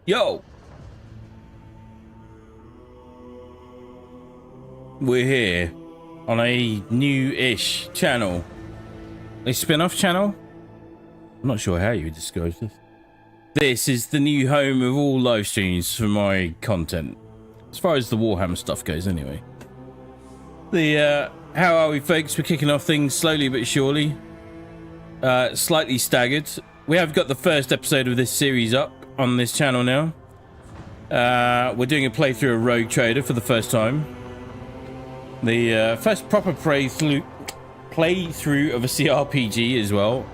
Yo! We're here on a new-ish channel. A spin-off channel? I'm not sure how you would describe this. This is the new home of all live streams for my content. As far as the Warhammer stuff goes, anyway. How are we, folks? We're kicking off things slowly but surely. Slightly staggered. We have got the first episode of this series up on this channel now. We're doing a playthrough of Rogue Trader for the first time. The first proper playthrough of a CRPG as well.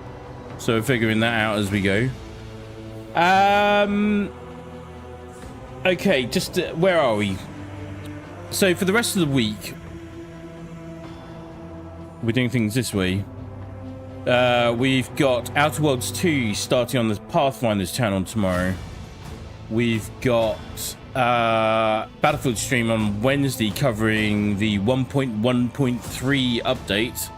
So we're figuring that out as we go. Okay, just where are we? So for the rest of the week, we're doing things this way. We've got Outer Worlds 2 starting on the Pathfinders channel tomorrow. We've got Battlefield stream on Wednesday covering the 1.1.3 update,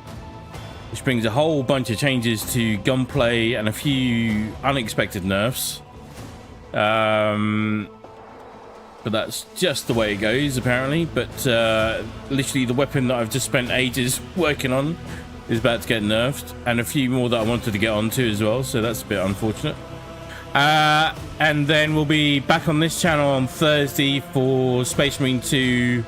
which brings a whole bunch of changes to gunplay and a few unexpected nerfs. But that's just the way it goes, apparently. But literally the weapon that I've just spent ages working on is about to get nerfed, and a few more that I wanted to get onto as well, so that's a bit unfortunate. And then we'll be back on this channel on Thursday for Space Marine 2,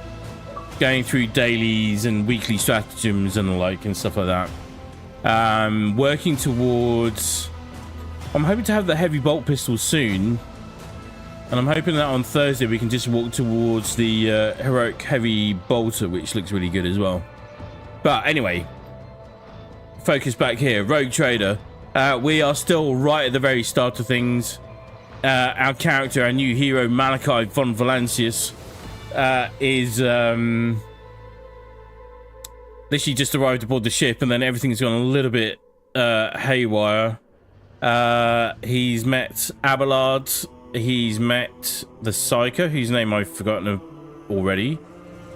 going through dailies and weekly stratagems and the like and stuff like that. Working towards... I'm hoping to have the heavy bolt pistol soon, and I'm hoping that on Thursday we can just walk towards the heroic heavy bolter, which looks really good as well. But anyway, focus back here. Rogue Trader. We are still right at the very start of things. Our character, our new hero, Malachi von Valancius, is literally just arrived aboard the ship, and then everything's gone a little bit haywire. He's met Abelard. He's met the Psycho, whose name I've forgotten already.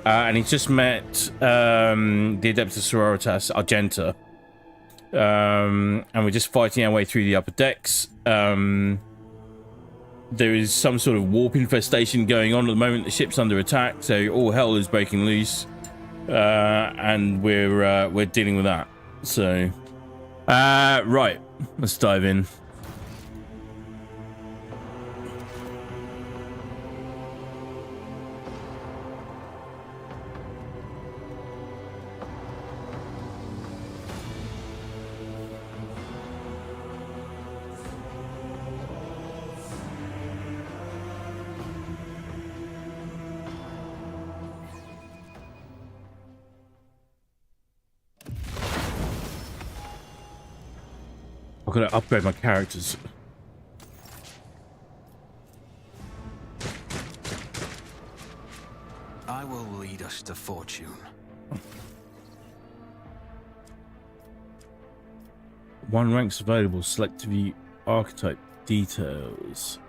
And he's just met the Adeptus Sororitas, Argenta. And we're just fighting our way through the upper decks. There is some sort of warp infestation going on at the moment. The ship's under attack, so all hell is breaking loose. And we're dealing with that. So, right, let's dive in. I've got to upgrade my characters. I will lead us to fortune. One ranks available. Select to view archetype details.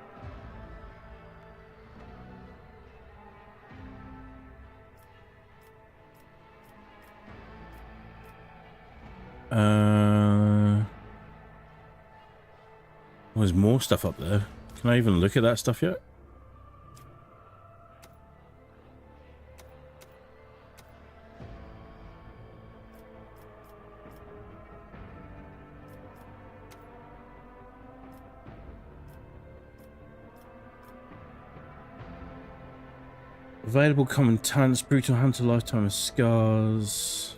There's more stuff up there. Can I even look at that stuff yet? Available common talents, brutal hunter, lifetime of scars.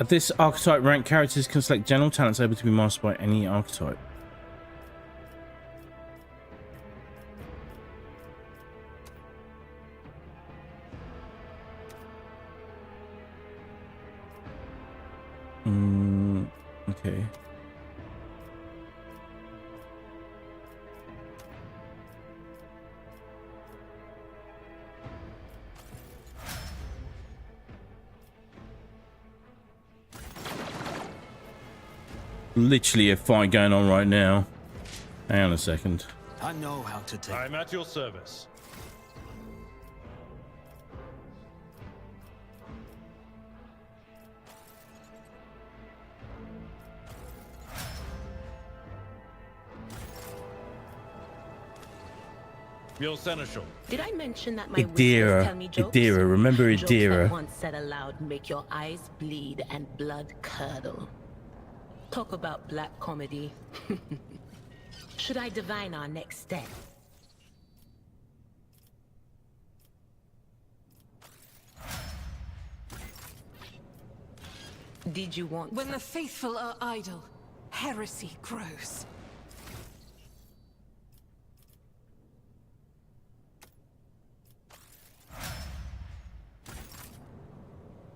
At this archetype rank, characters can select general talents able to be mastered by any archetype. Okay. Literally a fight going on right now. Hang on a second. I know how to take. I'm at your service. Your seneschal. Did I mention that my whispers Idira. tell me jokes? Idira. Remember Jokes that Idira. once said aloud make your eyes bleed and blood curdle. Talk about black comedy. Should I divine our next step? Did you want When the faithful are idle, heresy grows.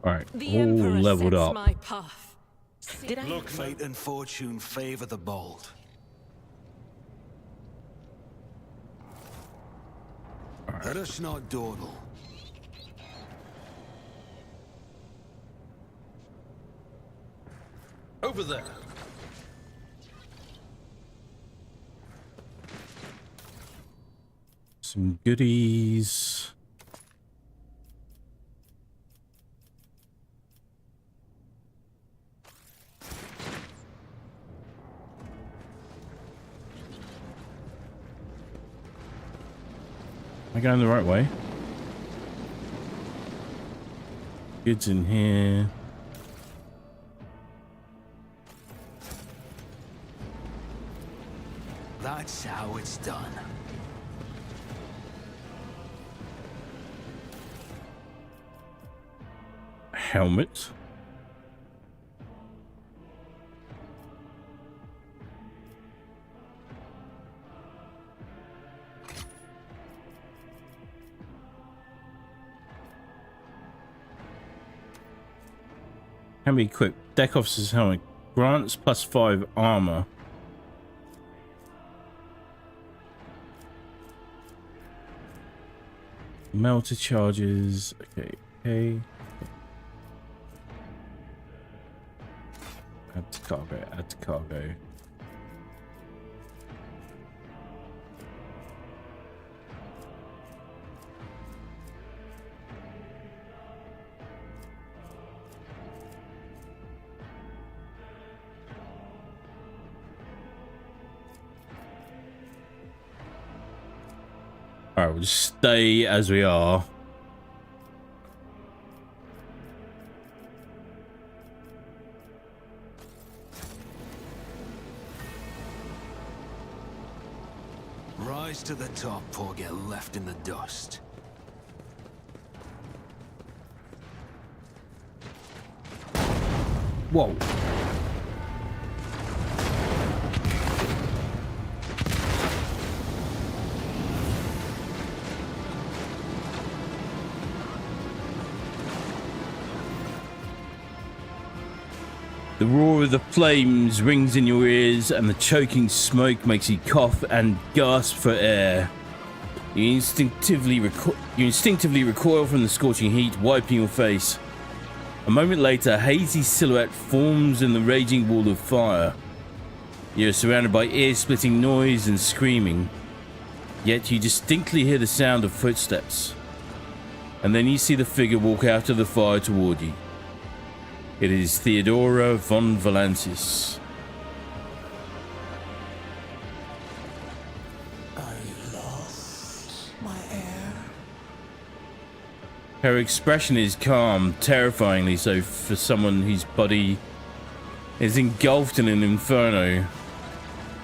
Alright, The all Emperor leveled sets up. my path. Did I? Look, Fate and fortune favor the bold. Let us not dawdle. over there. Some goodies. Am I going the right way? Goods in here. That's how it's done. Helmet. Can be equipped. Deck officer's helmet. Grants +5 armor. Melter charges. Okay. Add to cargo. Add to cargo. Alright, we'll just stay as we are. Rise to the top or get left in the dust. Whoa. The roar of the flames rings in your ears, and the choking smoke makes you cough and gasp for air. You instinctively recoil from the scorching heat, wiping your face. A moment later, a hazy silhouette forms in the raging wall of fire. You're surrounded by ear-splitting noise and screaming, yet you distinctly hear the sound of footsteps. And then you see the figure walk out of the fire toward you. It is Theodora von Valansis. Are you lost, my heir? Her expression is calm, terrifyingly so for someone whose body is engulfed in an inferno.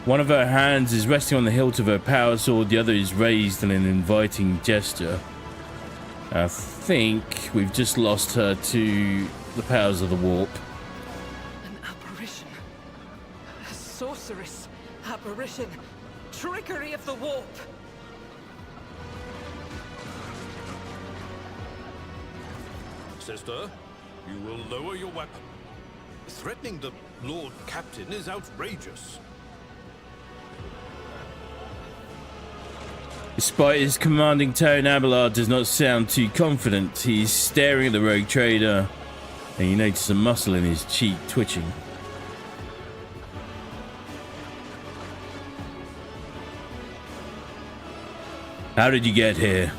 One of her hands is resting on the hilt of her power sword, the other is raised in an inviting gesture. I think we've just lost her to the powers of the warp. An apparition. A sorceress. Apparition. Trickery of the warp. Sister, you will lower your weapon. Threatening the Lord Captain is outrageous. Despite his commanding tone, Abelard does not sound too confident. He is staring at the rogue trader, and you notice a muscle in his cheek twitching. How did you get here?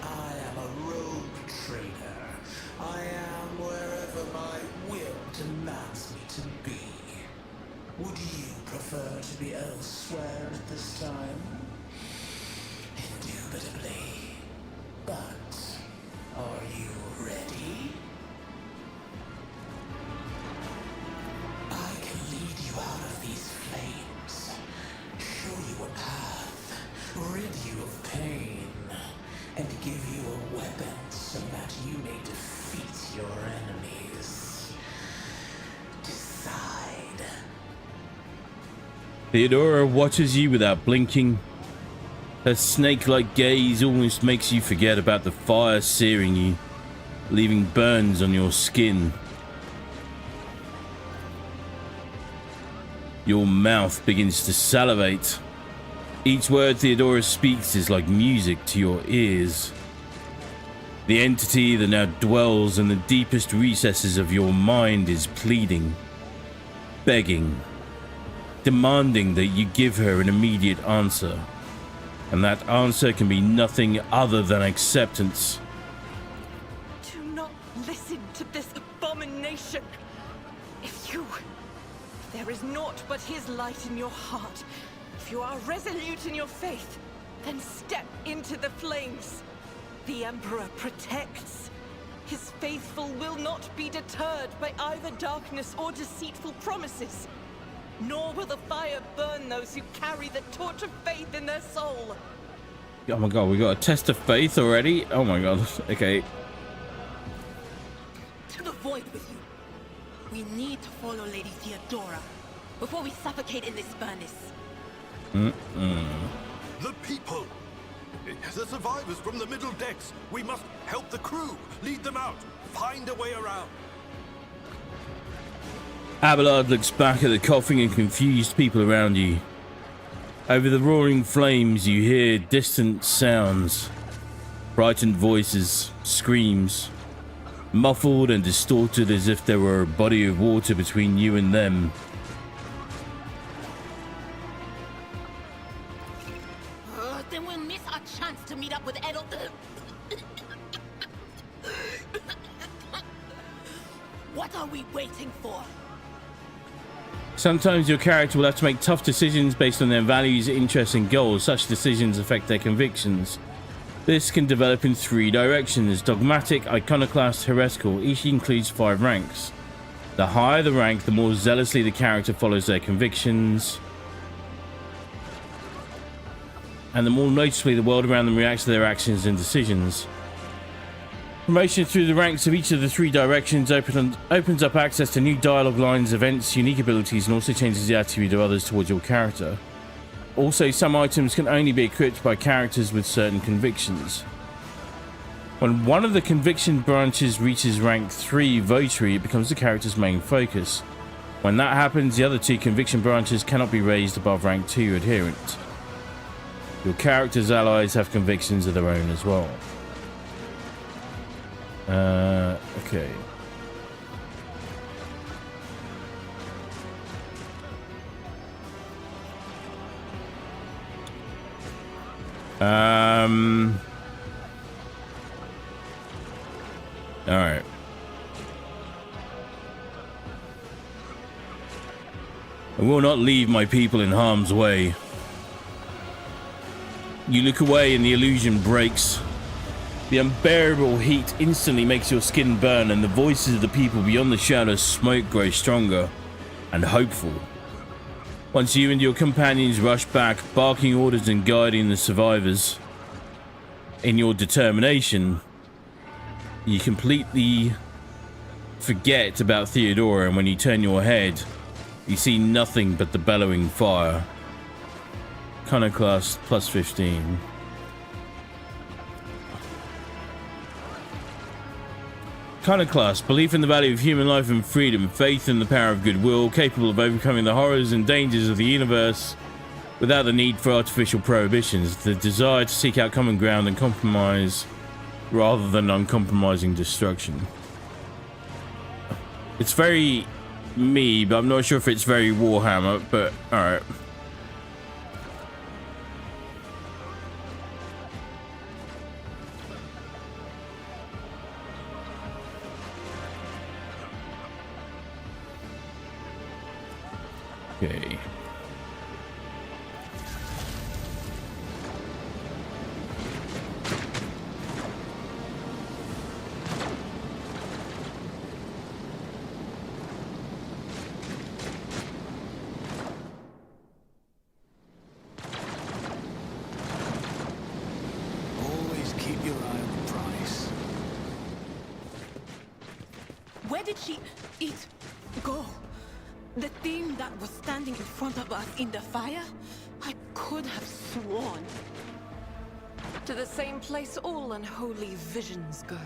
I am a rogue trader. I am wherever my will demands me to be. Would you prefer to be elsewhere at this time? In due inevitably. But are you ready? I can lead you out of these flames, show you a path, rid you of pain, and give you a weapon so that you may defeat your enemies. Decide. Theodora watches you without blinking. Her snake-like gaze almost makes you forget about the fire searing you, leaving burns on your skin. Your mouth begins to salivate. Each word Theodora speaks is like music to your ears. The entity that now dwells in the deepest recesses of your mind is pleading, begging, demanding that you give her an immediate answer. And that answer can be nothing other than acceptance. Do not listen to this abomination. If there is naught but his light in your heart, if you are resolute in your faith, then step into the flames. The Emperor protects. His faithful will not be deterred by either darkness or deceitful promises. Nor will the fire burn those who carry the torch of faith in their soul. Oh my god, we got a test of faith already? Oh my god, okay. To the void with you. We need to follow Lady Theodora before we suffocate in this furnace. The people! The survivors from the middle decks! We must help the crew! Lead them out! Find a way around! Abelard looks back at the coughing and confused people around you. Over the roaring flames, you hear distant sounds, frightened voices, screams, muffled and distorted as if there were a body of water between you and them. Then we'll miss our chance to meet up with Edel. What are we waiting for? Sometimes your character will have to make tough decisions based on their values, interests, and goals. Such decisions affect their convictions. This can develop in 3 directions: dogmatic, iconoclast, heretical. Each includes 5 ranks. The higher the rank, the more zealously the character follows their convictions, and the more noticeably the world around them reacts to their actions and decisions. Promotion through the ranks of each of the 3 directions opens up access to new dialogue lines, events, unique abilities, and also changes the attitude of others towards your character. Also, some items can only be equipped by characters with certain convictions. When one of the conviction branches reaches rank 3 votary, it becomes the character's main focus. When that happens, the other 2 conviction branches cannot be raised above rank 2 adherent. Your character's allies have convictions of their own as well. Okay. All right. I will not leave my people in harm's way. You look away and the illusion breaks. The unbearable heat instantly makes your skin burn, and the voices of the people beyond the shadow's smoke grow stronger and hopeful. Once you and your companions rush back, barking orders and guiding the survivors, in your determination, you completely forget about Theodora, and when you turn your head, you see nothing but the bellowing fire. Iconoclast plus 15. Iconoclast, belief in the value of human life and freedom, faith in the power of goodwill, capable of overcoming the horrors and dangers of the universe without the need for artificial prohibitions, the desire to seek out common ground and compromise rather than uncompromising destruction. It's very me, but I'm not sure if it's very Warhammer, but alright. Okay. Where did she... it... go? The thing that was standing in front of us in the fire? I could have sworn. To the same place all unholy visions go.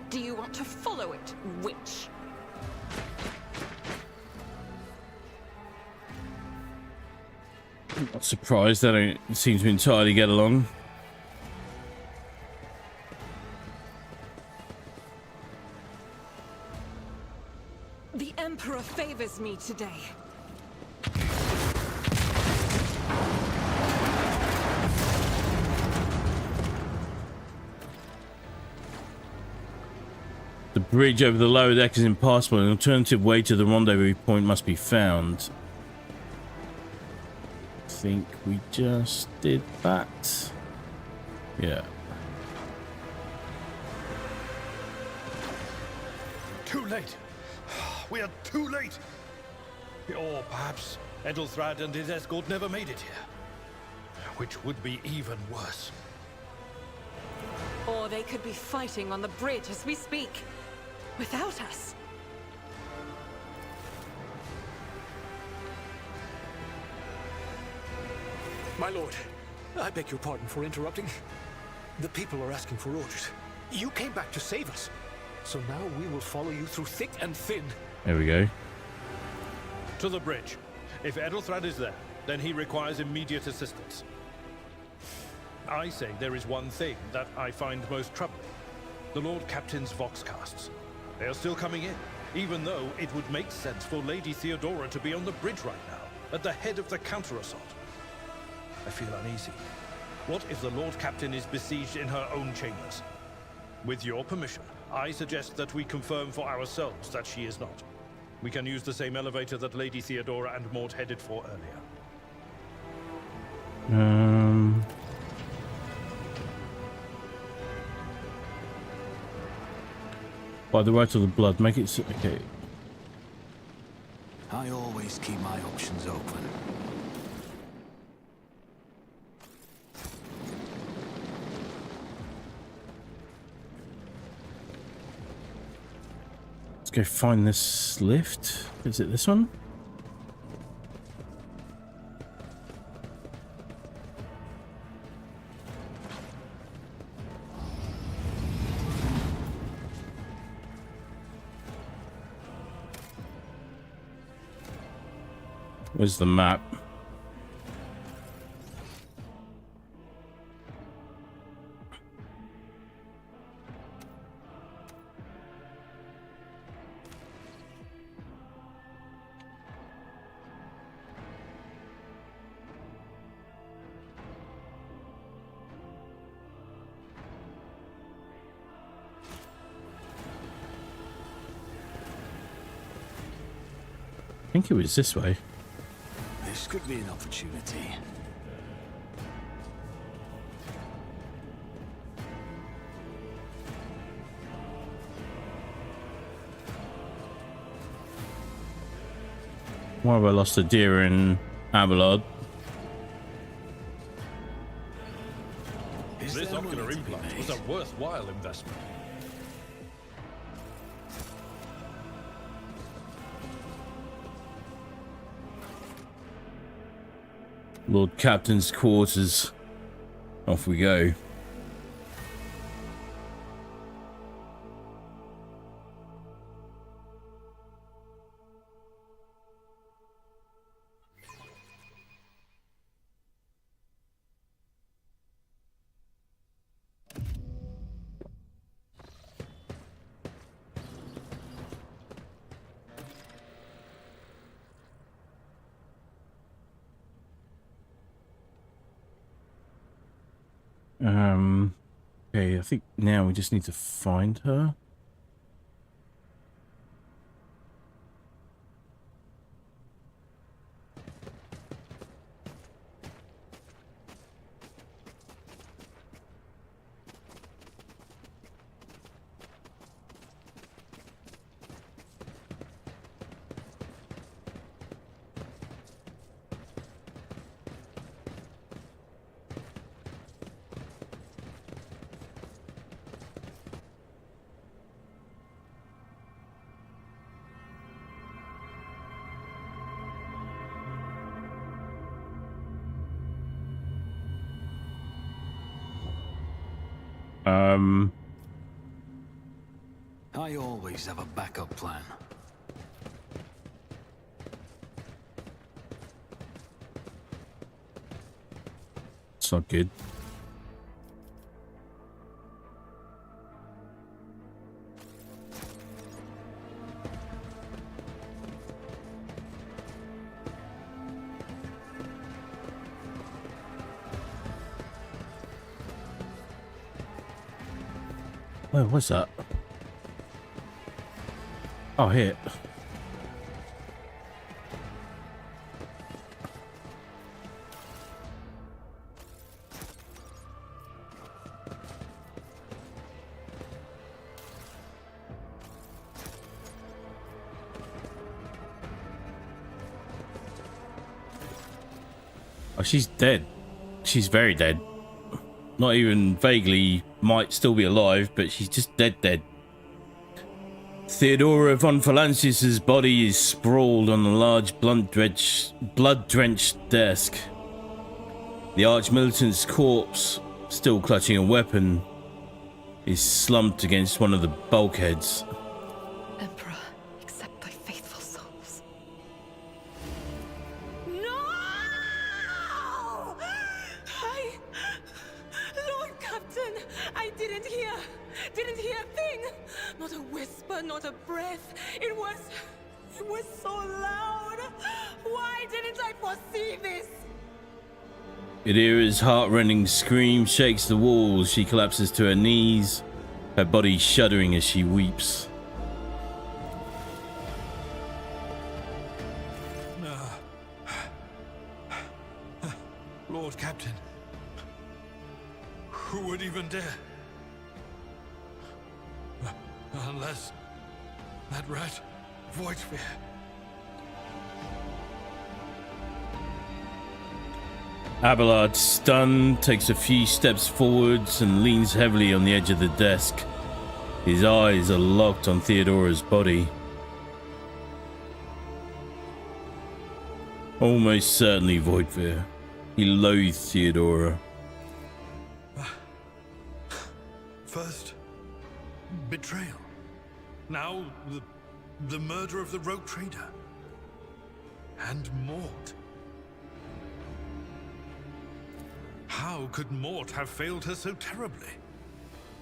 Do you want to follow it, witch? I'm not surprised they don't seem to entirely get along. The Emperor favors me today. The bridge over the lower deck is impassable. An alternative way to the rendezvous point must be found. I think we just did that. Yeah. Too late. We are too late. Or perhaps Edelthrad and his escort never made it here. Which would be even worse. Or they could be fighting on the bridge as we speak. Without us. My lord, I beg your pardon for interrupting. The people are asking for orders. You came back to save us. So now we will follow you through thick and thin. There we go. To the bridge. If Edelthrad is there, then he requires immediate assistance. I say there is one thing that I find most troubling. The Lord Captain's Voxcasts. They are still coming in, even though it would make sense for Lady Theodora to be on the bridge right now, at the head of the counter-assault. I feel uneasy. What if the Lord Captain is besieged in her own chambers? With your permission, I suggest that we confirm for ourselves that she is not. We can use the same elevator that Lady Theodora and Mort headed for earlier. By the right of the blood, make it... Okay. I always keep my options open. Let's go find this lift. Is it this one? Where's the map? I think it was this way. This could be an opportunity. Why have I lost a deer in Abelard? This ocular implant was a worthwhile investment. Lord Captain's quarters. Off we go. Okay, I think now we just need to find her. I always have a backup plan. It's not good. Oh, what's that? Oh, here. Oh, she's dead. She's very dead. Not even vaguely might still be alive, but she's just dead. Theodora von Phalancis's body is sprawled on a large blood-drenched desk. The arch-militant's corpse, still clutching a weapon, is slumped against one of the bulkheads. Emperor, accept thy faithful souls. Lord Captain, I didn't hear a thing. Not a whisper, not a breath. It was so loud. Why didn't I foresee this? Idira's heart-rending scream shakes the walls. She collapses to her knees, her body shuddering as she weeps. Lord Captain, who would even dare? Unless that rat, Voidsphere. Abelard, stunned, takes a few steps forwards and leans heavily on the edge of the desk. His eyes are locked on Theodora's body. Almost certainly Voidsphere. He loathed Theodora. First, betrayal. Now, the murder of the rogue trader. And Mort. How could Mort have failed her so terribly?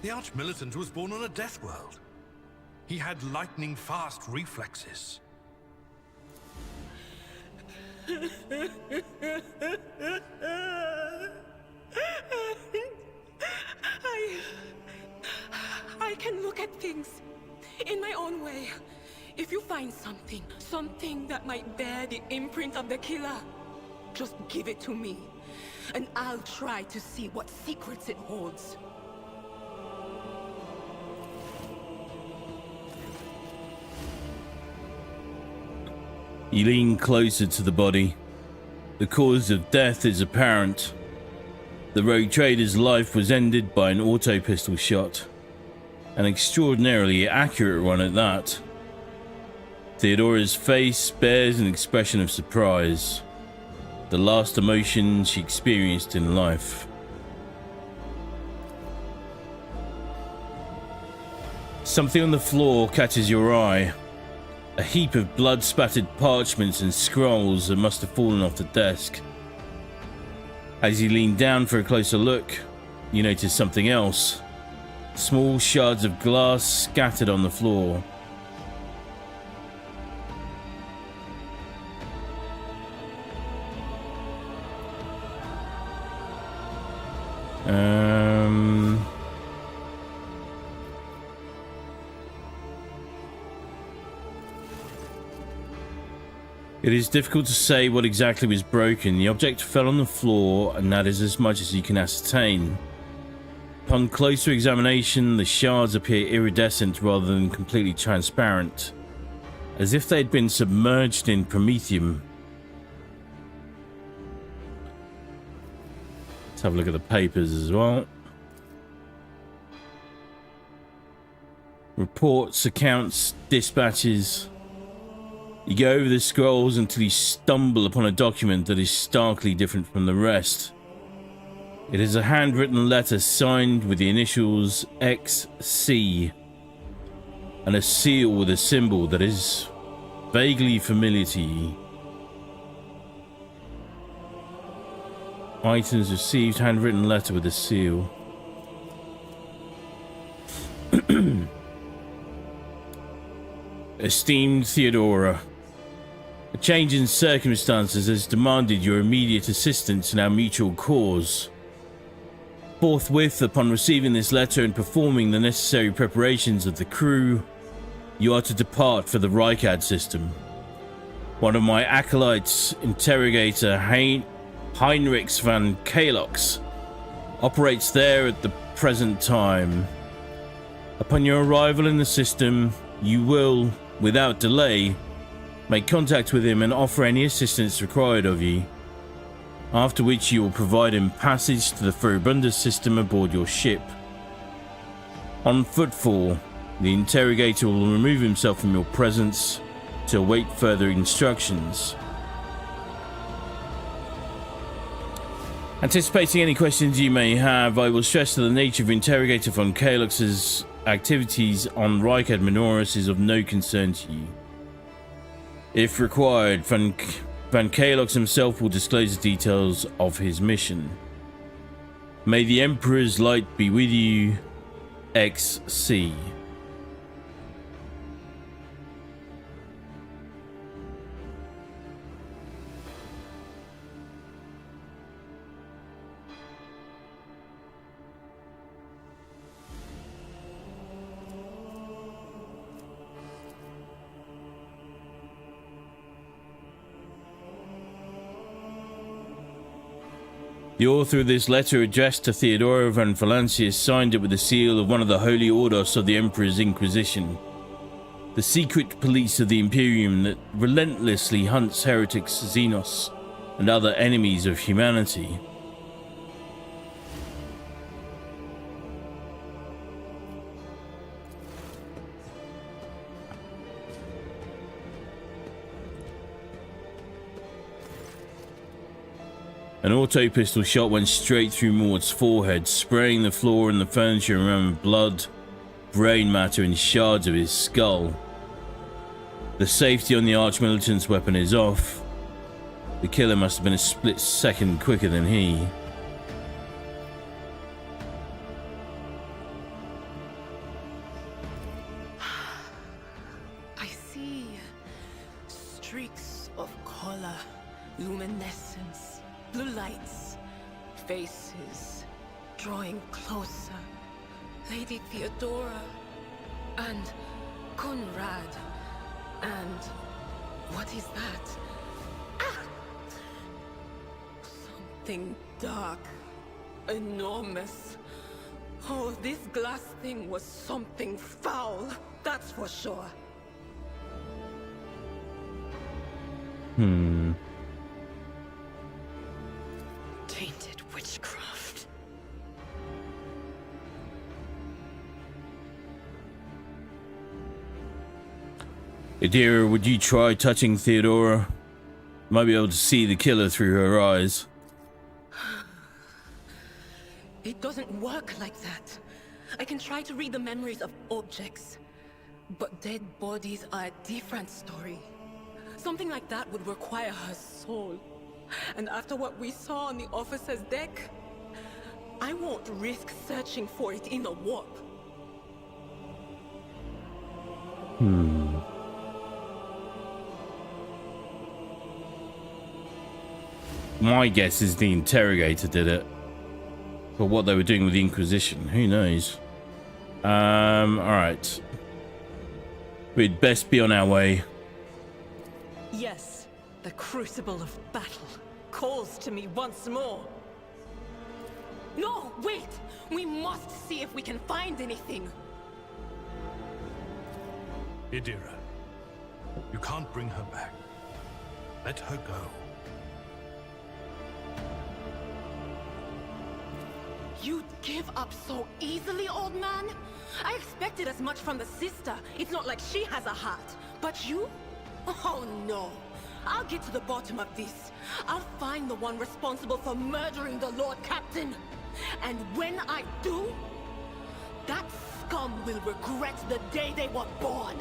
The Arch-Militant was born on a death world. He had lightning-fast reflexes. I can look at things in my own way. If you find something that might bear the imprint of the killer, just give it to me, and I'll try to see what secrets it holds. You lean closer to the body. The cause of death is apparent. The rogue trader's life was ended by an auto pistol shot. An extraordinarily accurate one at that. Theodora's face bears an expression of surprise. The last emotion she experienced in life. Something on the floor catches your eye. A heap of blood-spattered parchments and scrolls that must have fallen off the desk. As you lean down for a closer look, you notice something else. Small shards of glass scattered on the floor. It is difficult to say what exactly was broken. The object fell on the floor, and that is as much as you can ascertain. Upon closer examination, the shards appear iridescent rather than completely transparent, as if they had been submerged in promethium. Let's have a look at the papers as well. Reports, accounts, dispatches. You go over the scrolls until you stumble upon a document that is starkly different from the rest. It is a handwritten letter signed with the initials XC and a seal with a symbol that is vaguely familiar to you. Items received, handwritten letter with a seal. Esteemed Theodora, a change in circumstances has demanded your immediate assistance in our mutual cause. Forthwith, upon receiving this letter and performing the necessary preparations of the crew, you are to depart for the Rykad system. One of my acolytes, interrogator Heinrichs van Kalox, operates there at the present time. Upon your arrival in the system, you will, without delay, make contact with him and offer any assistance required of you. After which you will provide him passage to the Furibunda system aboard your ship. On footfall, the interrogator will remove himself from your presence to await further instructions. Anticipating any questions you may have, I will stress that the nature of Interrogator von Kalox's activities on Rykad Minoris is of no concern to you. If required, Van Kalox himself will disclose the details of his mission. May the Emperor's light be with you, XC. The author of this letter, addressed to Theodora van Valancius, signed it with the seal of one of the Holy Ordos of the Emperor's Inquisition, the secret police of the Imperium that relentlessly hunts heretics, Xenos, and other enemies of humanity. An auto pistol shot went straight through Maud's forehead, spraying the floor and the furniture around with blood, brain matter and shards of his skull. The safety on the Archmilitant's weapon is off. The killer must have been a split second quicker than he. I see streaks of color, luminescence, blue lights, faces drawing closer. Lady Theodora and Conrad and what is that? Ah! Something dark, enormous. Oh, this glass thing was something foul, that's for sure. Tainted witchcraft. Adira, would you try touching Theodora? Might be able to see the killer through her eyes. It doesn't work like that. I can try to read the memories of objects, but dead bodies are a different story. Something like that would require her soul. And after what we saw on the officer's deck, I won't risk searching for it in the warp. My guess is the interrogator did it. But what they were doing with the Inquisition, who knows? Alright. We'd best be on our way. Yes, the crucible of battle calls to me once more. No, wait! We must see if we can find anything. Idira, you can't bring her back. Let her go. You'd give up so easily, old man? I expected as much from the sister. It's not like she has a heart. But you? Oh no. I'll get to the bottom of this. I'll find the one responsible for murdering the Lord Captain. And when I do, that scum will regret the day they were born.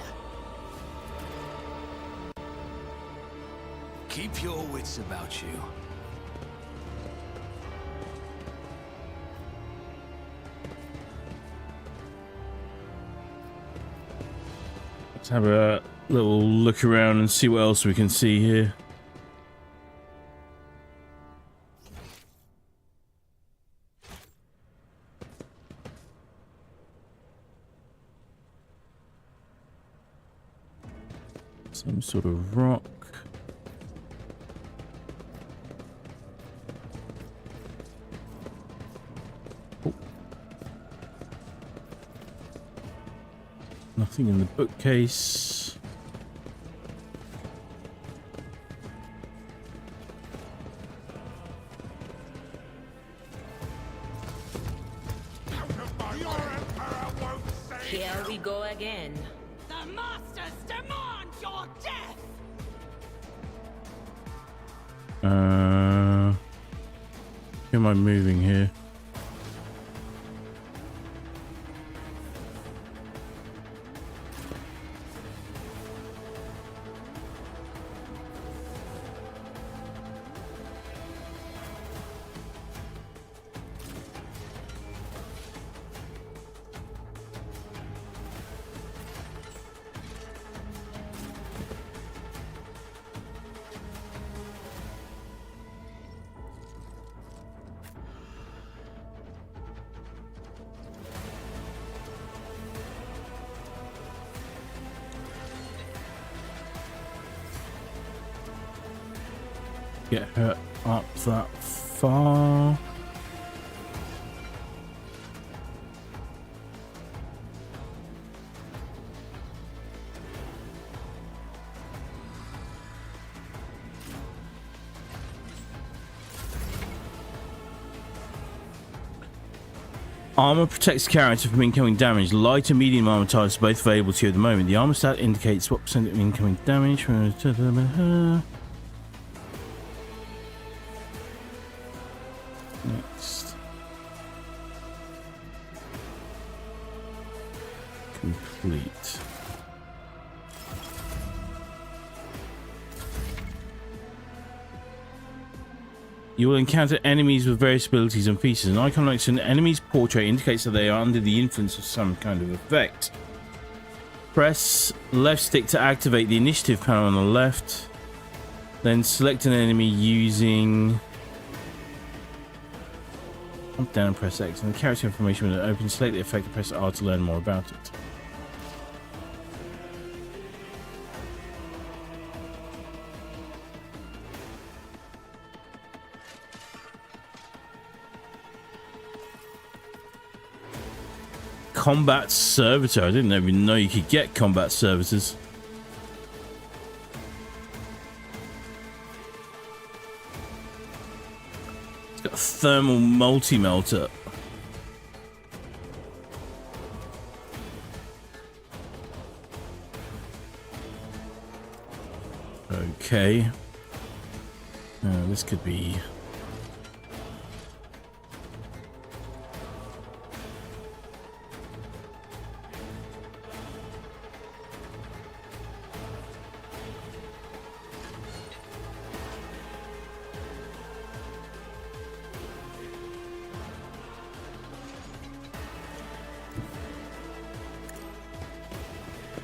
Keep your wits about you. Let's have a little look around and see what else we can see here. Some sort of rock. Oh. Nothing in the bookcase. Here we go again. The masters demand your death! Who am I moving here? Get her up that far. Armor protects the character from incoming damage. Light and medium armor types are both available to you at the moment. The armor stat indicates what percent of incoming damage. Next. Complete. You will encounter enemies with various abilities and features. An icon next to an enemy's portrait indicates that they are under the influence of some kind of effect. Press left stick to activate the initiative panel on the left. Then select an enemy using... Up, down, and press X. And the character information window opens. Select the effect and press R to learn more about it. Combat servitor. I didn't even know you could get combat servitors. It's got a thermal multi-melter. Okay. This could be...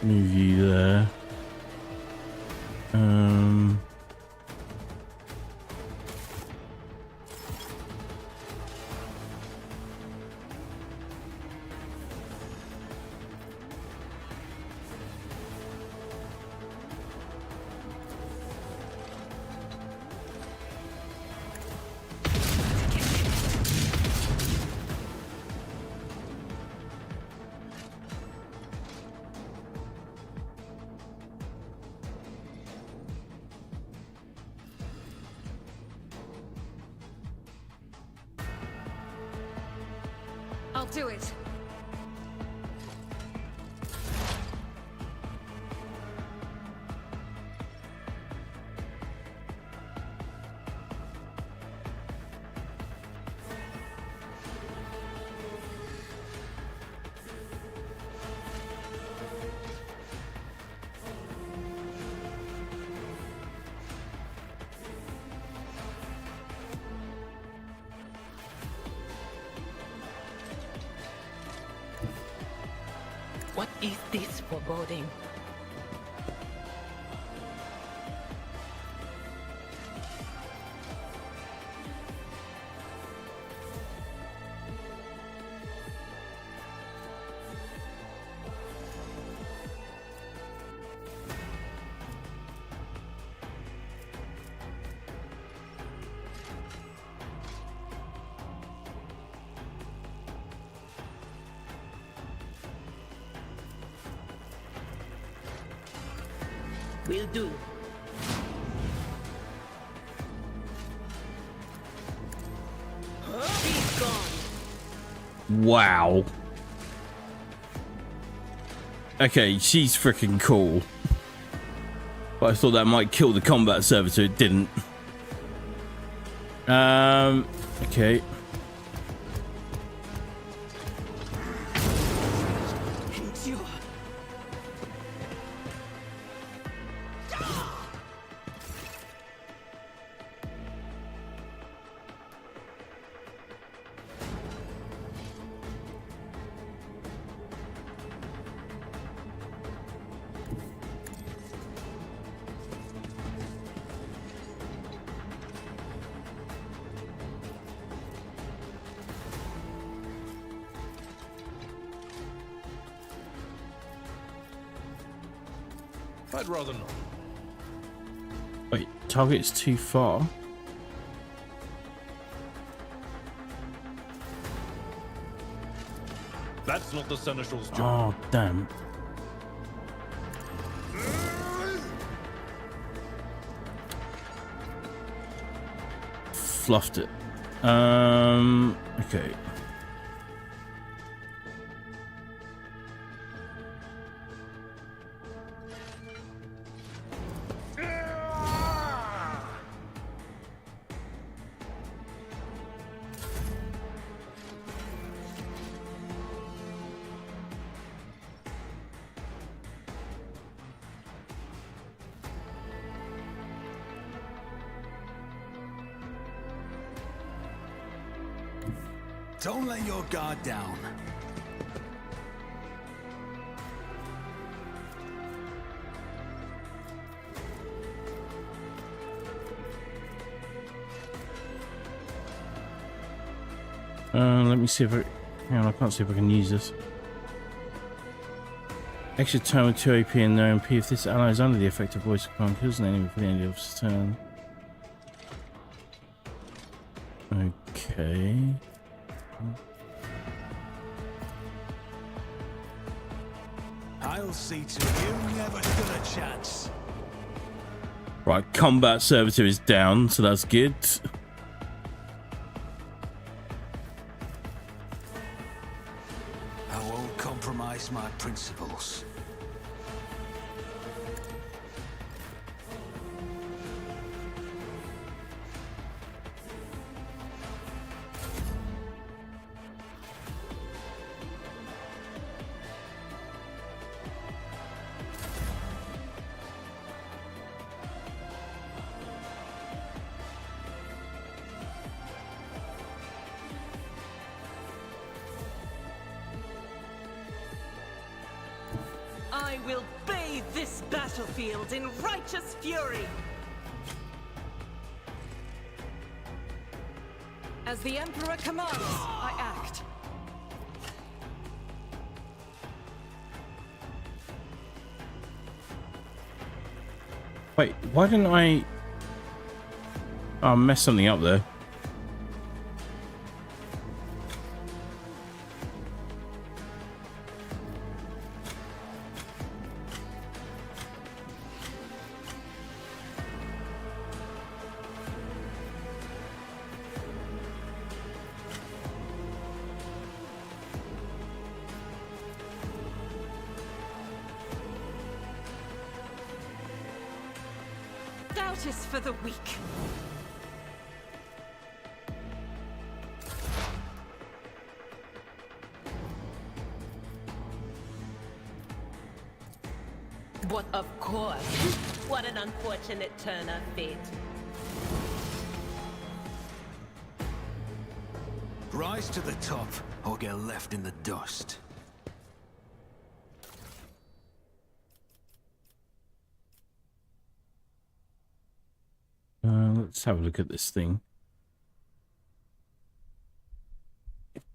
Move you there. I'll do it. What is this foreboding? Will do. He's gone. Wow. Okay, she's freaking cool. But I thought that might kill the combat servitor. It didn't. Okay. Endure. I'd rather not. Wait, target's too far. That's not the Seneschal's job. Oh, damn. Fluffed it. Okay. Don't let your guard down. Let me see if I... Hang on, I can't see if I can use this. Extra turn with 2 AP and no MP. If this ally is under the effect of voice command, kills an enemy for the end of its turn. Okay. I'll see to it you never stood a chance. Right, combat servitor is down, so that's good. I won't compromise my principles. I will bathe this battlefield in righteous fury. As the Emperor commands, I act. Wait, why didn't I... Oh, I messed something up there. Doubt is for the weak. But of course. What an unfortunate turn of fate. Rise to the top or get left in the dust. Let's have a look at this thing.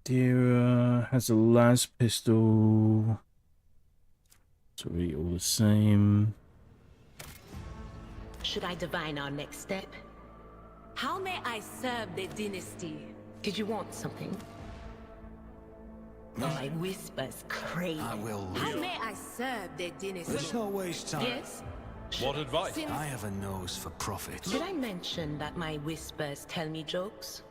Dira has a las pistol. It's really all the same. Should I divine our next step? How may I serve the dynasty? Did you want something? Or my whispers crave? I will How leave. may I serve the dynasty? Let's not waste time. Yes? What advice? I have a nose for profit. Did I mention that my whispers tell me jokes?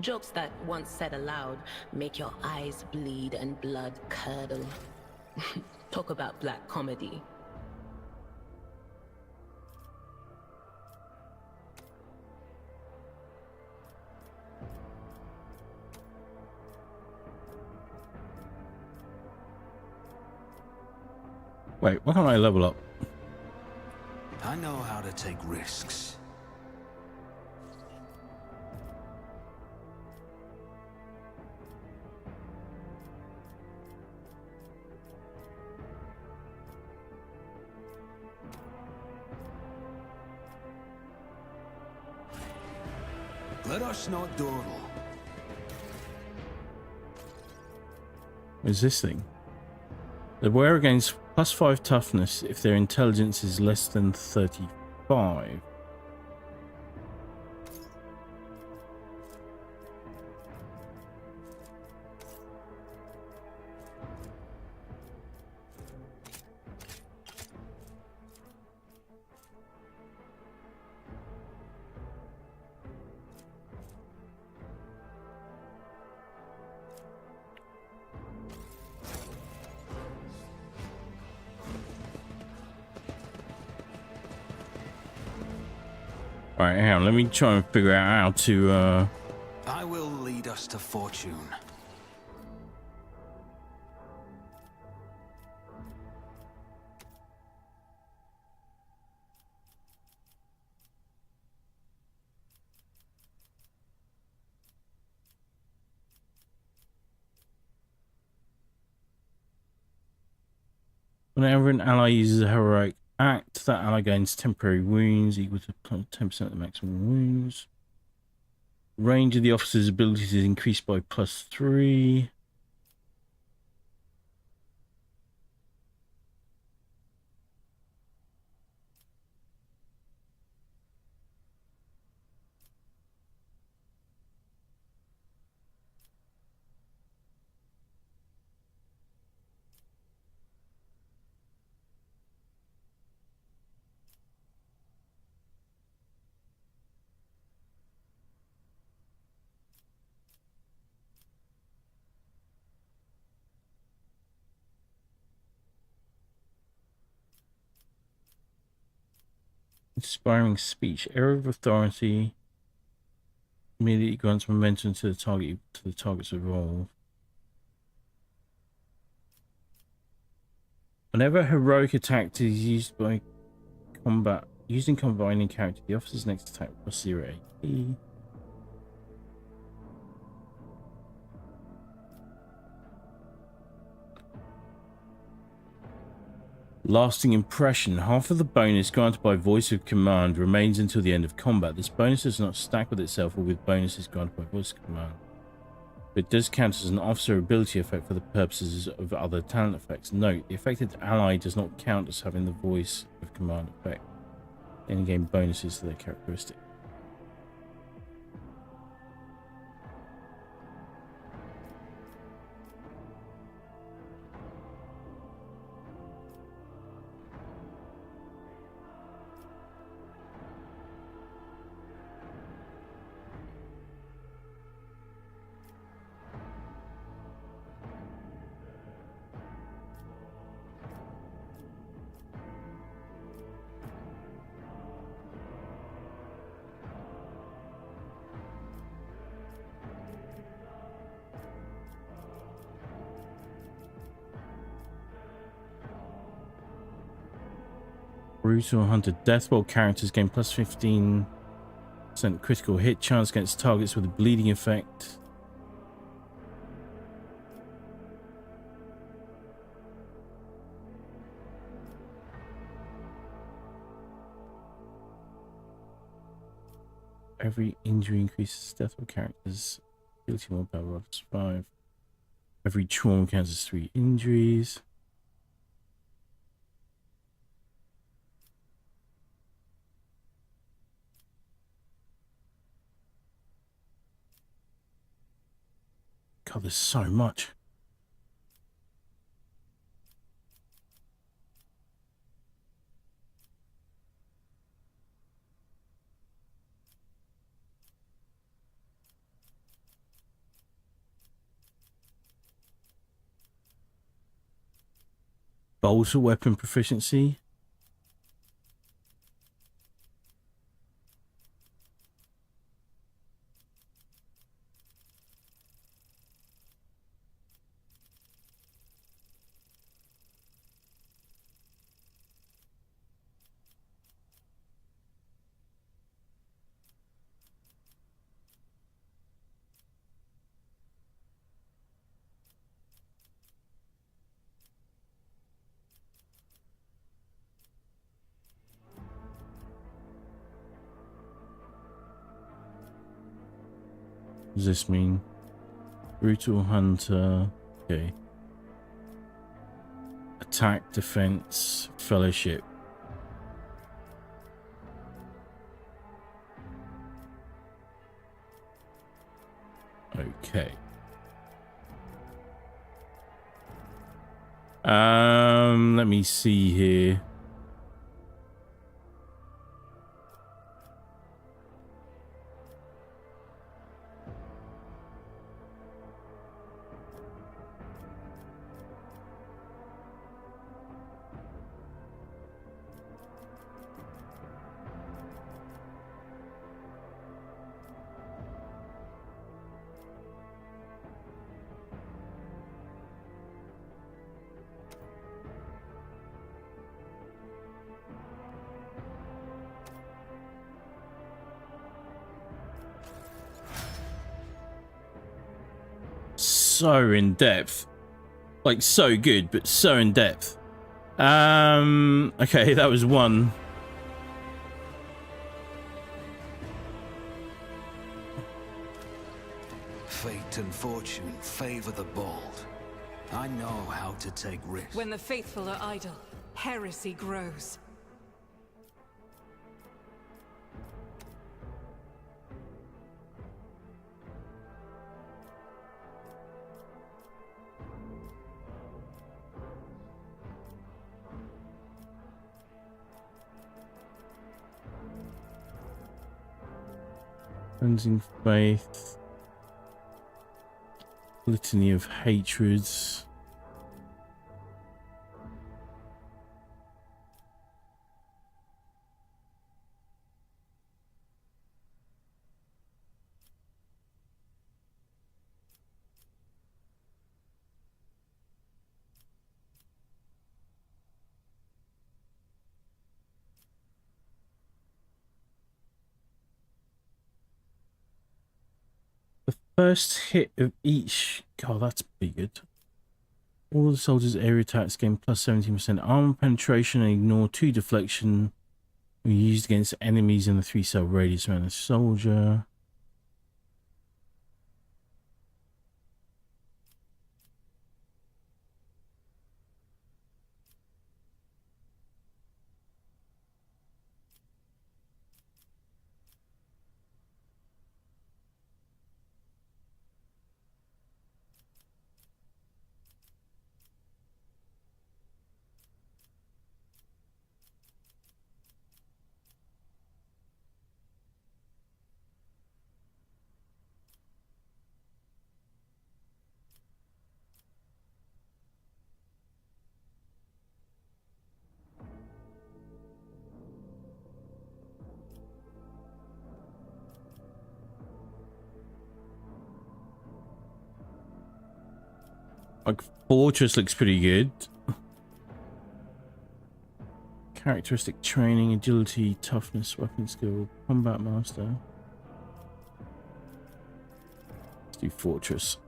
Jokes that, once said aloud, make your eyes bleed and blood curdle. Talk about black comedy. Wait, why can't I level up? I know how to take risks. Let us not dawdle. What is this thing? They wear against +5 toughness if their intelligence is less than 35. Alright, hang on, let me try and figure out how to, I will lead us to fortune. whenever an ally uses a heroic act, that ally gains temporary wounds equal to 10% of the maximum wounds. Range of the officer's abilities is increased by +3. Inspiring speech. Error of authority immediately grants momentum to the target's evolve. Whenever a heroic attack is used by combat, using combining character, the officer's next attack +0 AP. Lasting impression. Half of the bonus granted by voice of command remains until the end of combat. This bonus does not stack with itself or with bonuses granted by voice of command. But it does count as an officer ability effect for the purposes of other talent effects. Note, the affected ally does not count as having the voice of command effect. They only gain bonuses to their characteristic. Brutal Hunter Deathbolt characters gain +15% critical hit chance against targets with a bleeding effect. Every injury increases death of characters. Ability more power rolls 5. Every trauma counts as 3 injuries. God, there's so much. Bolter weapon proficiency. What does this mean? Brutal hunter. Okay. Attack, defense, fellowship. Okay. Let me see here. So in depth, like so good, but so in depth. Okay, that was one. Fate and fortune favor the bold. I know how to take risks. When the faithful are idle, heresy grows. Cleansing faith. Litany of hatreds. First hit of each. God, that's pretty good. All the soldiers' area attacks gain plus 17% armor penetration and ignore 2 deflection when used against enemies in the 3-cell radius around the soldier. Like, Fortress looks pretty good. Characteristic training, agility, toughness, weapon skill, combat master. Let's do Fortress.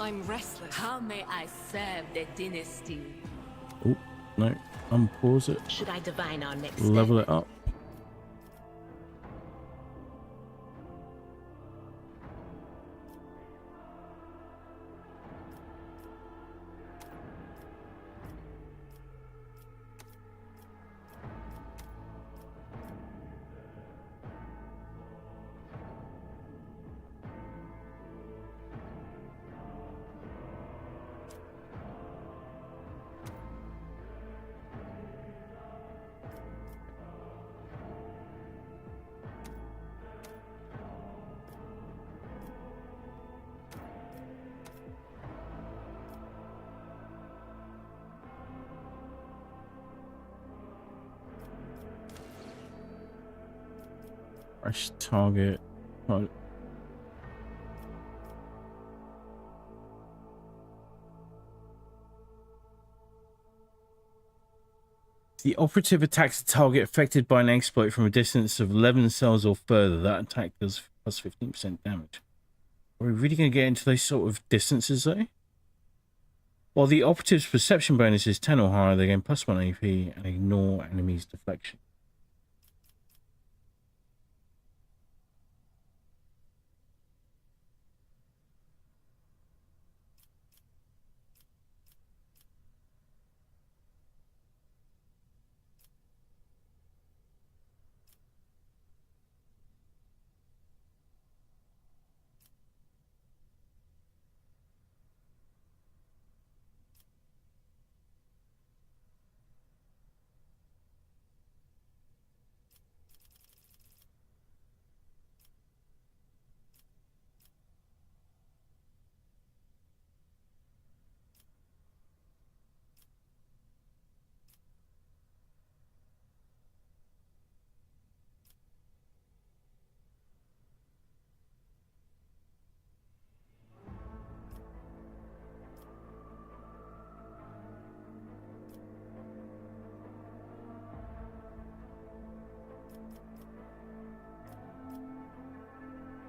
I'm restless. How may I serve the dynasty? Oh, no. Unpause it. Should I divine our next Level step? it up. Fresh target. Oh. The operative attacks a target affected by an exploit from a distance of 11 cells or further. That attack does plus 15% damage. Are we really going to get into those sort of distances though? While the operative's perception bonus is 10 or higher, they gain plus 1 AP and ignore enemies' deflection.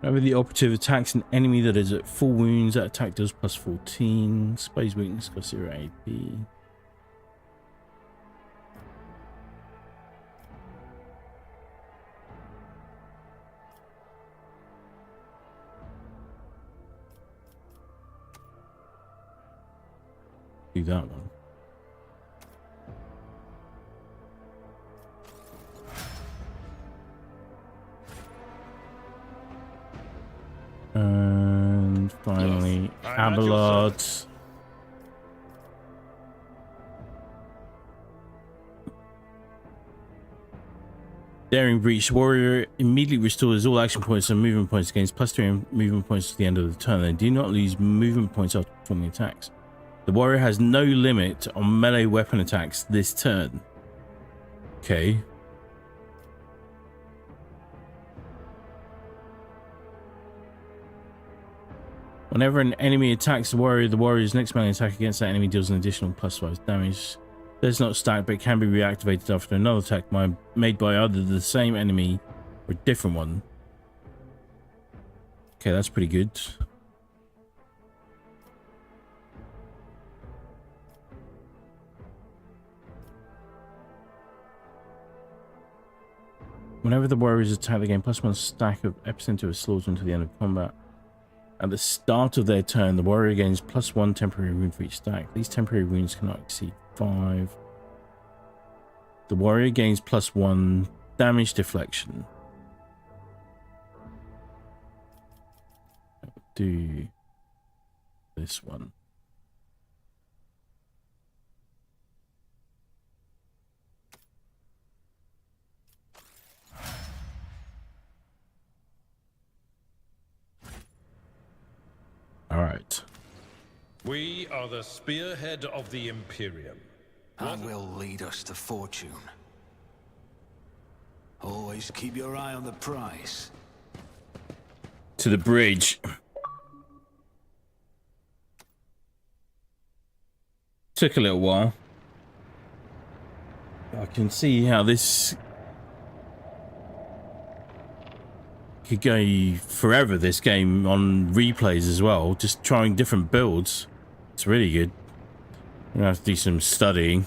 Whenever the operative attacks an enemy that is at full wounds, that attack does plus 14. Space weakness costs 0 AP. Do that one. And finally, Yes, I'm at your Abelard. Daring Breach. Warrior immediately restores all action points and movement points against plus 3 movement points to the end of the turn. They do not lose movement points after performing attacks. The warrior has no limit on melee weapon attacks this turn. Okay. Whenever an enemy attacks the warrior's next melee attack against that enemy deals an additional plus 5 damage. Does not stack, but can be reactivated after another attack made by either the same enemy or a different one. Okay, that's pretty good. Whenever the warriors attack, they gain plus 1 stack of epicenter of slaughter until the end of combat. At the start of their turn, the warrior gains plus 1 temporary wound for each stack. These temporary wounds cannot exceed 5. The warrior gains plus 1 damage deflection. Do this one. All right. We are the spearhead of the Imperium. And will lead us to fortune. Always keep your eye on the prize. To the bridge. Took a little while. I can see how this could go forever this game on replays as well, just trying different builds. It's really good. I'm gonna have to do some studying.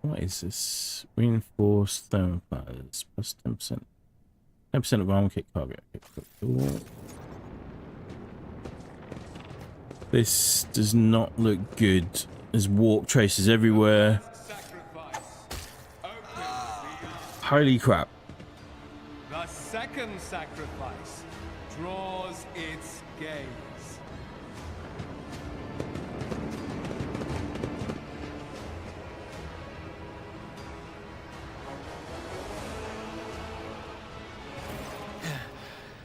What is this? Reinforced thermoplates plus 10%. 10% of armor kit cargo. Okay, cool. This does not look good. There's warp traces everywhere. Holy crap. The second sacrifice draws its gaze.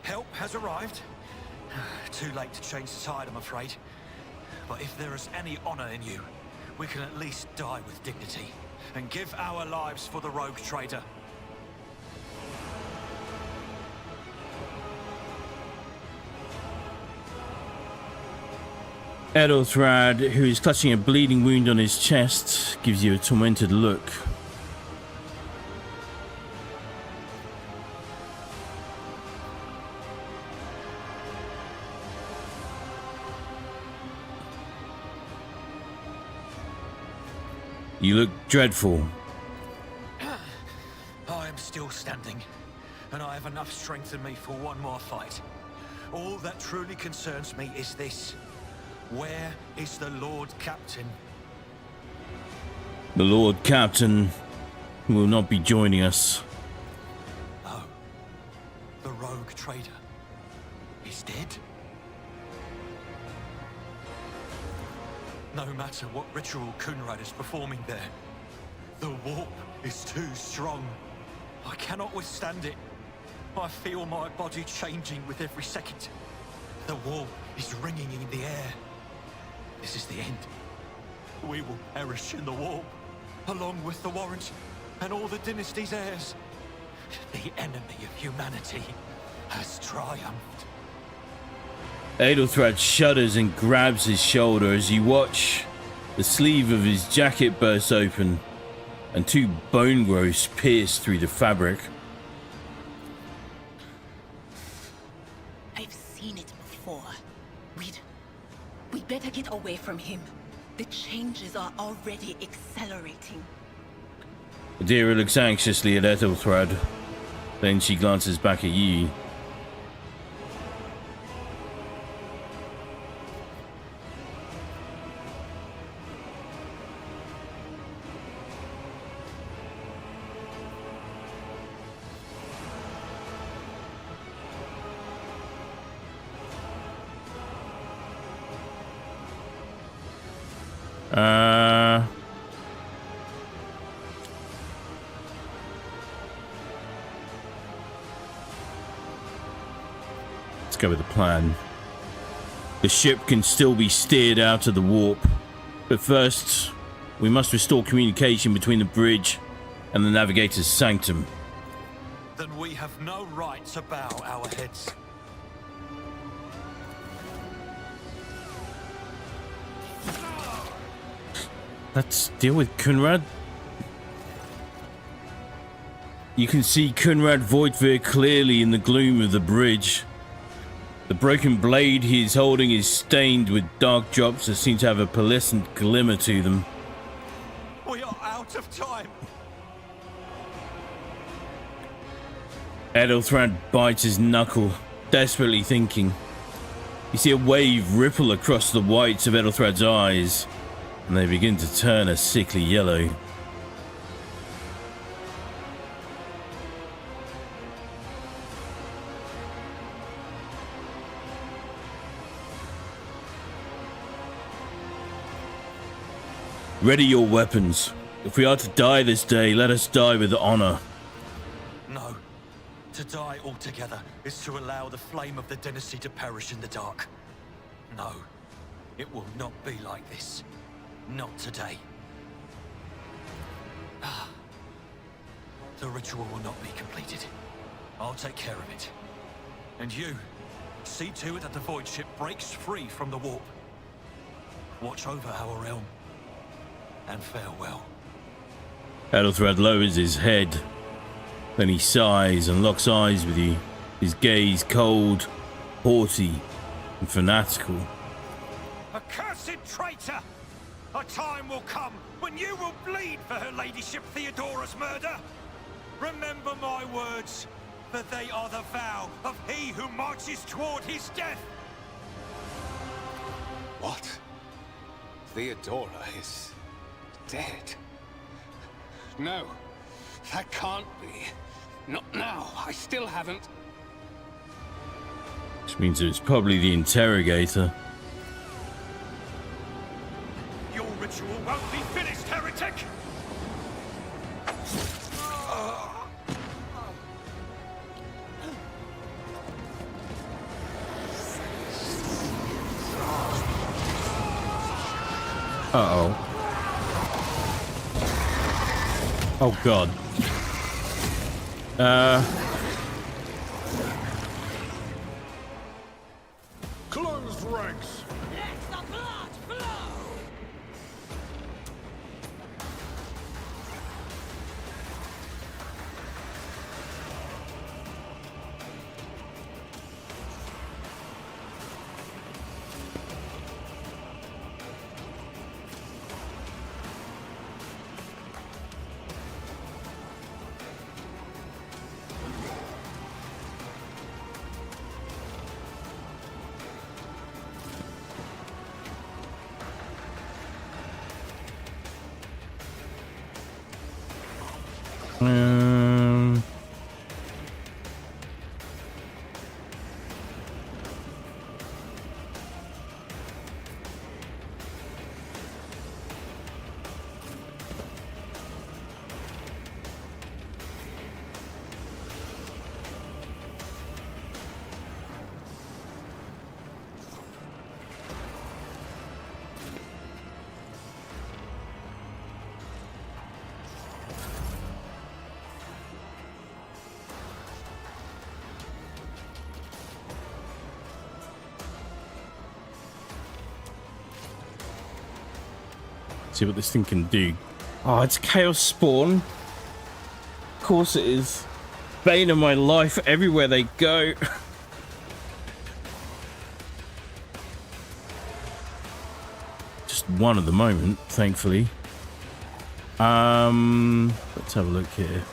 Help has arrived. Too late to change the tide, I'm afraid. But if there is any honor in you, we can at least die with dignity and give our lives for the rogue trader. Edelthrad, who is clutching a bleeding wound on his chest, gives you a tormented look. You look dreadful. I am still standing, and I have enough strength in me for one more fight. All that truly concerns me is this. Where is the Lord Captain? The Lord Captain will not be joining us. Oh, the rogue trader is dead? No matter what ritual Kunrad is performing there, the warp is too strong. I cannot withstand it. I feel my body changing with every second. The warp is ringing in the air. This is the end. We will perish in the warp, along with the Warrant and all the dynasty's heirs. The enemy of humanity has triumphed. Edelthrad shudders and grabs his shoulder as you watch the sleeve of his jacket burst open and two bone growths pierce through the fabric. I've seen it before. We'd better get away from him. The changes are already accelerating. Adira looks anxiously at Edelthrad. Then she glances back at you. Let's go with the plan. The ship can still be steered out of the warp, but first we must restore communication between the bridge and the navigator's sanctum. Then we have no right to bow our heads. Let's deal with Kunrad. You can see Kunrad Voidveer clearly in the gloom of the bridge. The broken blade he is holding is stained with dark drops that seem to have a pearlescent glimmer to them. We are out of time. Edelthrad bites his knuckle, desperately thinking. You see a wave ripple across the whites of Edelthrad's eyes, and they begin to turn a sickly yellow. Ready your weapons. If we are to die this day, let us die with honor. No. To die altogether is to allow the flame of the dynasty to perish in the dark. No. It will not be like this. Not today. The ritual will not be completed. I'll take care of it. And you, see to it that the void ship breaks free from the warp. Watch over our realm. And farewell. Ethelred lowers his head. Then he sighs and locks eyes with you. His gaze cold, haughty, and fanatical. Accursed traitor! A time will come when you will bleed for her ladyship Theodora's murder. Remember my words, for they are the vow of he who marches toward his death. What? Theodora is dead? No, that can't be. Not now. I still haven't. Which means it's probably the interrogator. Your ritual won't be finished, heretic! Uh-oh. Oh, God. Closed ranks. Let the blood flow! Um, see what this thing can do. Oh, it's Chaos Spawn. Of course it is. Bane of my life everywhere they go. Just one at the moment, thankfully. Let's have a look here.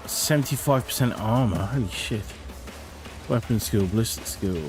%75% armor. Holy shit. Weapon skill, ballistic skill.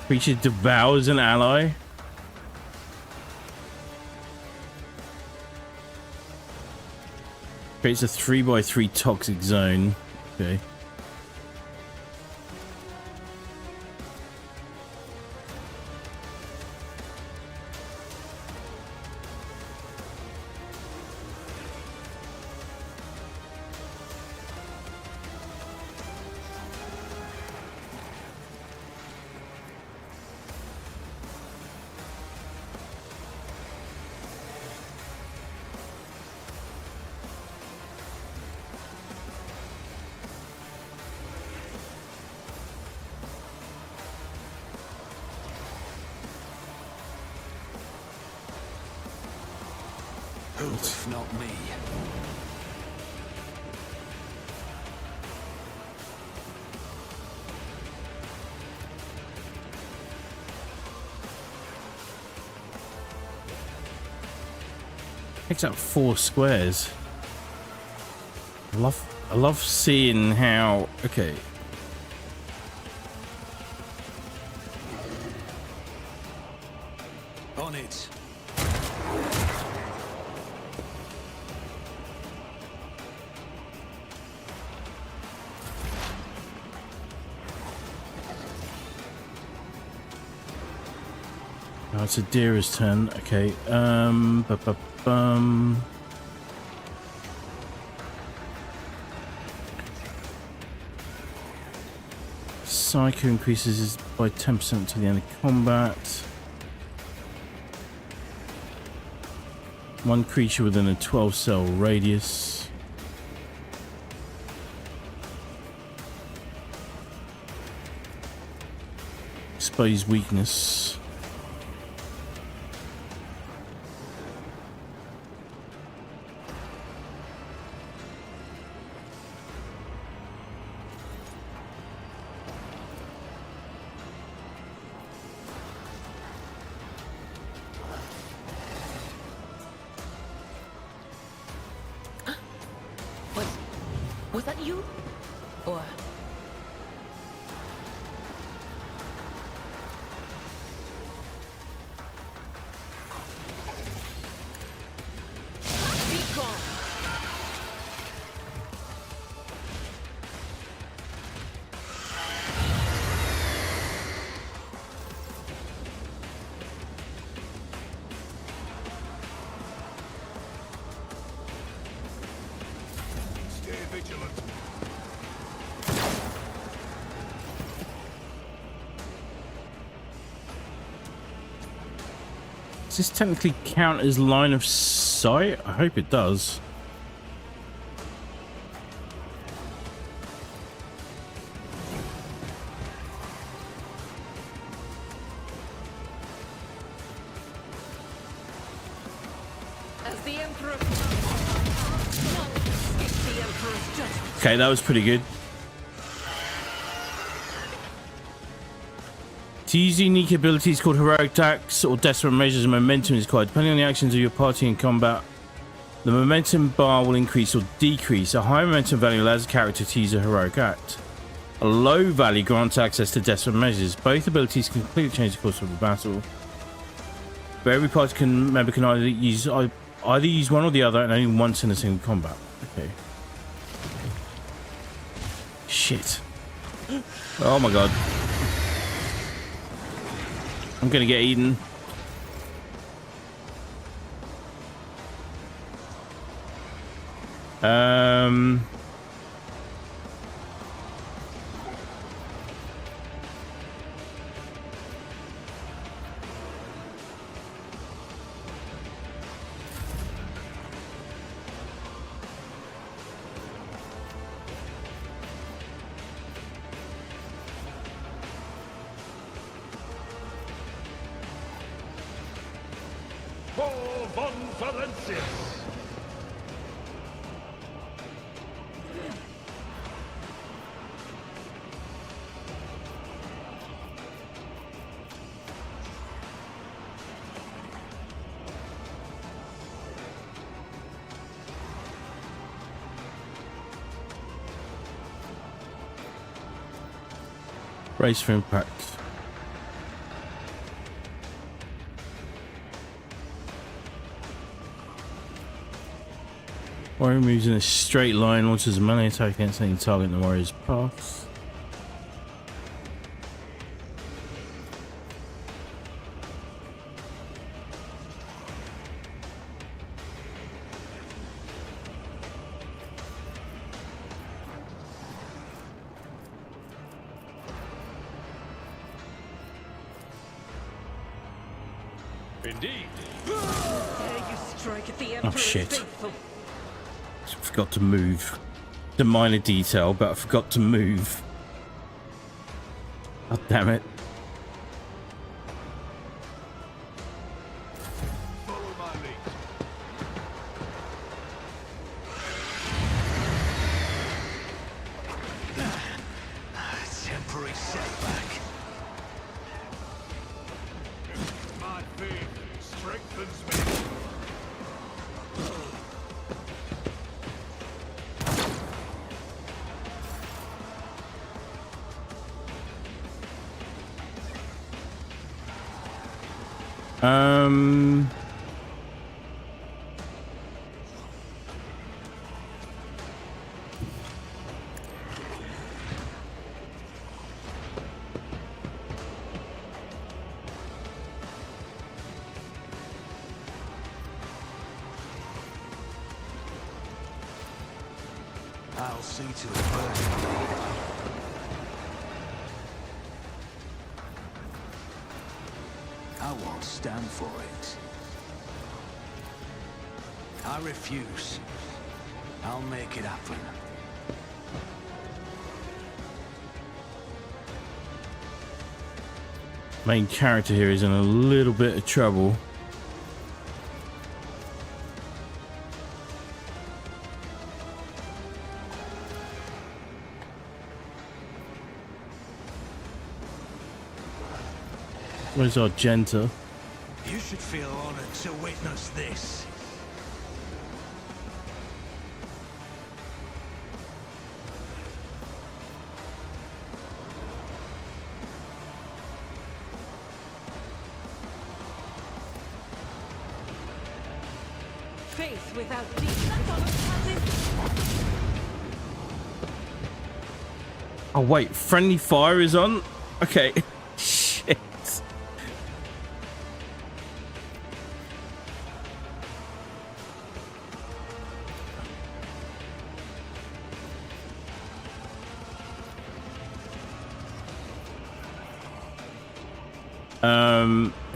Creature devours an ally. Creates a 3x3 toxic zone. Okay. Who if not me? Takes up 4 squares. I love seeing how. Okay. On it. Oh, it's Adira's turn. Okay. Bum. Psycho increases by 10% to the end of combat. One creature within a 12-cell radius. Expose weakness. Was that you? Or... Be gone. Stay vigilant. Does this technically count as line of sight? I hope it does. As the Emperor... It's the Emperor's judgment. Okay, that was pretty good. To use unique abilities called heroic attacks or desperate measures, momentum is required. Depending on the actions of your party in combat, the momentum bar will increase or decrease. A high momentum value allows a character to use a heroic act. A low value grants access to desperate measures. Both abilities can completely change the course of the battle. But every party member can either use one or the other, and only once in a single combat. Okay. Shit. Oh my god. I'm gonna get eaten. For von Valentius! Brace for impact. Warrior moves in a straight line, launches a melee attack against any target in the warrior's path. Indeed. Dare you strike at the Emperor's shit. faithful? Forgot to move. The minor detail, but I forgot to move. God damn it. Follow my lead. Temporary setback. My faith strengthens me. I'll see to it first. won't stand for it. I refuse. I'll make it happen. Main character here is in a little bit of trouble. Where's Argenta? You should feel honored to witness this. Faith without deeds is Oh wait, friendly fire is on? Okay. Shit.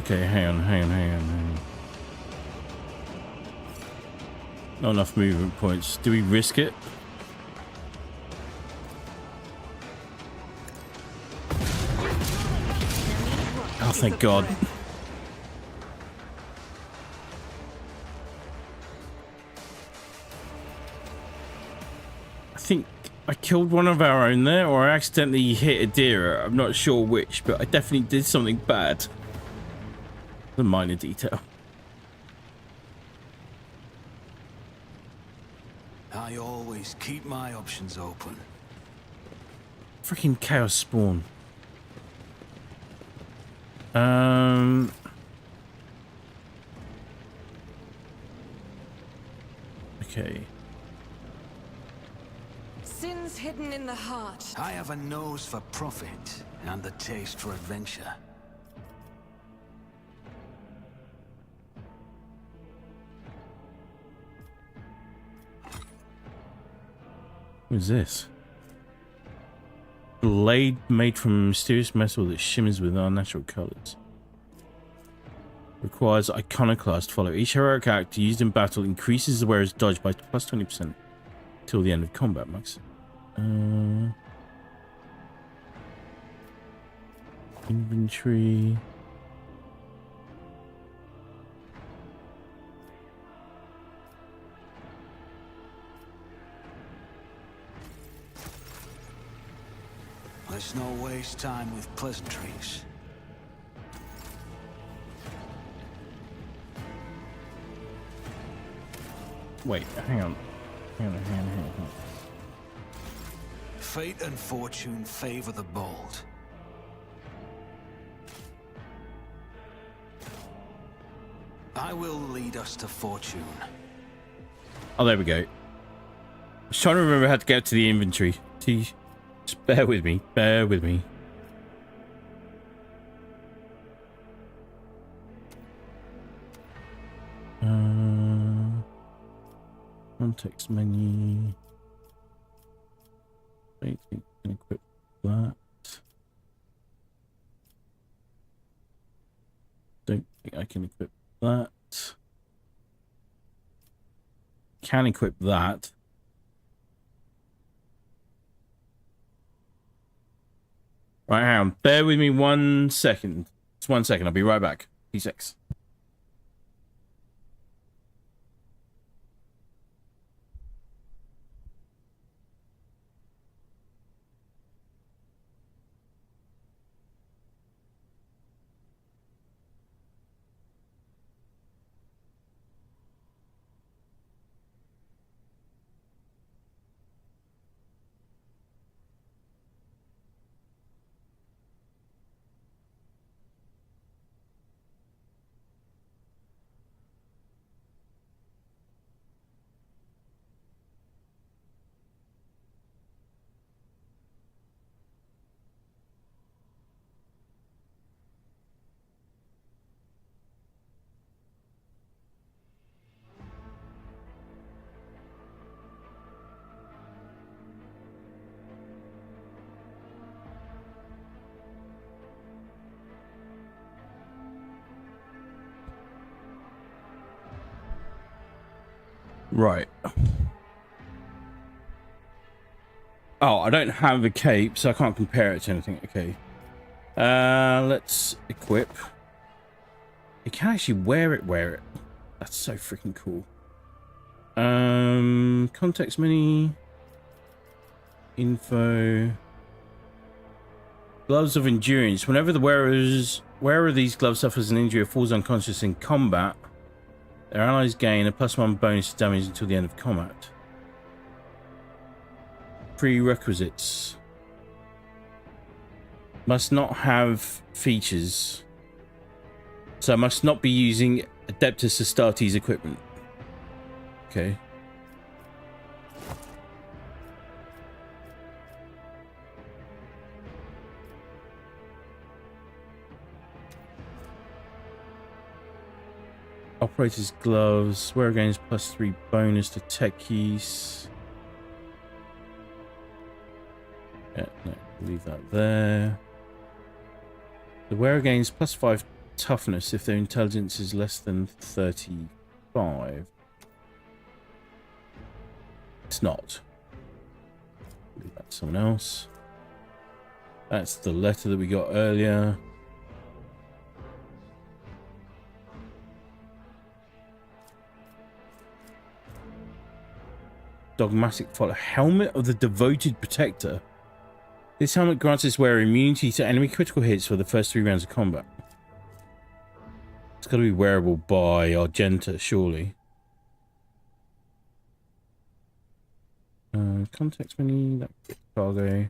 Okay, hang on. Not enough movement points. Do we risk it? Oh, thank God. I think I killed one of our own there, or I accidentally hit a deer. I'm not sure which, but I definitely did something bad. The minor detail. I always keep my options open. Freaking chaos spawn. Okay. sins hidden in the heart. I have a nose for profit and the taste for adventure. What's this? Blade made from mysterious metal that shimmers with unnatural colors. Requires iconoclast to follow. Each heroic act used in battle increases the wearer's dodge by plus 20% till the end of combat, max. Inventory. Let's not waste time with pleasantries. Wait, hang on. Hang on. Fate and fortune favor the bold. I will lead us to fortune. Oh, there we go. I was trying to remember how to get to the inventory. Just bear with me. Bear with me. Context menu. I think I can equip that. Don't think I can equip that. Can equip that. Right, hang on. Bear with me 1 second. Just 1 second. I'll be right back. P6. Right. Oh, I don't have a cape, so I can't compare it to anything. Okay. Let's equip. You can actually wear it. That's so freaking cool. Context menu. Info. Gloves of endurance. Whenever the wearer of these gloves suffers an injury or falls unconscious in combat, their allies gain a +1 bonus to damage until the end of combat. Prerequisites. Must not have features. So must not be using Adeptus Astartes equipment. Okay. Operator's gloves. Wear gains +3 bonus to tech keys. Yeah, no, leave that there. The wearer gains +5 toughness if their intelligence is less than 35. It's not. Leave that to someone else. That's the letter that we got earlier. Dogmatic follow. Helmet of the Devoted Protector. This helmet grants its wearer immunity to enemy critical hits for the first 3 rounds of combat. It's got to be wearable by Argenta, surely. Context menu, that cargo.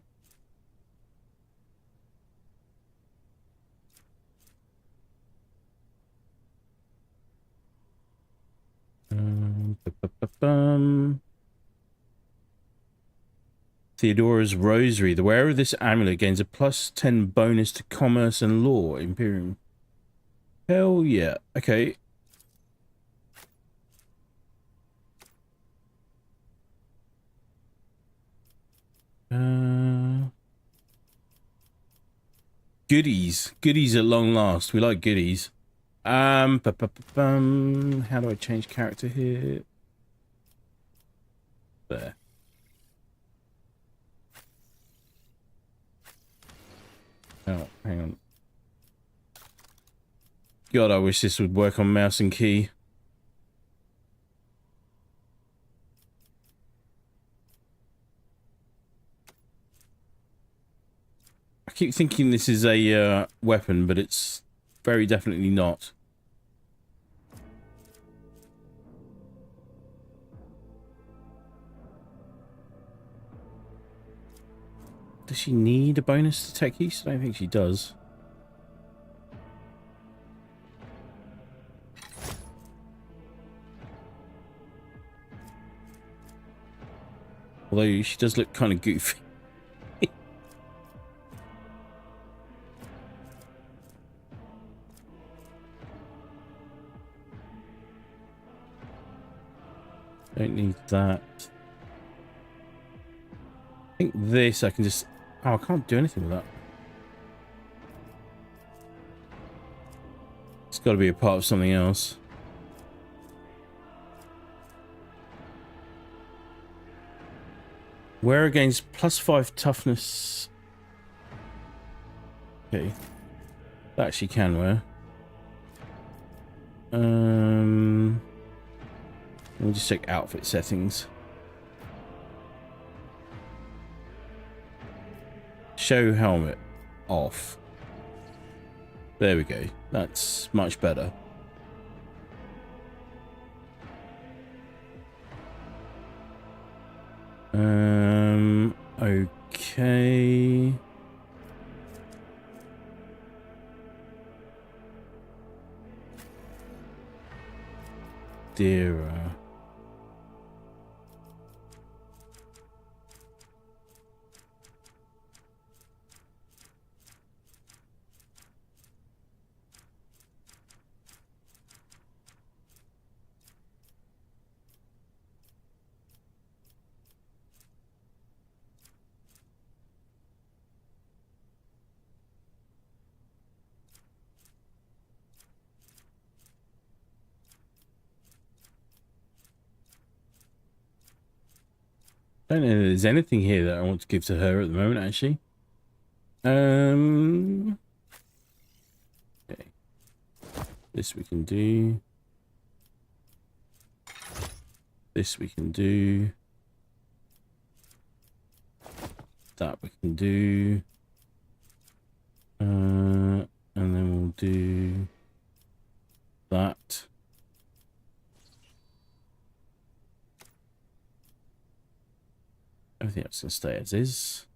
Theodora's Rosary. The wearer of this amulet gains a +10 bonus to commerce and law. Imperium. Hell yeah. Okay. Goodies. Goodies at long last. We like goodies. How do I change character here? There. Oh, hang on. God, I wish this would work on mouse and key. I keep thinking this is a weapon, but it's very definitely not. Does she need a bonus to tech use? I don't think she does. Although she does look kind of goofy. Don't need that. I think this I can just... Oh, I can't do anything with that. It's got to be a part of something else. Wear against +5 toughness. Okay. That she can wear. Let me just check outfit settings. Show helmet off. There we go. That's much better. Okay. Dear. Don't know if there's anything here that I want to give to her at the moment, actually. Okay. This we can do. This we can do. That we can do. And then we'll do that. Everything else can stay as is.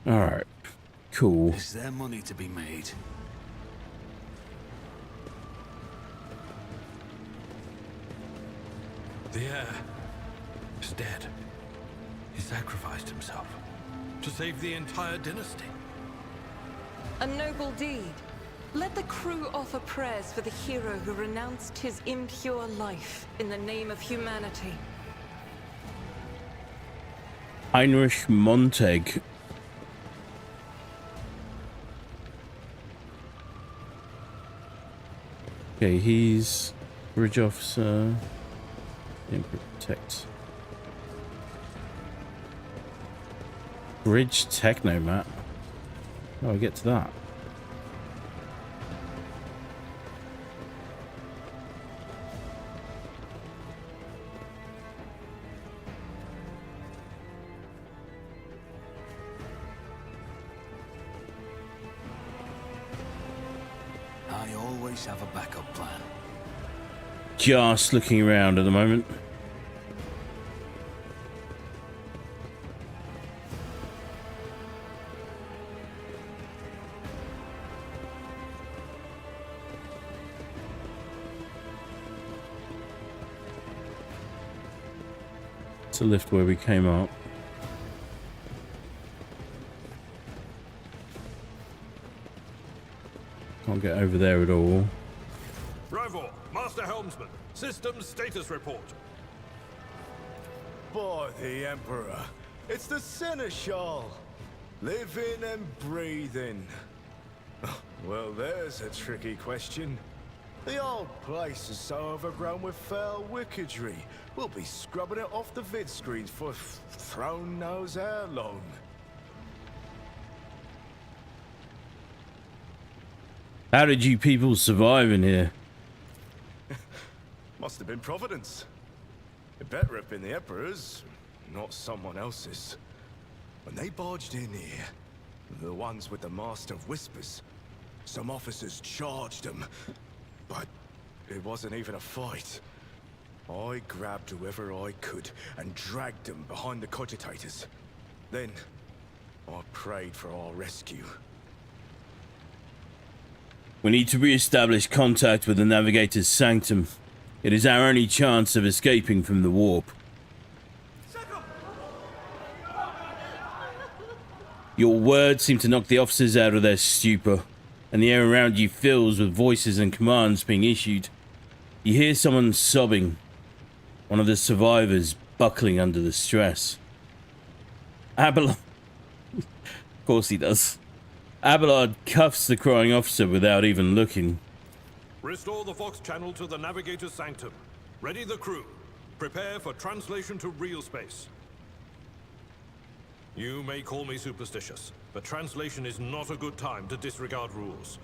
Alright, cool. Is there money to be made? The heir is dead. He sacrificed himself to save the entire dynasty. A noble deed. Let the crew offer prayers for the hero who renounced his impure life in the name of humanity. Heinrich Montag. Okay, he's bridge officer. Protect. Bridge technomat. How do I get to that? I always have a backup plan. Just looking around at the moment. It's a lift where we came up. Can't get over there at all. Rivor, Master Helmsman, systems status report. By the Emperor, it's the Seneschal, living and breathing. Well, there's a tricky question. The old place is so overgrown with foul wickedry, we'll be scrubbing it off the vid screens for throne knows how long. How did you people survive in here? Must have been Providence. It better have been the Emperor's, not someone else's. When they barged in here, the ones with the Master of Whispers, some officers charged them, but it wasn't even a fight. I grabbed whoever I could and dragged them behind the cogitators. Then, I prayed for our rescue. We need to re-establish contact with the Navigator's Sanctum. It is our only chance of escaping from the warp. Your words seem to knock the officers out of their stupor, and the air around you fills with voices and commands being issued. You hear someone sobbing, one of the survivors buckling under the stress. Abelard... of course he does. Abelard cuffs the crying officer without even looking. Restore the Fox channel to the Navigator's Sanctum. Ready the crew. Prepare for translation to real space. You may call me superstitious, but translation is not a good time to disregard rules.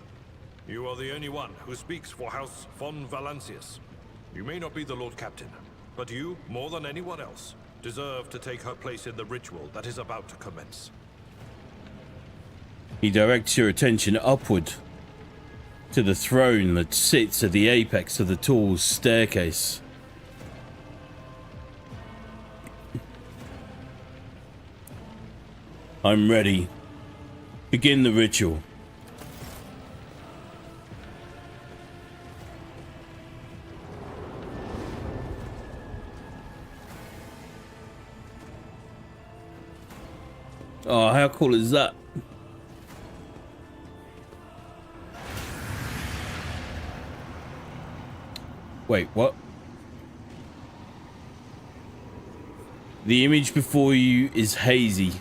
You are the only one who speaks for House von Valancius. You may not be the Lord Captain, but you, more than anyone else, deserve to take her place in the ritual that is about to commence. He directs your attention upward to the throne that sits at the apex of the tall staircase. I'm ready. Begin the ritual. Oh, how cool is that? Wait, what? The image before you is hazy,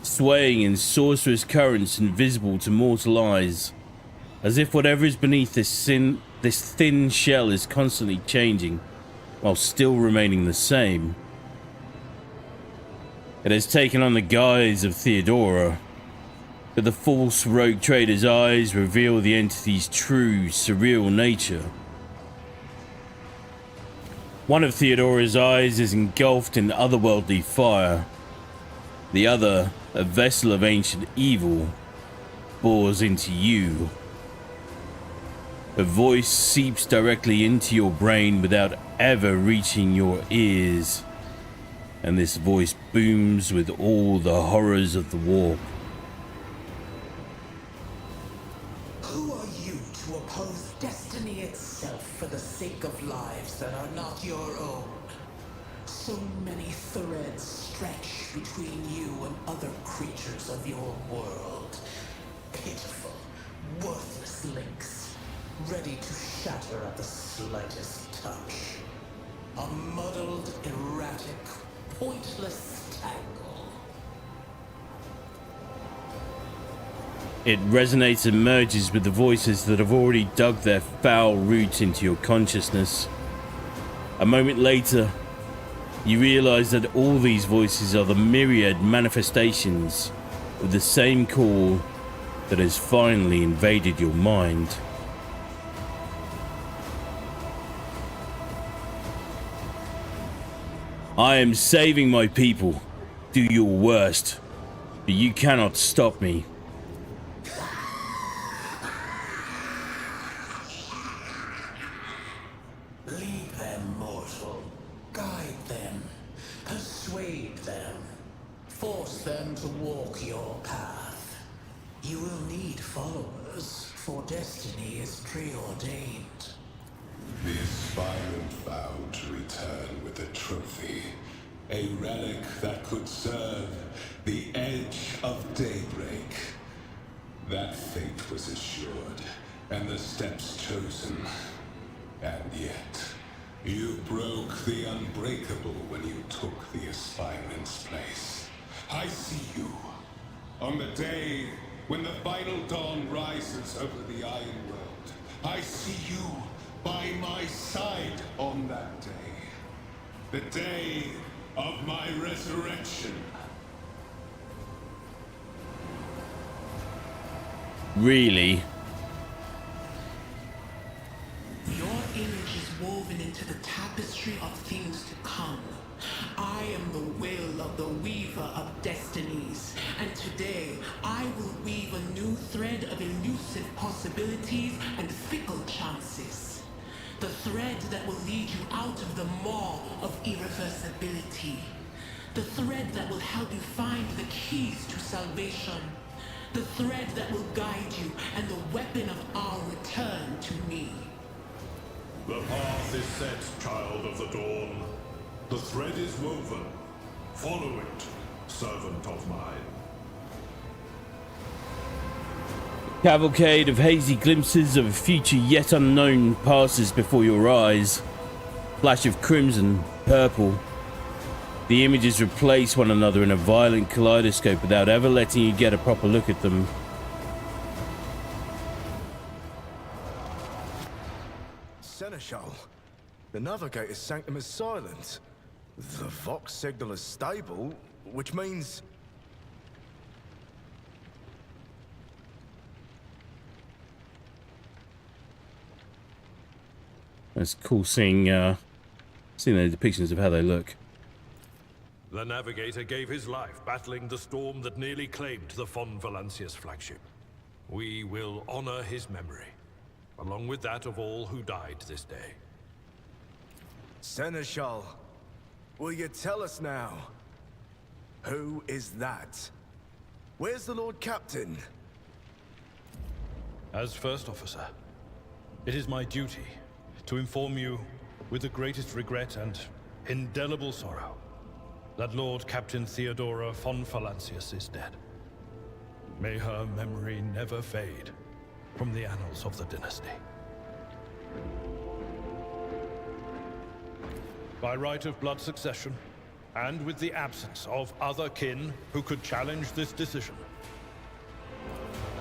swaying in sorcerous currents invisible to mortal eyes, as if whatever is beneath this this thin shell is constantly changing while still remaining the same. It has taken on the guise of Theodora, but the false rogue trader's eyes reveal the entity's true, surreal nature. One of Theodora's eyes is engulfed in otherworldly fire. The other, a vessel of ancient evil, bores into you. Her voice seeps directly into your brain without ever reaching your ears, and this voice booms with all the horrors of the warp. Who are you to oppose destiny itself for the sake of lives that are not your own? So many threads stretch between you and other creatures of your world. Pitiful, worthless links, ready to shatter at the slightest touch. A muddled, erratic, pointless tangle. It resonates and merges with the voices that have already dug their foul roots into your consciousness. A moment later, you realize that all these voices are the myriad manifestations of the same call that has finally invaded your mind. I am saving my people. Do your worst, but you cannot stop me. Lead them, mortal. Guide them. Persuade them. Force them to walk your path. You will need followers, for destiny is preordained. The aspirant vowed to return with a trophy, a relic that could serve the edge of daybreak. That fate was assured, and the steps chosen. And yet, you broke the unbreakable when you took the aspirant's place. I see you. On the day when the final dawn rises over the Iron World, I see you by my side on that day. The day of my resurrection. Really? Your image is woven into the tapestry of things to come. I am the will of the weaver of destinies, and today I will weave a new thread of elusive possibilities and fickle chances. The thread that will lead you out of the maw of irreversibility. The thread that will help you find the keys to salvation. The thread that will guide you and the weapon of our return to me. The path is set, child of the dawn. The thread is woven. Follow it, servant of mine. Cavalcade of hazy glimpses of a future yet unknown passes before your eyes. Flash of crimson, purple. The images replace one another in a violent kaleidoscope without ever letting you get a proper look at them. Seneschal, the Navigator's sanctum is silent. The Vox signal is stable, which means... It's cool seeing the depictions of how they look. The Navigator gave his life battling the storm that nearly claimed the Von Valancius flagship. We will honor his memory, along with that of all who died this day. Seneschal, will you tell us now? Who is that? Where's the Lord Captain? As First Officer, it is my duty to inform you, with the greatest regret and indelible sorrow, that Lord Captain Theodora von Valancius is dead. May her memory never fade from the annals of the dynasty. By right of blood succession, and with the absence of other kin who could challenge this decision,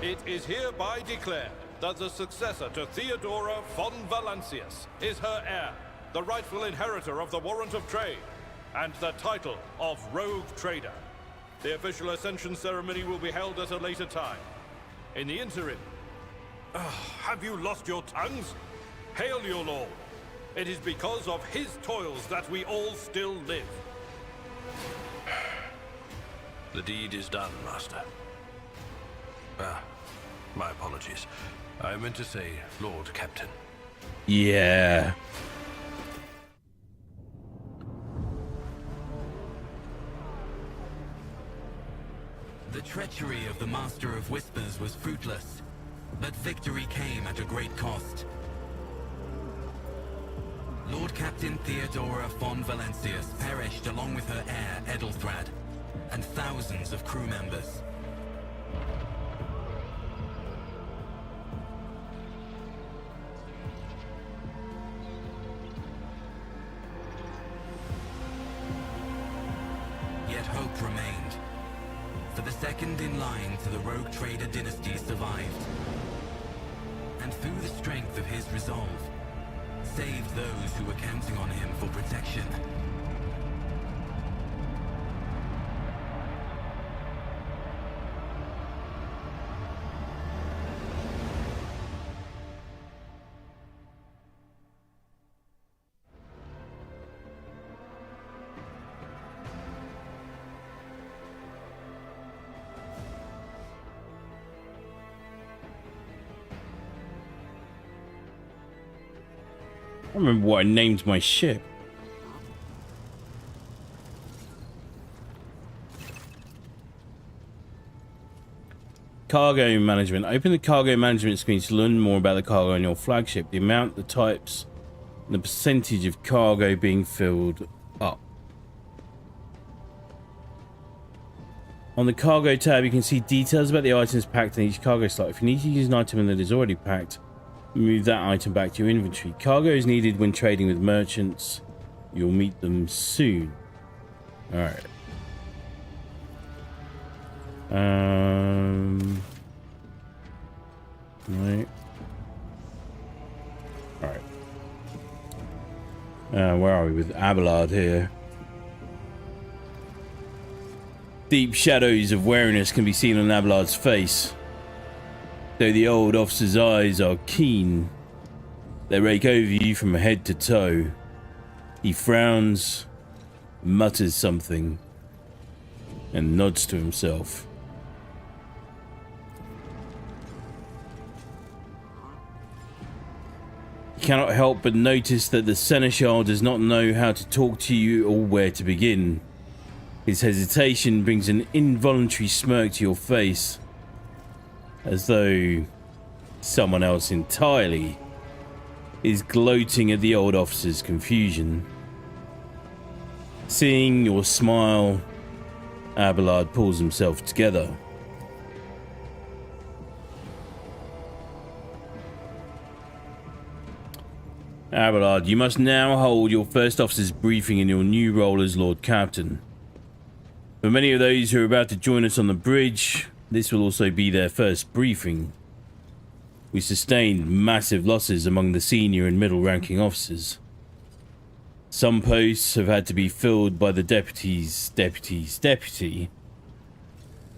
it is hereby declared that the successor to Theodora von Valancius is her heir, the rightful inheritor of the Warrant of Trade, and the title of Rogue Trader. The official ascension ceremony will be held at a later time. In the interim, have you lost your tongues? Hail your lord. It is because of his toils that we all still live. The deed is done, Master. My apologies. I meant to say Lord Captain. Yeah. The treachery of the Master of Whispers was fruitless, but victory came at a great cost. Lord Captain Theodora von Valancius perished along with her heir, Edelthrad, and thousands of crew members. Yet hope remained. For the second in line to the Rogue Trader dynasty survived. And through the strength of his resolve, saved those who were counting on him for protection. I don't remember what I named my ship. Cargo management. Open the cargo management screen to learn more about the cargo on your flagship. The amount, the types, and the percentage of cargo being filled up. On the cargo tab, you can see details about the items packed in each cargo slot. If you need to use an item that is already packed, move that item back to your inventory. Cargo is needed when trading with merchants. You'll meet them soon. Alright. Right. Alright. Where are we with Abelard here? Deep shadows of wariness can be seen on Abelard's face. Though the old officer's eyes are keen, they rake over you from head to toe. He frowns, mutters something, and nods to himself. You cannot help but notice that the Seneschal does not know how to talk to you or where to begin. His hesitation brings an involuntary smirk to your face, as though someone else entirely is gloating at the old officer's confusion. Seeing your smile, Abelard pulls himself together. Abelard, you must now hold your first officer's briefing in your new role as Lord Captain. For many of those who are about to join us on the bridge, this will also be their first briefing. We sustained massive losses among the senior and middle ranking officers. Some posts have had to be filled by the deputy's deputy,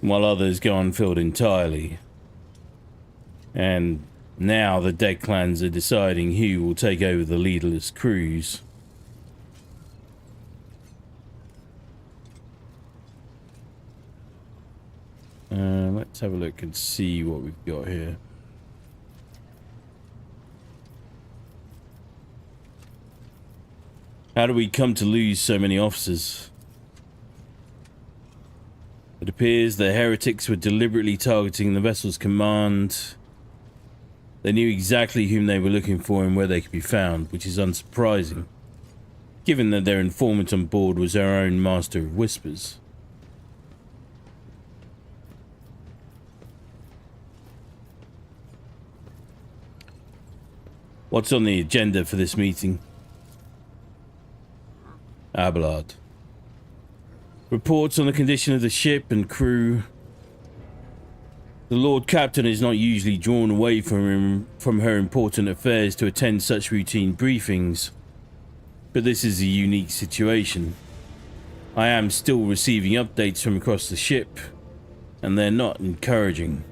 while others go unfilled entirely. And now the dead clans are deciding who will take over the leaderless crews. Let's have a look and see what we've got here. How do we come to lose so many officers? It appears the heretics were deliberately targeting the vessel's command. They knew exactly whom they were looking for and where they could be found, which is unsurprising, given that their informant on board was our own Master of Whispers. What's on the agenda for this meeting? Abelard. Reports on the condition of the ship and crew. The Lord Captain is not usually drawn away from her important affairs to attend such routine briefings, but this is a unique situation. I am still receiving updates from across the ship, and they're not encouraging.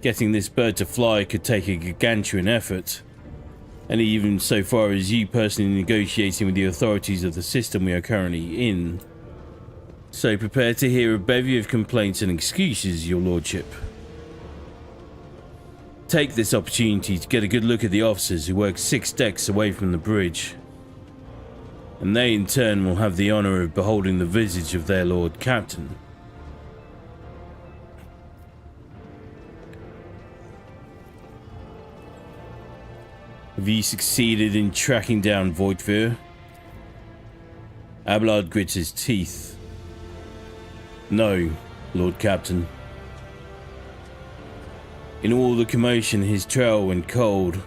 Getting this bird to fly could take a gargantuan effort, and even so far as you personally negotiating with the authorities of the system we are currently in. So prepare to hear a bevy of complaints and excuses, your lordship. Take this opportunity to get a good look at the officers who work 6 decks away from the bridge, and they in turn will have the honor of beholding the visage of their Lord Captain. Have you succeeded in tracking down Voidfear? Abelard grits his teeth. No, Lord Captain. In all the commotion, his trail went cold.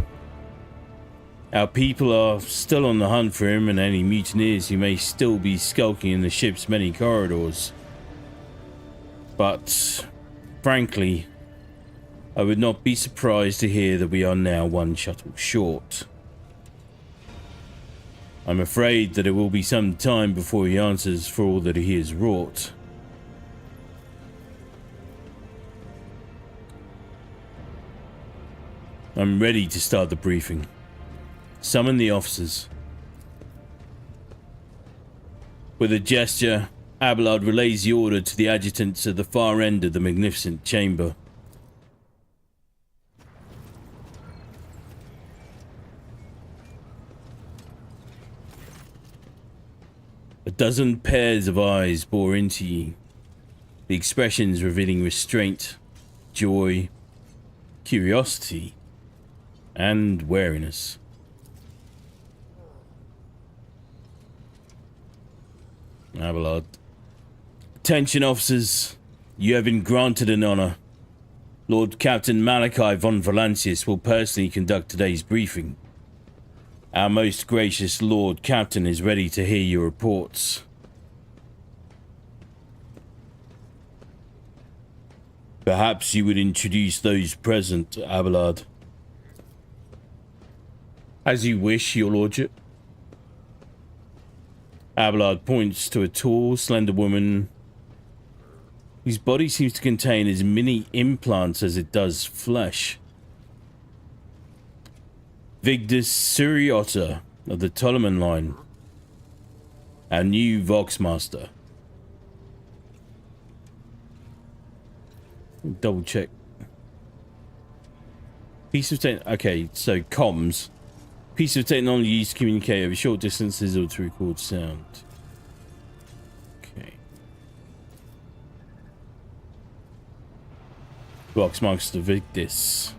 Our people are still on the hunt for him and any mutineers who may still be skulking in the ship's many corridors. But, frankly, I would not be surprised to hear that we are now 1 shuttle short. I'm afraid that it will be some time before he answers for all that he has wrought. I'm ready to start the briefing. Summon the officers. With a gesture, Abelard relays the order to the adjutants at the far end of the magnificent chamber. A dozen pairs of eyes bore into you, the expressions revealing restraint, joy, curiosity, and wariness. Abelard. Attention, officers. You have been granted an honor. Lord Captain Malachi von Valancius will personally conduct today's briefing. Our most gracious Lord Captain is ready to hear your reports. Perhaps you would introduce those present, Abelard. As you wish, your lordship. Abelard points to a tall, slender woman whose body seems to contain as many implants as it does flesh. Vigdis Suriotta of the Toloman line, our new Voxmaster. Double check. Piece of okay, so comms. Piece of technology used to communicate over short distances or to record sound. Okay. Voxmaster Vigdis.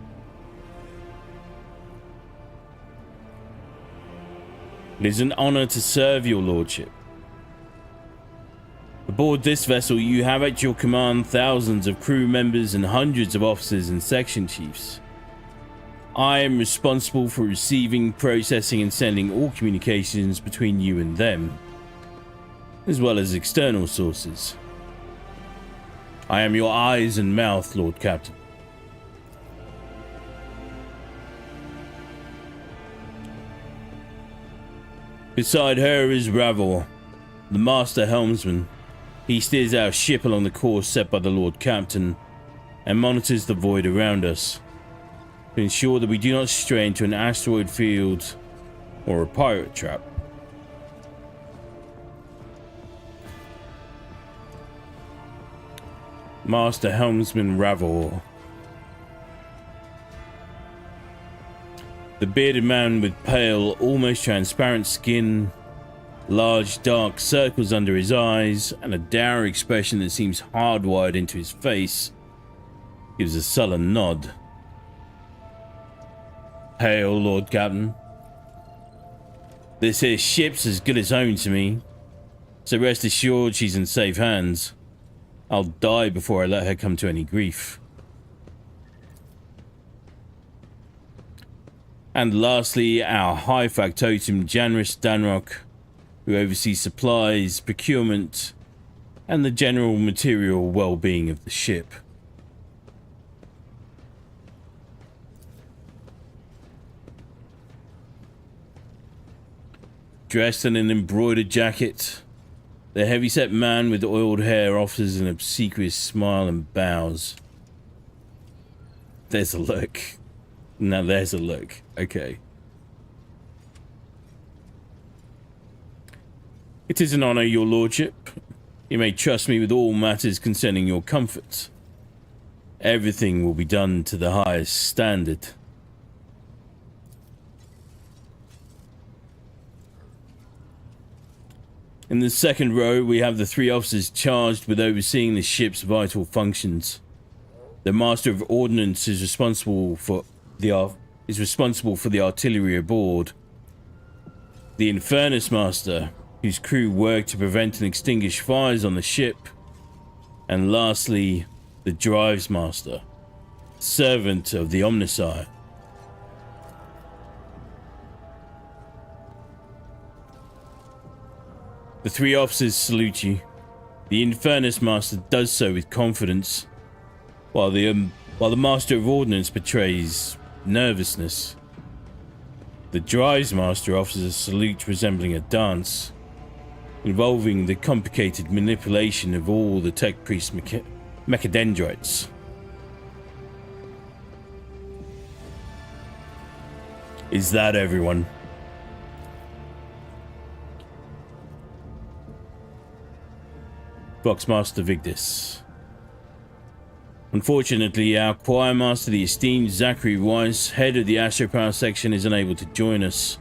It is an honor to serve your lordship. Aboard this vessel, you have at your command thousands of crew members and hundreds of officers and section chiefs. I am responsible for receiving, processing, and sending all communications between you and them, as well as external sources. I am your eyes and mouth, Lord Captain. Beside her is Ravor, the master helmsman. He steers our ship along the course set by the Lord Captain and monitors the void around us to ensure that we do not stray into an asteroid field or a pirate trap. Master Helmsman Ravor. The bearded man with pale, almost transparent skin, large dark circles under his eyes, and a dour expression that seems hardwired into his face, gives a sullen nod. Hail, Lord Captain. This here ship's as good as home to me, so rest assured she's in safe hands. I'll die before I let her come to any grief. And lastly, our high factotum Janris Danrock, who oversees supplies, procurement, and the general material well-being of the ship. dressed in an embroidered jacket. The heavy-set man with oiled hair offers an obsequious smile and bows. There's a look. Now there's a look. Okay. It is an honor, your lordship. You may trust me with all matters concerning your comfort. Everything will be done to the highest standard. In the second row, we have the 3 officers charged with overseeing the ship's vital functions. The Master of Ordnance is responsible for the artillery aboard. The Infernus Master, whose crew work to prevent and extinguish fires on the ship. And lastly, the Drives Master, servant of the Omnissiah. The 3 officers salute you. The Infernus Master does so with confidence, while the Master of Ordnance betrays nervousness. The Drives Master offers a salute resembling a dance, involving the complicated manipulation of all the Tech Priest mechadendrites. Is that everyone? Boxmaster Vigdis. Unfortunately, our choir master, the esteemed Zachary Weiss, head of the Astropower section, is unable to join us.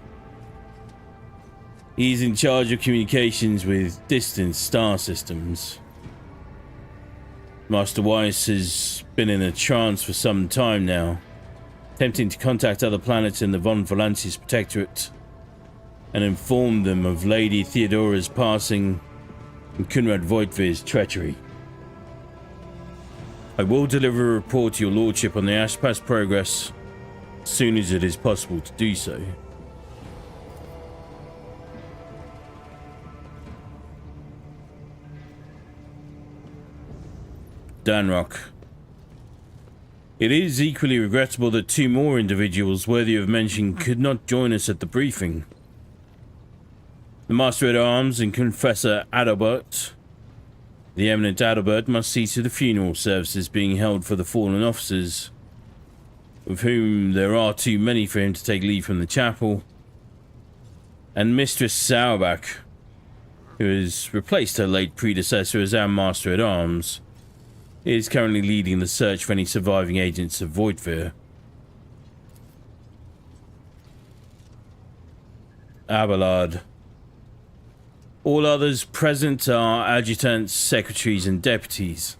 He's in charge of communications with distant star systems. Master Weiss has been in a trance for some time now, attempting to contact other planets in the Von Valancius Protectorate and inform them of Lady Theodora's passing and Kunrad Voigtvir's treachery. I will deliver a report to your lordship on the Ashpass progress as soon as it is possible to do so. Danrock. It is equally regrettable that 2 more individuals worthy of mention could not join us at the briefing. The Master-at-Arms and Confessor Adalbert. The eminent Adalbert must see to the funeral services being held for the fallen officers, of whom there are too many for him to take leave from the chapel. And Mistress Sauerbach, who has replaced her late predecessor as our Master-at-Arms, is currently leading the search for any surviving agents of Voigtvir. Abelard. All others present are adjutants, secretaries, and deputies.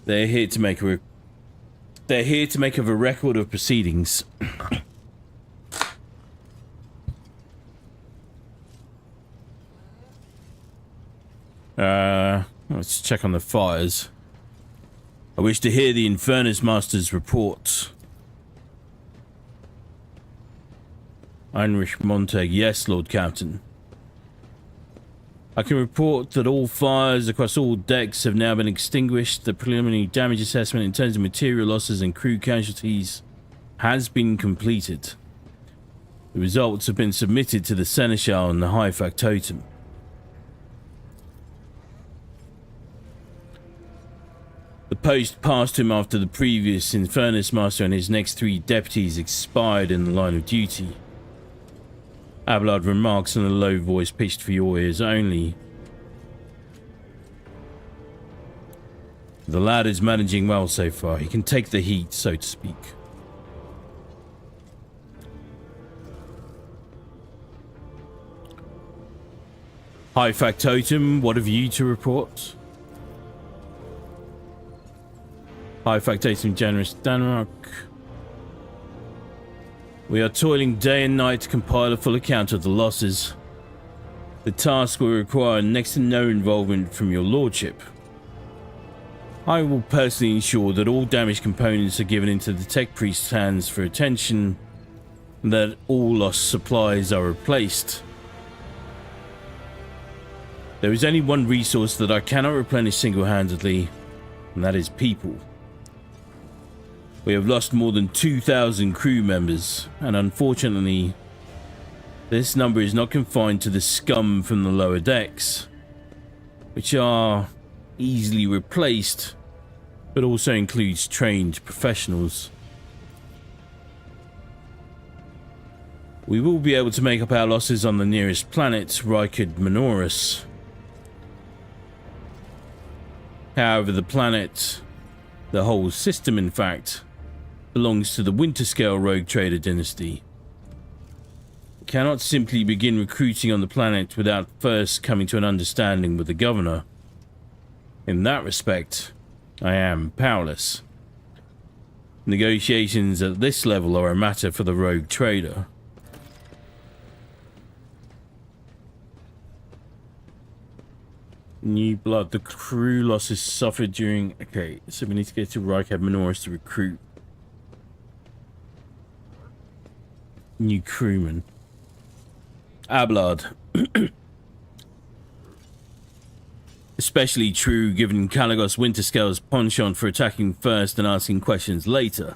They're here to make a record of proceedings. Let's check on the fires. I wish to hear the Infernus Master's report. Heinrich Montag, yes, Lord Captain. I can report that all fires across all decks have now been extinguished. The preliminary damage assessment in terms of material losses and crew casualties has been completed. The results have been submitted to the Seneschal and the High Factotum. The post passed to him after the previous Infernus Master and his next 3 deputies expired in the line of duty. Abelard remarks in a low voice pitched for your ears only. The lad is managing well so far. He can take the heat, so to speak. High Factotum, what have you to report? High Factotum Generous Danrock. We are toiling day and night to compile a full account of the losses. The task will require next to no involvement from your lordship. I will personally ensure that all damaged components are given into the tech priest's hands for attention, and that all lost supplies are replaced. There is only one resource that I cannot replenish single-handedly, and that is people. We have lost more than 2,000 crew members, and unfortunately, This number is not confined to the scum from the lower decks, which are easily replaced, but also includes trained professionals. We will be able to make up our losses on the nearest planet, Rykard Minoris. However, the planet, the whole system in fact, belongs to the Winterscale Rogue Trader dynasty. We cannot simply begin recruiting on the planet without first coming to an understanding with the governor. In that respect, I am powerless. Negotiations at this level are a matter for the Rogue Trader. New blood. The crew losses suffered during... Okay, so we need to get to Rykard Minoris to recruit new crewmen. Ablard. Especially true given Caligos Winterscale's penchant for attacking first and asking questions later.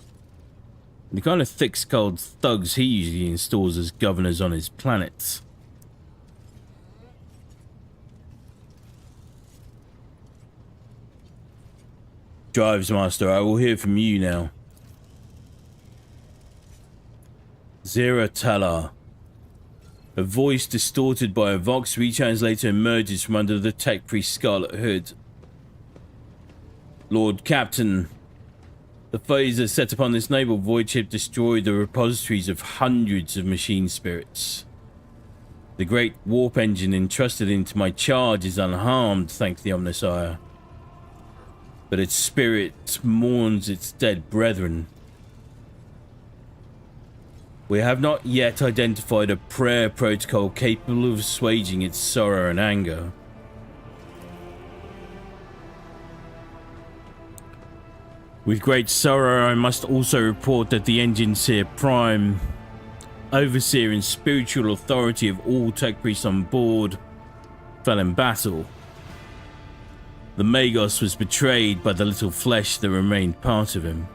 The kind of thick-skulled thugs he usually installs as governors on his planets. Drives Master, I will hear from you now. Zera Talar. A voice distorted by a Vox retranslator emerges from under the tech priest scarlet hood. Lord Captain, the phaser set upon this naval void ship destroyed the repositories of hundreds of machine spirits. The great warp engine entrusted into my charge is unharmed, thanks the Omnissiah. But its spirit mourns its dead brethren. We have not yet identified a prayer protocol capable of assuaging its sorrow and anger. With great sorrow, I must also report that the Engineer Prime, overseer and spiritual authority of all tech priests on board, fell in battle. The Magos was betrayed by the little flesh that remained part of him.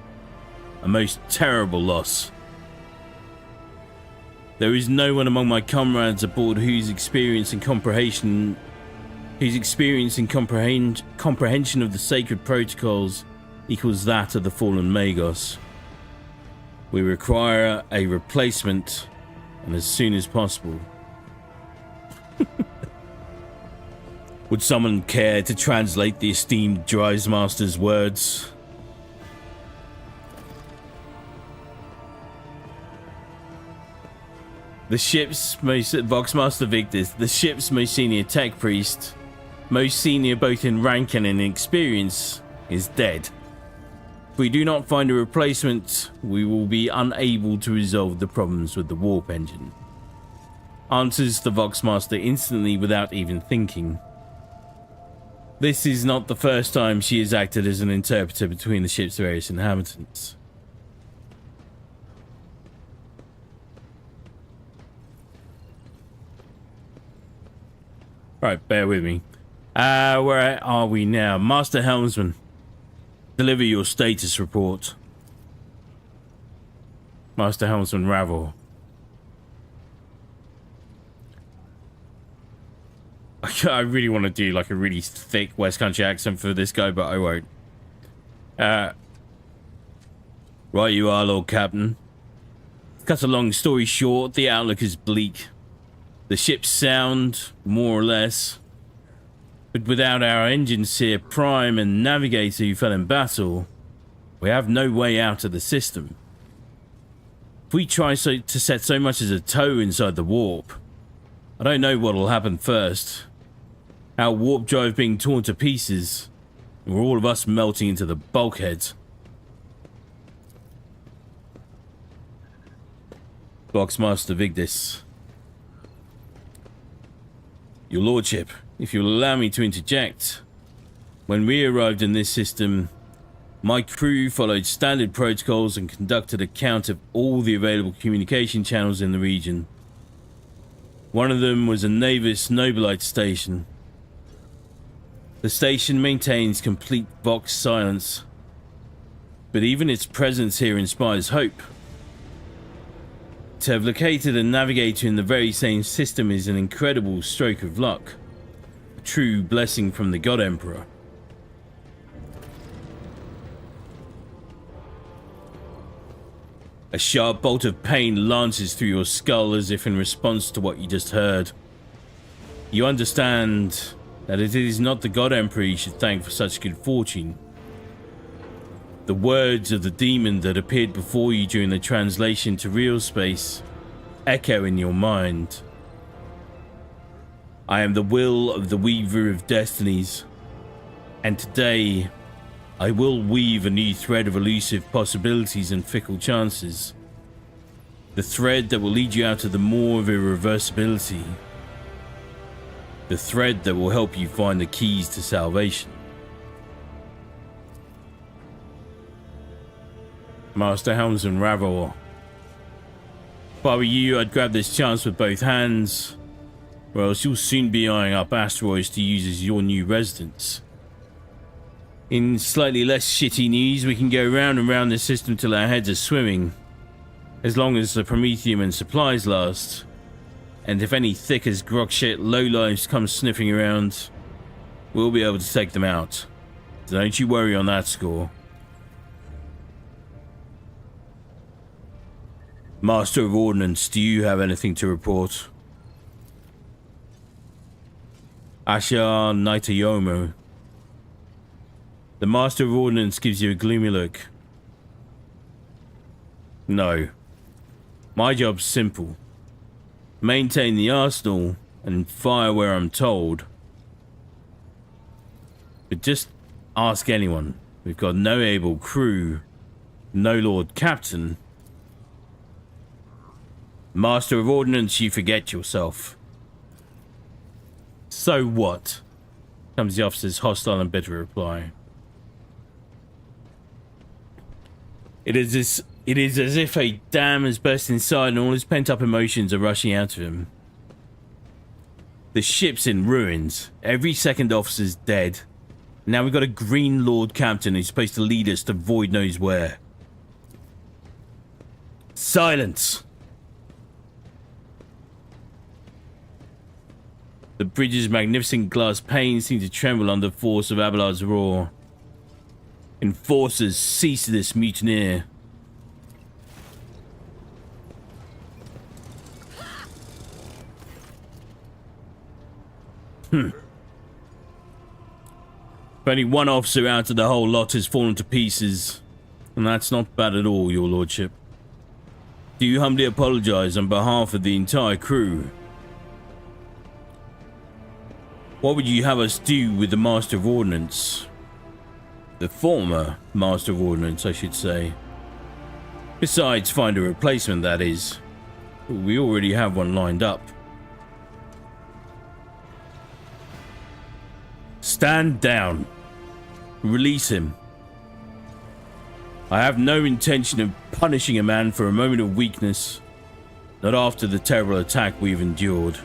A most terrible loss. There is no one among my comrades aboard whose experience and comprehension of the sacred protocols equals that of the fallen Magos. We require a replacement, and as soon as possible. Would someone care to translate the esteemed Drives Master's words? The ship's most... Voxmaster Victus, the ship's most senior tech priest, most senior both in rank and in experience, is dead. If we do not find a replacement, we will be unable to resolve the problems with the warp engine. Answers the Voxmaster instantly without even thinking. This is not the first time she has acted as an interpreter between the ship's various inhabitants. Right, bear with me. Where are we now? Master Helmsman, deliver your status report. Master Helmsman Ravor. I really want to do like a really thick West Country accent for this guy, but I won't. Right you are, Lord Captain. Cut a long story short, the outlook is bleak. The ship's sound, more or less. But without our Engineer Prime and Navigator who fell in battle, we have no way out of the system. If we try to set so much as a toe inside the warp, I don't know what will happen first. Our warp drive being torn to pieces, or all of us melting into the bulkheads. Boxmaster Vigdis. Your Lordship, if you'll allow me to interject. When we arrived in this system, my crew followed standard protocols and conducted a count of all the available communication channels in the region. One of them was a Navis Nobilite station. The station maintains complete Vox silence, but even its presence here inspires hope. To have located a navigator in the very same system is an incredible stroke of luck. A true blessing from the God Emperor. A sharp bolt of pain lances through your skull as if in response to what you just heard. You understand that it is not the God Emperor you should thank for such good fortune. The words of the demon that appeared before you during the translation to real space echo in your mind. I am the will of the Weaver of Destinies, and today I will weave a new thread of elusive possibilities and fickle chances. The thread that will lead you out of the maw of irreversibility. The thread that will help you find the keys to salvation. Master Helmsman Ravor. If I were you, I'd grab this chance with both hands, or else you'll soon be eyeing up asteroids to use as your new residence. In slightly less shitty news, we can go round and round this system till our heads are swimming, as long as the Prometheum and supplies last. And if any thick as grog shit lowlifes come sniffing around, we'll be able to take them out. Don't you worry on that score. Master of Ordnance, do you have anything to report? Ashar Naitayomo. The Master of Ordnance gives you a gloomy look. No. My job's simple. Maintain the arsenal and fire where I'm told. But just ask anyone. We've got no able crew, no Lord Captain. Master of Ordnance, you forget yourself. So what? Comes the officer's hostile and bitter reply. It is as if a dam has burst inside and all his pent-up emotions are rushing out of him. The ship's in ruins. Every second officer's dead. Now we've got a green Lord Captain who's supposed to lead us to void knows where. Silence! The bridge's magnificent glass panes seem to tremble under the force of Abelard's roar. Enforcers, cease this mutineer. Only one officer out of the whole lot has fallen to pieces, and that's not bad at all, your lordship. Do you humbly apologize on behalf of the entire crew? What would you have us do with the Master of Ordnance? The former Master of Ordnance, I should say. Besides, find a replacement, that is. We already have one lined up. Stand down. Release him. I have no intention of punishing a man for a moment of weakness. Not after the terrible attack we've endured.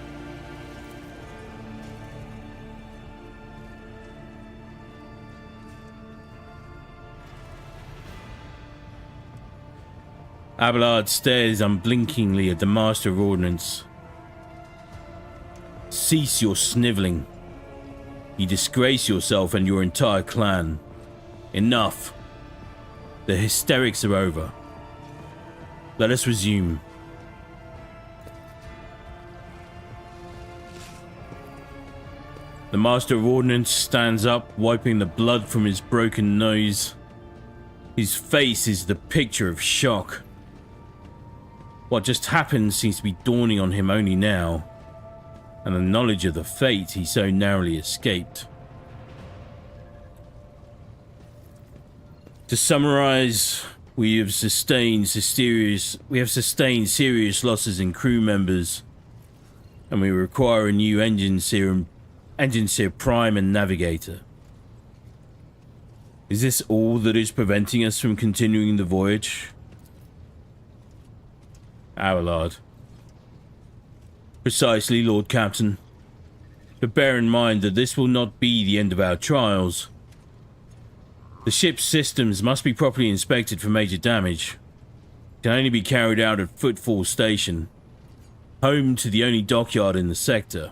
Abelard stares unblinkingly at the Master of Ordnance. Cease your snivelling. You disgrace yourself and your entire clan. Enough. The hysterics are over. Let us resume. The Master of Ordnance stands up, wiping the blood from his broken nose. His face is the picture of shock. What just happened seems to be dawning on him only now, and the knowledge of the fate he so narrowly escaped. To summarize, we have sustained serious losses in crew members, and we require a new engine seer prime and navigator. Is this all that is preventing us from continuing the voyage? Abelard. Precisely, Lord Captain. But bear in mind that this will not be the end of our trials. The ship's systems must be properly inspected for major damage. can only be carried out at Footfall Station, home to the only dockyard in the sector.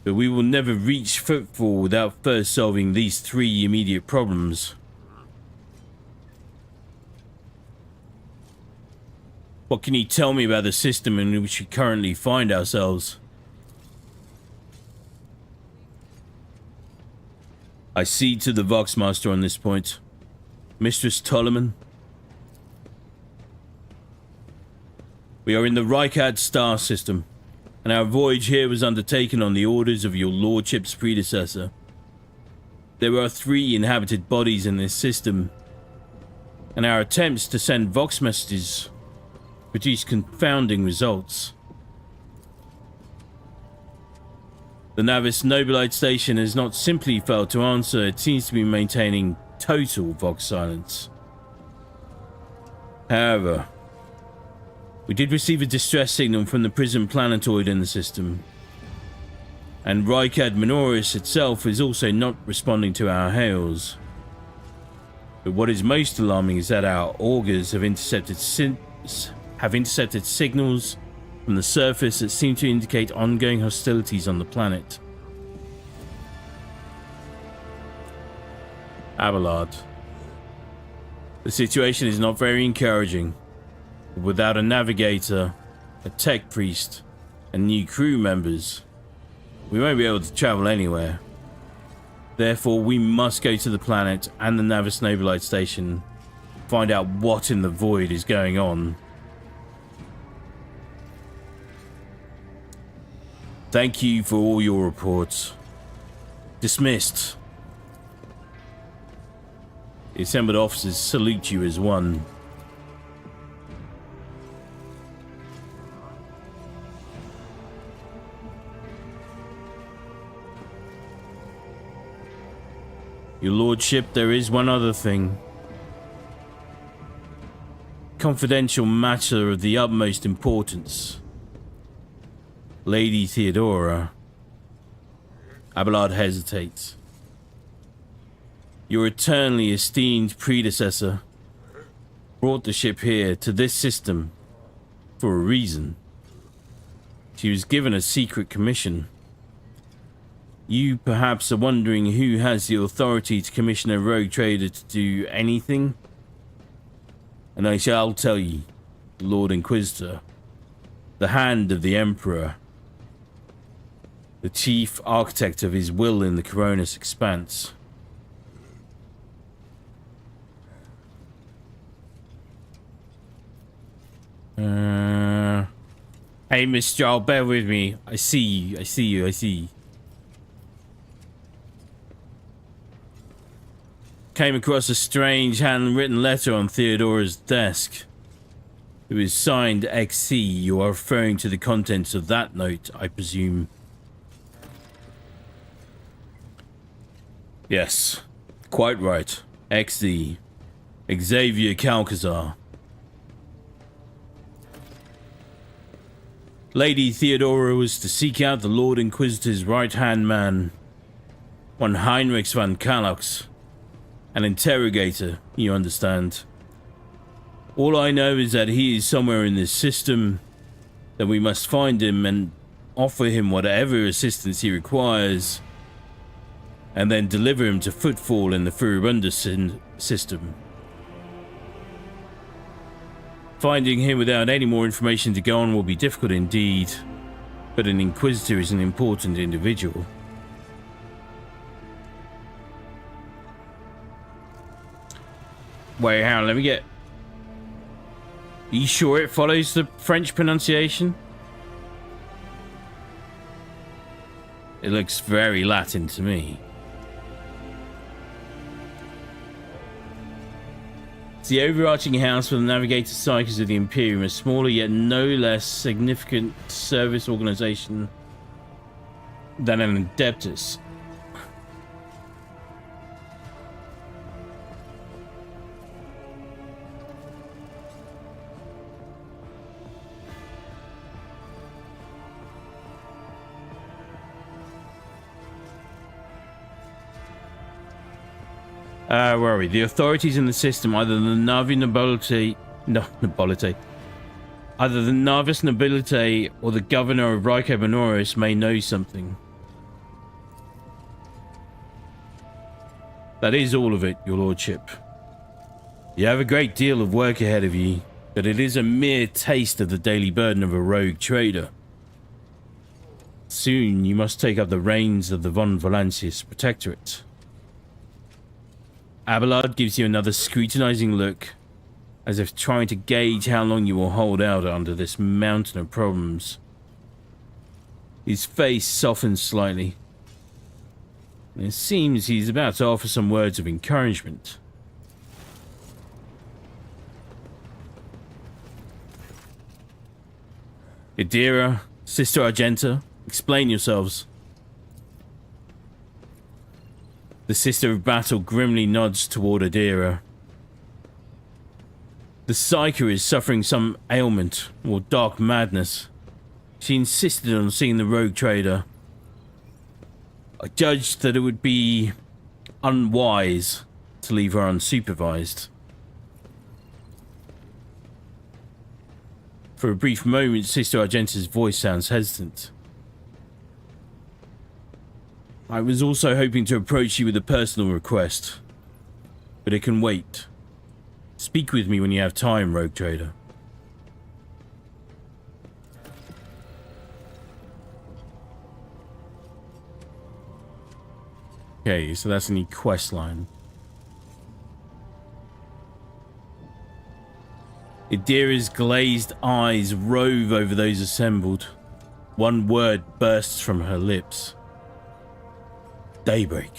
But we will never reach Footfall without first solving these 3 immediate problems. What can you tell me about the system in which we currently find ourselves? I cede to the Voxmaster on this point. Mistress Tolleman. We are in the Reichard star system, and our voyage here was undertaken on the orders of your lordship's predecessor. There are 3 inhabited bodies in this system, and our attempts to send Vox messages produce confounding results. The Navis Nobilite Station has not simply failed to answer, it seems to be maintaining total Vox silence. However, we did receive a distress signal from the prison planetoid in the system, and Reichard Minoris itself is also not responding to our hails. But what is most alarming is that our augurs have intercepted signals from the surface that seem to indicate ongoing hostilities on the planet. Abelard. The situation is not very encouraging. Without a navigator, a tech priest, and new crew members, we won't be able to travel anywhere. Therefore, we must go to the planet and the Navis Nobilite Station, find out what in the void is going on. Thank you for all your reports. Dismissed. The assembled officers salute you as one. Your lordship, there is one other thing. Confidential matter of the utmost importance. Lady Theodora. Abelard hesitates. Your eternally esteemed predecessor brought the ship here to this system for a reason. She was given a secret commission. You perhaps are wondering who has the authority to commission a rogue trader to do anything? And I shall tell you, Lord Inquisitor, the hand of the Emperor, the chief architect of his will in the Coronis expanse. Hey, Miss Jarl, bear with me. I see you. Came across a strange handwritten letter on Theodora's desk. It was signed XC. You are referring to the contents of that note, I presume. Yes, quite right. XD. Xavier Calcazar. Lady Theodora was to seek out the Lord Inquisitor's right-hand man, one Heinrich van Kalox, an interrogator, you understand. All I know is that he is somewhere in this system, that we must find him and offer him whatever assistance he requires, and then deliver him to Footfall in the Furibunda system. Finding him without any more information to go on will be difficult indeed, but an Inquisitor is an important individual. Wait, hang on, let me get... Are you sure it follows the French pronunciation? It looks very Latin to me. It's the overarching house for the Navigator Psychers of the Imperium, a smaller yet no less significant service organization than an Adeptus. Where are we? The authorities in the system, either the Navi nobility, either the Navis nobility or the governor of Ryko Benoris may know something. That is all of it, your lordship. You have a great deal of work ahead of you, but it is a mere taste of the daily burden of a rogue trader. Soon you must take up the reins of the von Valancius Protectorate. Abelard gives you another scrutinizing look, as if trying to gauge how long you will hold out under this mountain of problems. His face softens slightly. It seems he's about to offer some words of encouragement. Idira, Sister Argenta, explain yourselves. The Sister of Battle grimly nods toward Idira. The Psyker is suffering some ailment or dark madness. She insisted on seeing the rogue trader. I judged that it would be unwise to leave her unsupervised. For a brief moment, Sister Argenta's voice sounds hesitant. I was also hoping to approach you with a personal request, but it can wait. Speak with me when you have time, rogue trader. Okay, so that's a new quest line. Idira's glazed eyes rove over those assembled. One word bursts from her lips. Daybreak.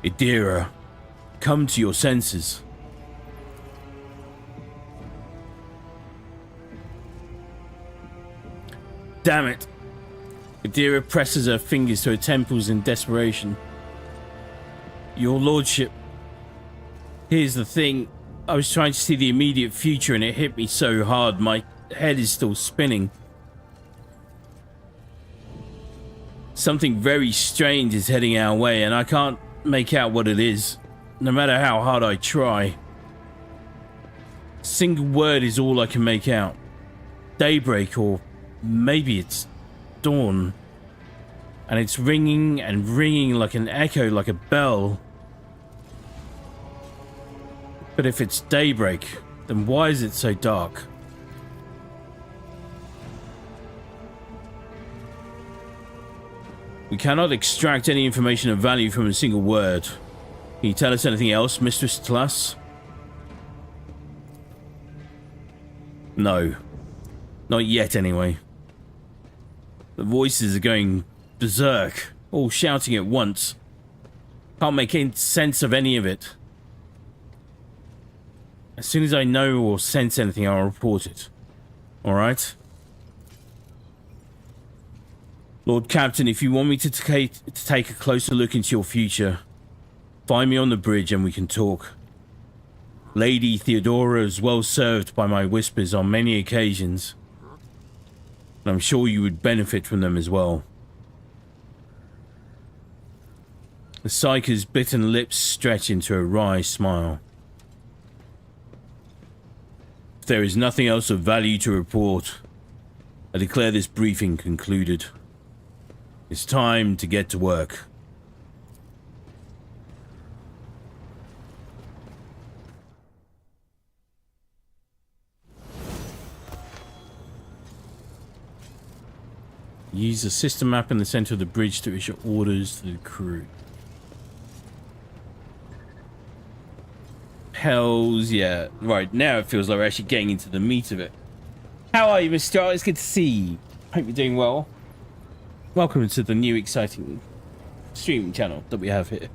Idira, come to your senses. Damn it. Idira presses her fingers to her temples in desperation. Your lordship, here's the thing. I was trying to see the immediate future and it hit me so hard, my head is still spinning. Something very strange is heading our way and I can't make out what it is, no matter how hard I try. A single word is all I can make out. Daybreak, or maybe it's dawn. And it's ringing and ringing like an echo, like a bell. But if it's daybreak, then why is it so dark? We cannot extract any information of value from a single word. Can you tell us anything else, Mistress Tlass? No. Not yet, anyway. The voices are going berserk, all shouting at once. Can't make any sense of any of it. As soon as I know or sense anything, I'll report it. Alright? Lord Captain, if you want me to take a closer look into your future, find me on the bridge and we can talk. Lady Theodora is well served by my whispers on many occasions, and I'm sure you would benefit from them as well. The Psyker's bitten lips stretch into a wry smile. If there is nothing else of value to report, I declare this briefing concluded. It's time to get to work. Use the system map in the center of the bridge to issue orders to the crew. Hells yeah. Right, now it feels like we're actually getting into the meat of it. How are you, Mr. It's good to see you. Hope you're doing well. Welcome to the new exciting streaming channel that we have here.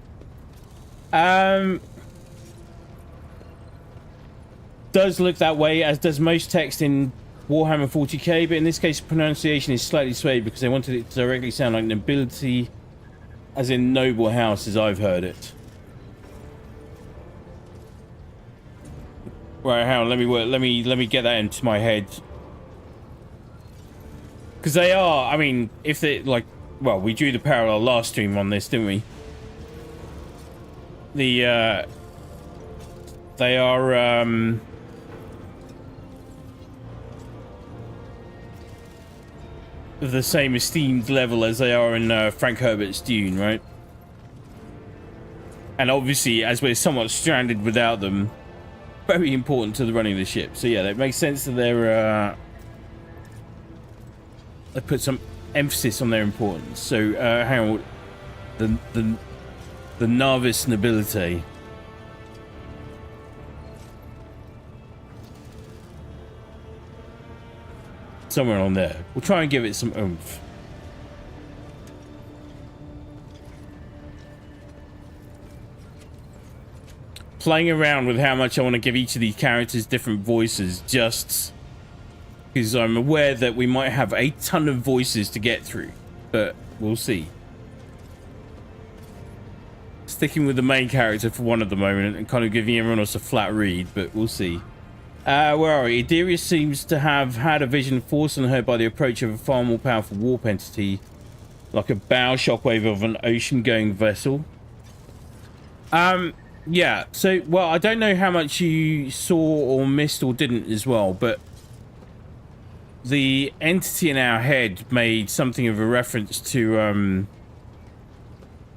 Does look that way, as does most text in Warhammer 40k, but in this case pronunciation is slightly swayed because they wanted it to directly sound like nobility, as in noble house as I've heard it. Right, hang on, let me get that into my head. Because they are, I mean, if they, like, well, we drew the parallel last stream on this, didn't we? They are, of the same esteemed level as they are in Frank Herbert's Dune, right? And obviously, as we're somewhat stranded without them, very important to the running of the ship. So yeah, that makes sense that they're, they put some emphasis on their importance. So, hang on, the Navis Nobility. Somewhere on there. We'll try and give it some oomph. Playing around with how much I want to give each of these characters different voices, just because I'm aware that we might have a ton of voices to get through, but we'll see. Sticking with the main character for one at the moment and kind of giving everyone else a flat read, but we'll see. Where are we? Ideria seems to have had a vision forced on her by the approach of a far more powerful warp entity, like a bow shockwave of an ocean-going vessel. Yeah, so, well, I don't know how much you saw or missed or didn't as well, but the entity in our head made something of a reference to,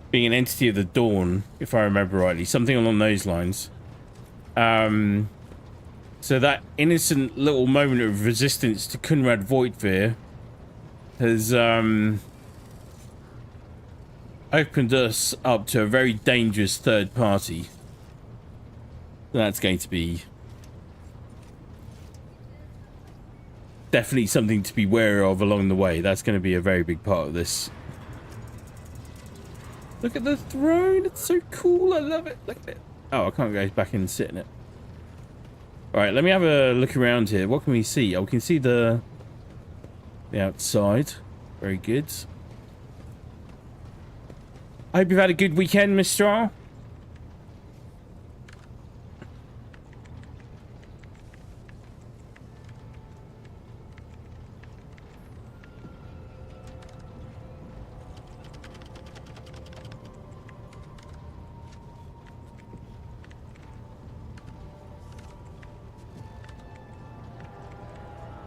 being an entity of the dawn, if I remember rightly, something along those lines. So that innocent little moment of resistance to Kunrad Voigtveer has, opened us up to a very dangerous third party. That's going to be definitely something to be wary of along the way. That's going to be a very big part of this. Look at the throne. It's so cool. I love it. Look at it. Oh, I can't go back in and sit in it. All right, let me have a look around here. What can we see? Oh, we can see the outside. Very good. I hope you've had a good weekend, Miss Straw.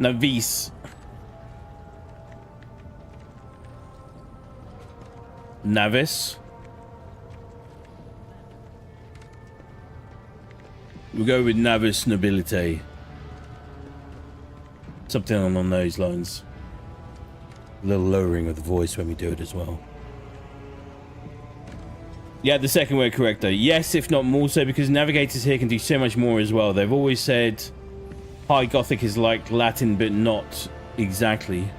Navis. Navis. We'll go with Navis Nobility. Something along those lines. A little lowering of the voice when we do it as well. Yeah, the second word correct though. Yes, if not more so, because navigators here can do so much more as well. They've always said High Gothic is like Latin, but not exactly.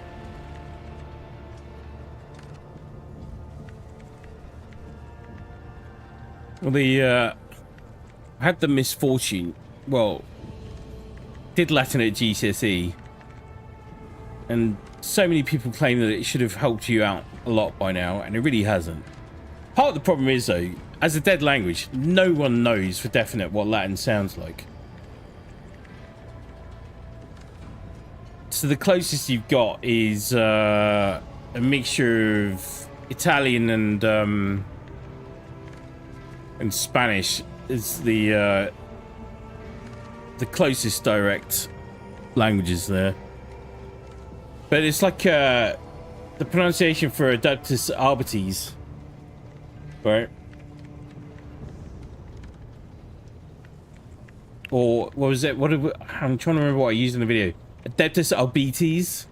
Well, I had the misfortune, well, did Latin at GCSE, and so many people claim that it should have helped you out a lot by now, and it really hasn't. Part of the problem is, though, as a dead language, no one knows for definite what Latin sounds like. So the closest you've got is a mixture of Italian and Spanish is the closest direct languages there. But it's like the pronunciation for Adeptus Arbites, right? Or what was it? I'm trying to remember what I used in the video. Adeptus Arbites,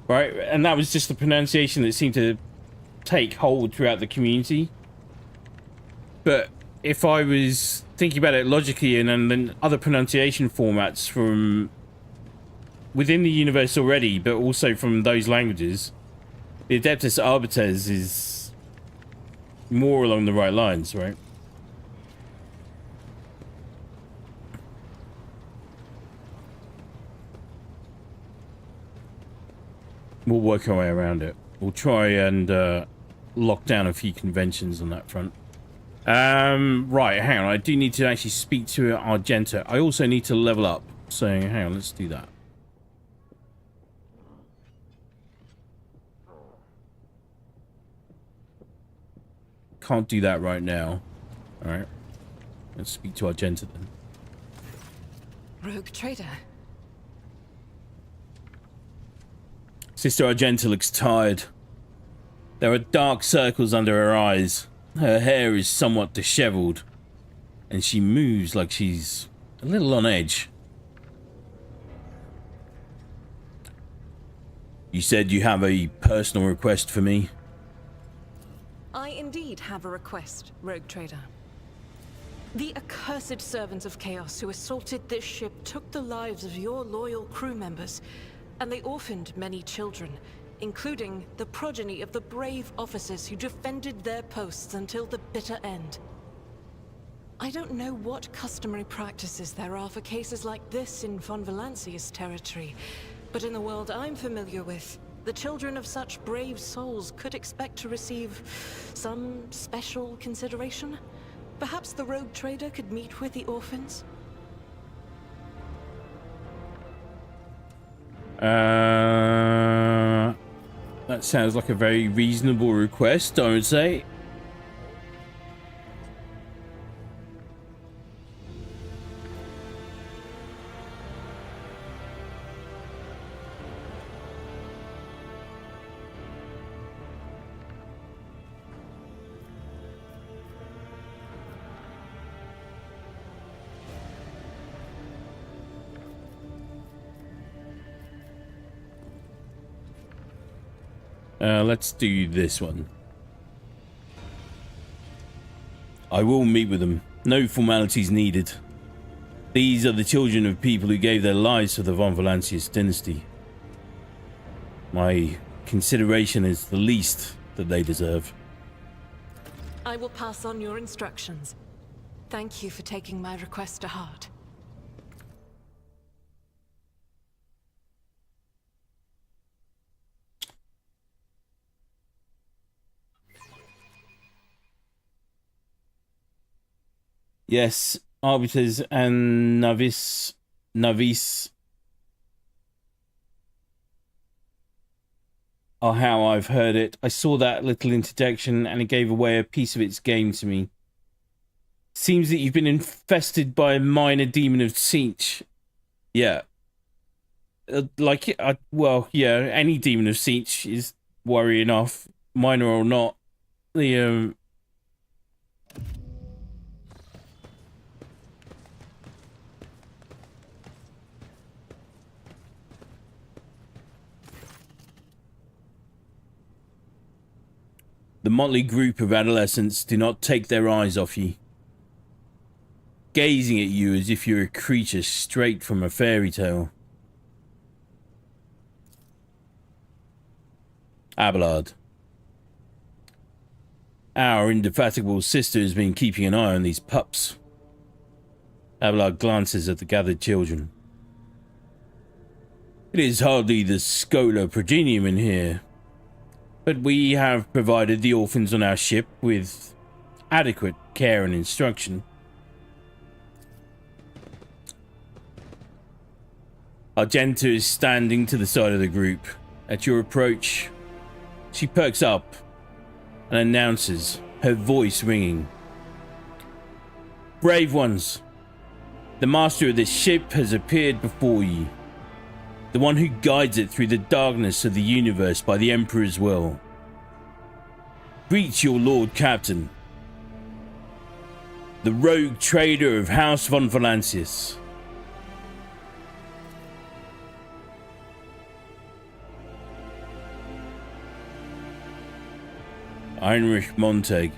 right? And that was just the pronunciation that seemed to take hold throughout the community. But if I was thinking about it logically, and then other pronunciation formats from within the universe already, but also from those languages, the Adeptus Arbites is more along the right lines, right? We'll work our way around it. We'll try and lock down a few conventions on that front. Right, hang on. I do need to actually speak to Argenta. I also need to level up. So, hang on, let's do that. can't do that right now. All right. Let's speak to Argenta then. Rogue trader. Sister Argenta looks tired. There are dark circles under her eyes. Her hair is somewhat disheveled, and she moves like she's a little on edge. You said you have a personal request for me? I indeed have a request, Rogue Trader. The accursed servants of Chaos who assaulted this ship took the lives of your loyal crew members, and they orphaned many children, including the progeny of the brave officers who defended their posts until the bitter end. I don't know what customary practices there are for cases like this in Von Valancius territory, but in the world I'm familiar with, the children of such brave souls could expect to receive some special consideration. Perhaps the Rogue Trader could meet with the orphans? That sounds like a very reasonable request, I would say. Let's do this one. I will meet with them. No formalities needed. These are the children of people who gave their lives for the Von Valancius dynasty. My consideration is the least that they deserve. I will pass on your instructions. Thank you for taking my request to heart. Yes, arbiters and navis are how I've heard it. I saw that little interjection and it gave away a piece of its game to me. Seems that you've been infested by a minor demon of Siege. Yeah. Well, yeah, any demon of Siege is worry enough, minor or not. The motley group of adolescents do not take their eyes off you, gazing at you as if you're a creature straight from a fairy tale. Abelard. Our indefatigable sister has been keeping an eye on these pups. Abelard glances at the gathered children. It is hardly the Scola Progenium in here, but we have provided the orphans on our ship with adequate care and instruction. Argenta is standing to the side of the group. At your approach, she perks up and announces, her voice ringing. Brave ones, the master of this ship has appeared before you. The one who guides it through the darkness of the universe by the Emperor's will. Greet your Lord Captain, the rogue trader of House Von Valancius. Heinrich Montag.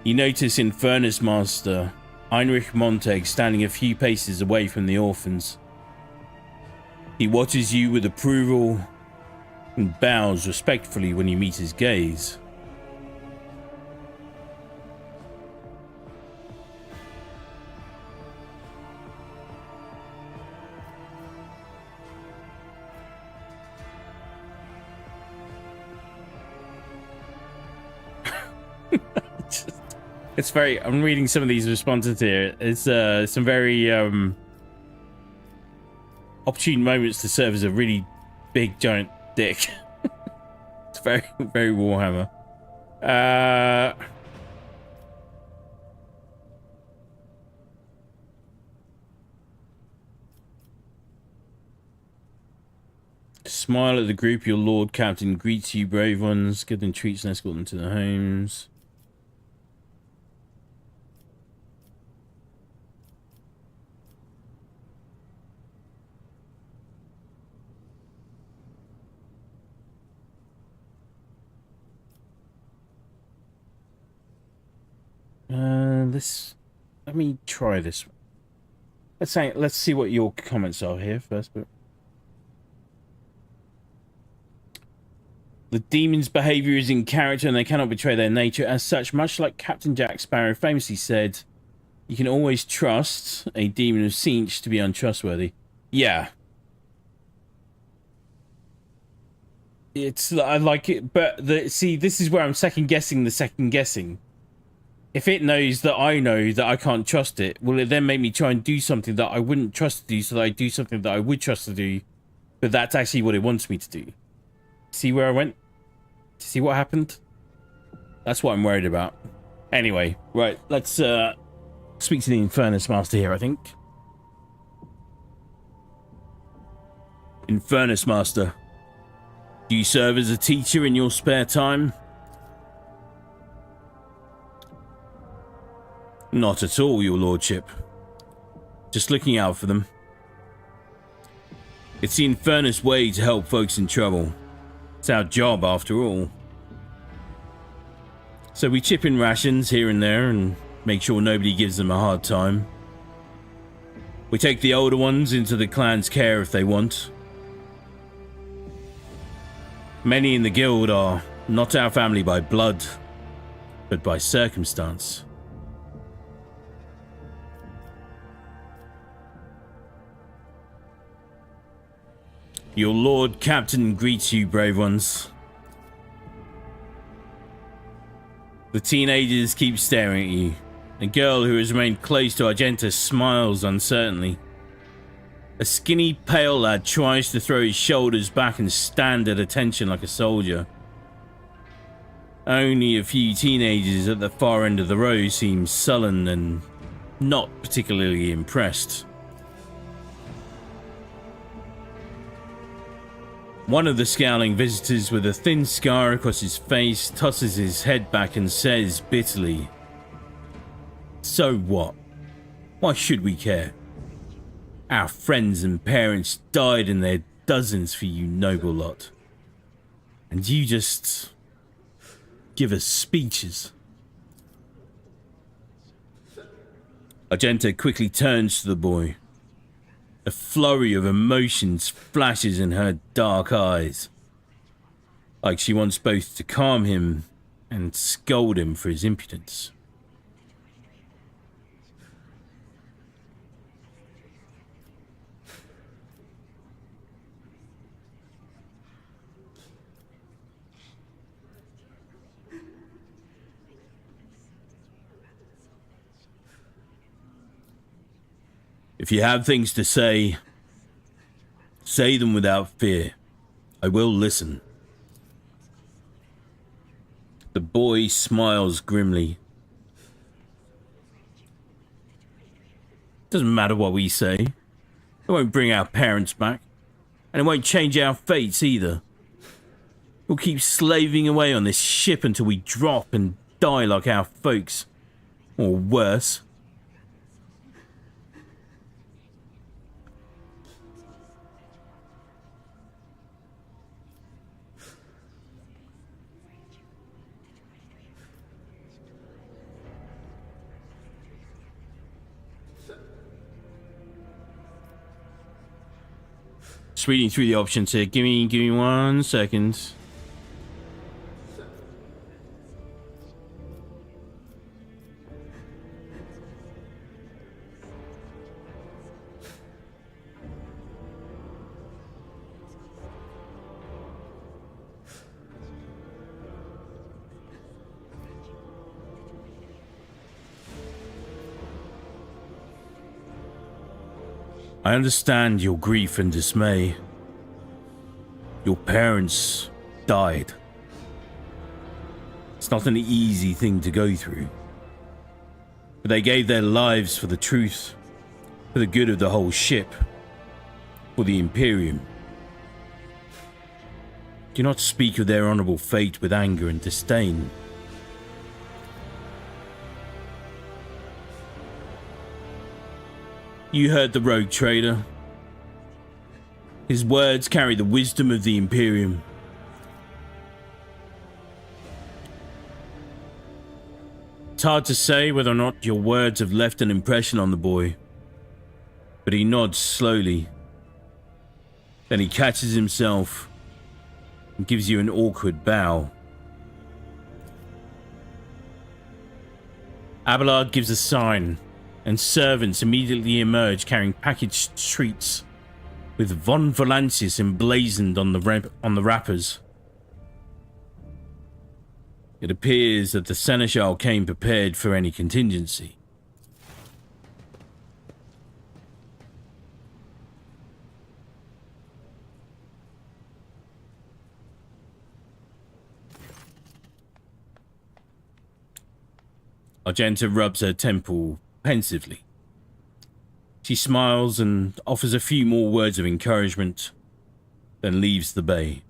You notice Infernus Master Heinrich Montag standing a few paces away from the orphans. He watches you with approval and bows respectfully when you meet his gaze. It's very, I'm reading some of these responses here. It's some very opportune moments to serve as a really big giant dick. It's very, very Warhammer. Smile at the group. Your Lord Captain greets you, brave ones. Give them treats and escort them to their homes. Let me try this. Let's see what your comments are here first. But the demon's behavior is in character and they cannot betray their nature. As such, much like Captain Jack Sparrow famously said, you can always trust a demon of Sinch to be untrustworthy. Yeah. I like it, but see, this is where I'm second guessing the second guessing. If it knows that I know that I can't trust it, will it then make me try and do something that I wouldn't trust to do so that I do something that I would trust to do, but that's actually what it wants me to do? See where I went? See what happened? That's what I'm worried about. Anyway, right, let's speak to the Infernus Master here, I think. Infernus Master, do you serve as a teacher in your spare time? Not at all, your lordship. Just looking out for them. It's the Infernus way to help folks in trouble. It's our job, after all. So we chip in rations here and there and make sure nobody gives them a hard time. We take the older ones into the clan's care if they want. Many in the guild are not our family by blood, but by circumstance. Your Lord Captain greets you, brave ones. The teenagers keep staring at you. A girl who has remained close to Argenta smiles uncertainly. A skinny, pale lad tries to throw his shoulders back and stand at attention like a soldier. Only a few teenagers at the far end of the row seem sullen and not particularly impressed. One of the scowling visitors with a thin scar across his face tosses his head back and says bitterly, "So what? Why should we care? Our friends and parents died in their dozens for you noble lot. And you just give us speeches." Argenta quickly turns to the boy. A flurry of emotions flashes in her dark eyes, like she wants both to calm him and scold him for his impudence. If you have things to say, say them without fear. I will listen. The boy smiles grimly. Doesn't matter what we say. It won't bring our parents back. And it won't change our fates either. We'll keep slaving away on this ship until we drop and die like our folks. Or worse. Just reading through the options here. Give me 1 second. I understand your grief and dismay. Your parents died. It's not an easy thing to go through. But they gave their lives for the truth, for the good of the whole ship, for the Imperium. Do not speak of their honorable fate with anger and disdain. You heard the rogue trader. His words carry the wisdom of the Imperium. It's hard to say whether or not your words have left an impression on the boy, but he nods slowly. Then he catches himself and gives you an awkward bow. Abelard gives a sign, and servants immediately emerge carrying packaged treats with Von Volantis emblazoned on the wrappers. It appears that the Seneschal came prepared for any contingency. Argenta rubs her temple pensively. She smiles and offers a few more words of encouragement, then leaves the bay.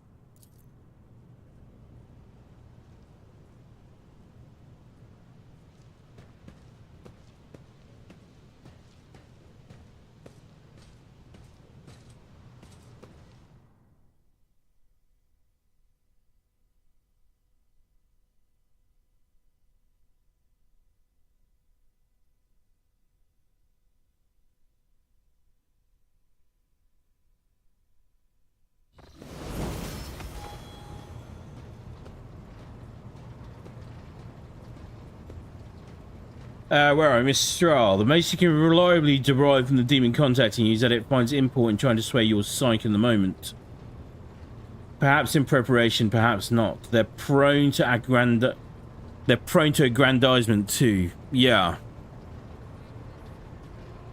Where are we? Mistral. The most you can reliably derive from the demon contacting you is that it finds import in trying to sway your psyche in the moment. Perhaps in preparation, perhaps not. They're prone to aggrandizement too. Yeah.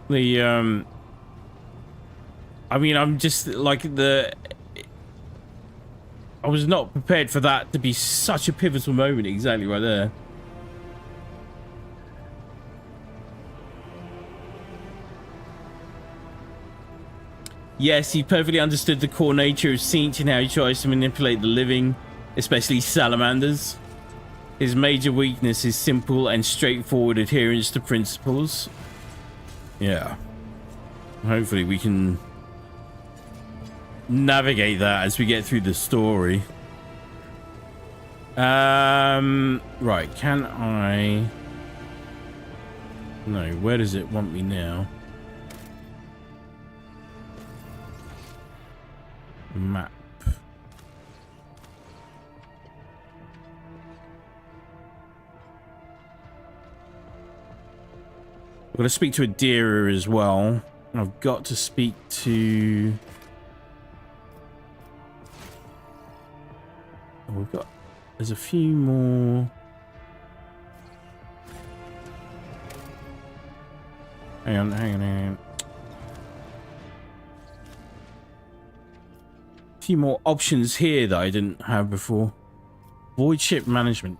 I mean, I'm just like I was not prepared for that to be such a pivotal moment exactly right there. Yes, he perfectly understood the core nature of Tzeentch and how he tries to manipulate the living, especially salamanders. His major weakness is simple and straightforward adherence to principles. Yeah. Hopefully we can navigate that as we get through the story. Right, can I... No, where does it want me now? Map. I've got to speak to Adira as well. I've got to speak to... Oh, we've got... There's a few more... Hang on. Few more options here that I didn't have before. Void ship management.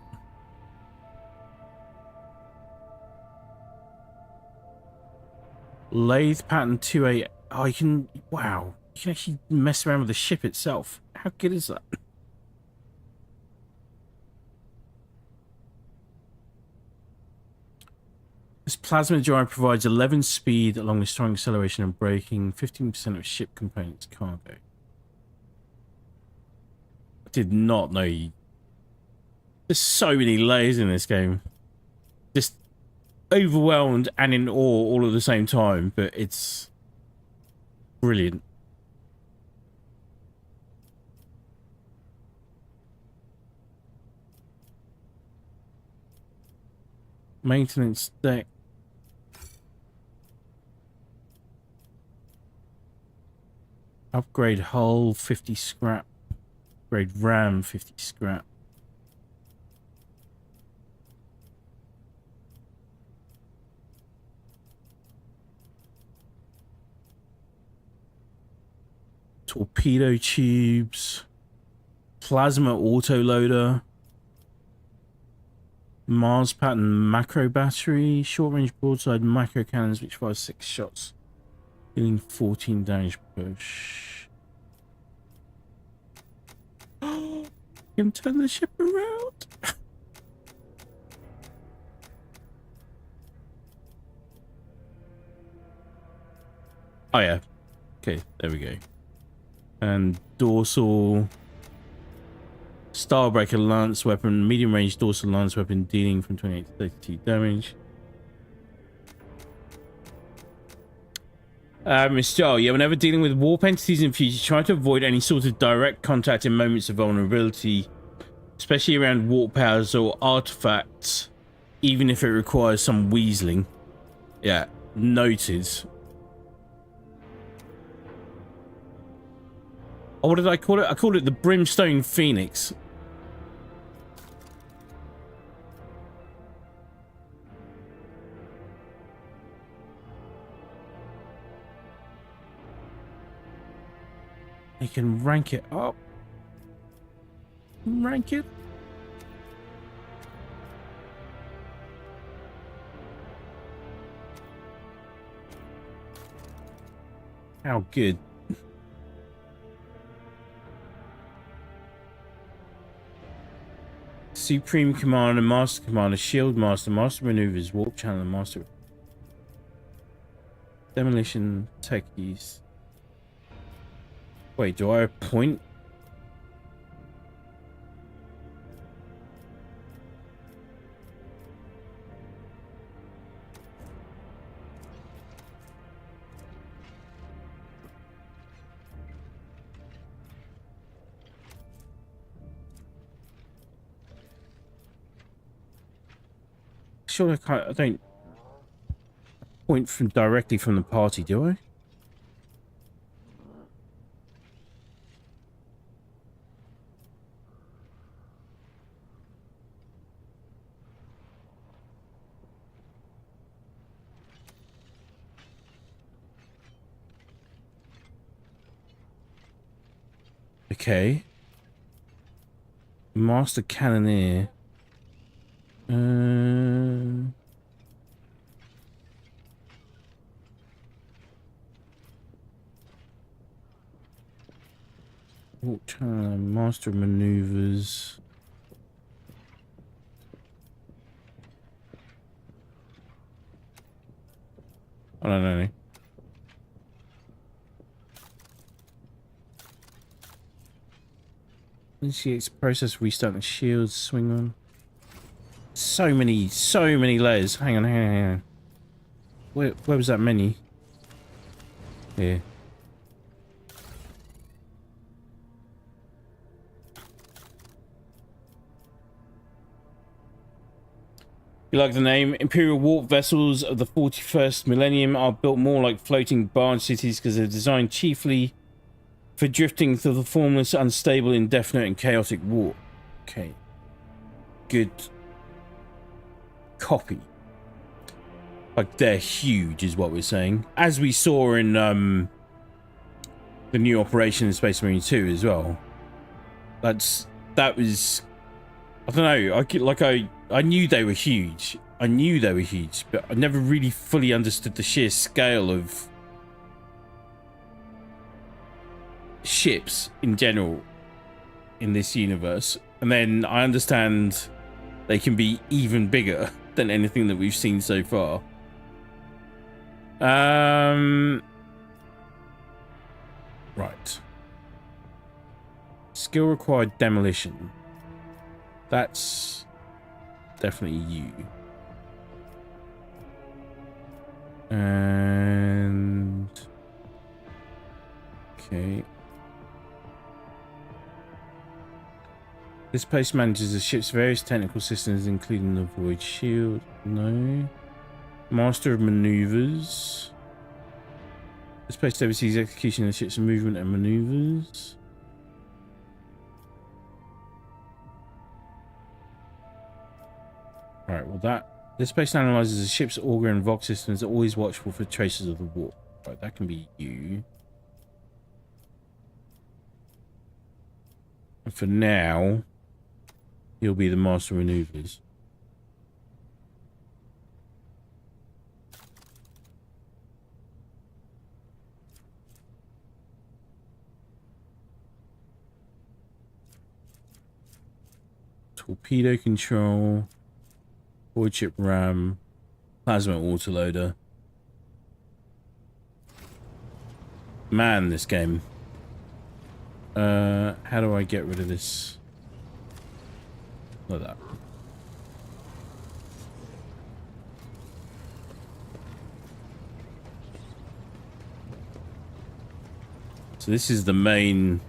Lathe pattern 2A. Oh, you can... Wow. You can actually mess around with the ship itself. How good is that? This plasma drive provides 11 speed along with strong acceleration and braking, 15% of ship components cargo. Did not know you... There's so many layers in this game. Just overwhelmed and in awe all at the same time, but it's brilliant. Maintenance deck. Upgrade hull 50 scrap. Upgrade RAM 50 scrap. Torpedo tubes. Plasma autoloader. Mars pattern macro battery, short range broadside macro cannons which fire 6 shots, dealing 14 damage per You can turn the ship around. Oh yeah. Okay, there we go. And dorsal Starbreaker lance weapon, medium range dorsal lance weapon, dealing from 28 to 32 damage. Miss Jarl, yeah, whenever dealing with warp entities in future, try to avoid any sort of direct contact in moments of vulnerability, especially around warp powers or artifacts, even if it requires some weaseling. Yeah, noted. Oh, what did I call it? I called it the Brimstone Phoenix. You can rank it up. Rank it. How good. Supreme Commander, Master Commander, Shield Master, Master Maneuvers, Warp Channel, Master Demolition, Techies. Wait, do I appoint? Sure, I don't point from directly from the party, do I? Okay. Master Cannoneer. Master Maneuvers. I don't know. Initiates process, restart the shields, swing on. So many layers. Hang on. Where was that menu? Here. You like the name? Imperial warp vessels of the 41st millennium are built more like floating barge cities because they're designed chiefly for drifting through the formless, unstable, indefinite, and chaotic warp. Okay. Good copy. Like, they're huge, is what we're saying. As we saw in the new operation in Space Marine 2 as well. That was... I don't know. I knew they were huge. But I never really fully understood the sheer scale of ships in general in this universe. And then I understand they can be even bigger than anything that we've seen so far. Right. Skill required demolition. That's definitely you. And okay. This place manages the ship's various technical systems, including the void shield. No. Master of maneuvers. This place oversees execution of the ship's movement and maneuvers. Right, well this place analyzes the ship's auger and vox systems, always watchful for traces of the warp. Right, that can be you. And for now, you'll be the master maneuvers. torpedo control, void chip ram, plasma autoloader. Man, this game. How do I get rid of this? Like that. So this is the main.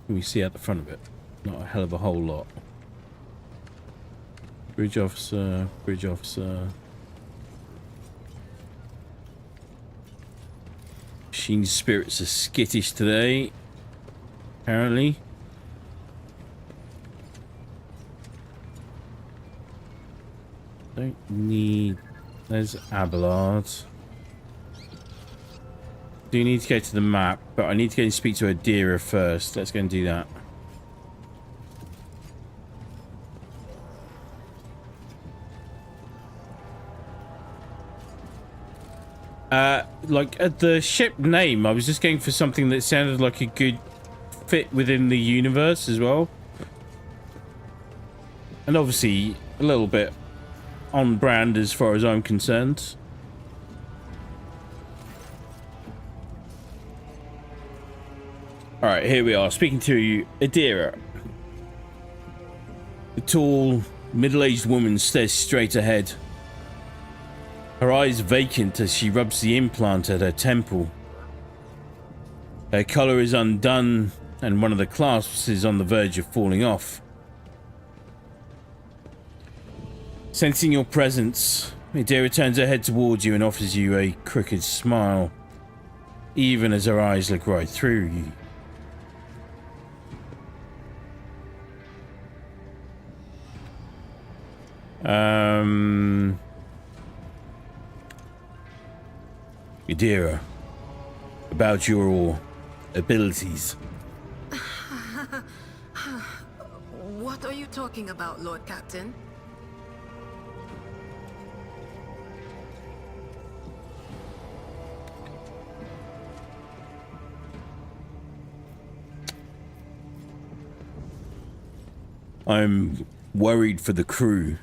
We see at the front of it. Not a hell of a whole lot. Bridge officer, bridge officer. Machine spirits are skittish today, apparently. Don't need. There's Abelard. Do need to go to the map, but I need to go and speak to Adira first. Let's go and do that. Like at the ship name, I was just going for something that sounded like a good fit within the universe as well. And obviously a little bit on brand as far as I'm concerned. Alright, here we are, speaking to Adira. The tall, middle-aged woman stares straight ahead. Her eyes vacant as she rubs the implant at her temple. Her collar is undone, and one of the clasps is on the verge of falling off. Sensing your presence, Adira turns her head towards you and offers you a crooked smile, even as her eyes look right through you. Adira, about your abilities. What are you talking about, Lord Captain? I'm worried for the crew.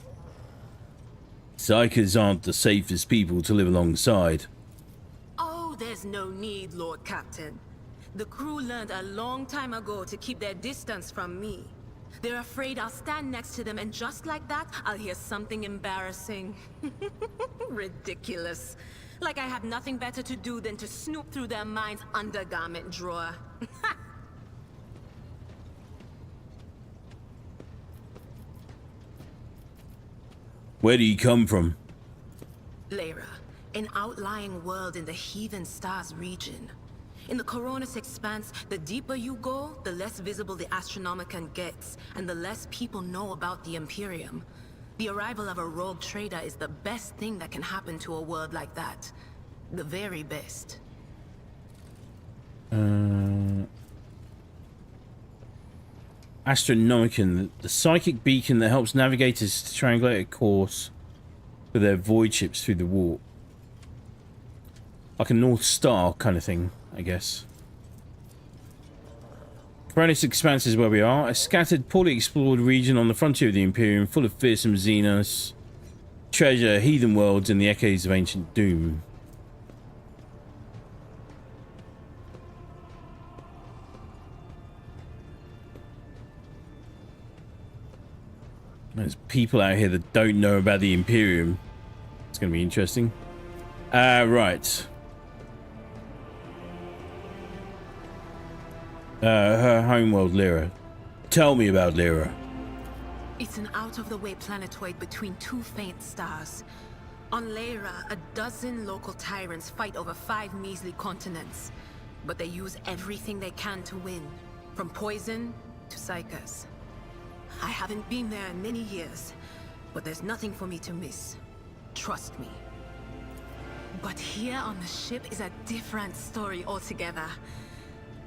Psychers aren't the safest people to live alongside. Oh, there's no need, Lord Captain. The crew learned a long time ago to keep their distance from me. They're afraid I'll stand next to them and just like that, I'll hear something embarrassing. Ridiculous. Like I have nothing better to do than to snoop through their mind's undergarment drawer. Where do you come from? Lyra, an outlying world in the Heathen Stars region. In the Coronis Expanse, the deeper you go, the less visible the Astronomicon gets, and the less people know about the Imperium. The arrival of a rogue trader is the best thing that can happen to a world like that. The very best. Astronomicon, the psychic beacon that helps navigators to triangulate a course for their void ships through the warp. Like a North Star kind of thing, I guess. Coronis Expanse is where we are, a scattered, poorly explored region on the frontier of the Imperium, full of fearsome Xenos, treasure, heathen worlds, and the echoes of ancient doom. There's people out here that don't know about the Imperium. It's going to be interesting. Right. Her homeworld, Lyra. Tell me about Lyra. It's an out-of-the-way planetoid between two faint stars. On Lyra, a dozen local tyrants fight over 5 measly continents. But they use everything they can to win. From poison to psychers. I haven't been there in many years, but there's nothing for me to miss. Trust me. But here on the ship is a different story altogether.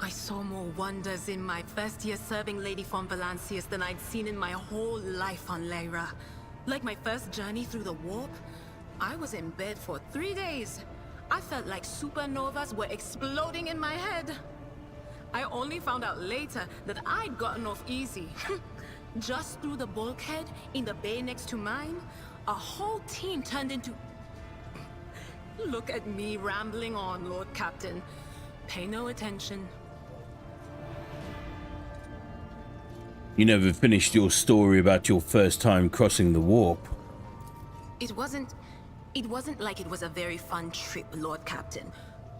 I saw more wonders in my first year serving Lady von Valancius than I'd seen in my whole life on Lyra. Like my first journey through the warp, I was in bed for 3 days. I felt like supernovas were exploding in my head. I only found out later that I'd gotten off easy. Just through the bulkhead in the bay next to mine, a whole team turned into... Look at me rambling on, Lord Captain. Pay no attention. You never finished your story about your first time crossing the warp. It wasn't like it was a very fun trip, Lord Captain.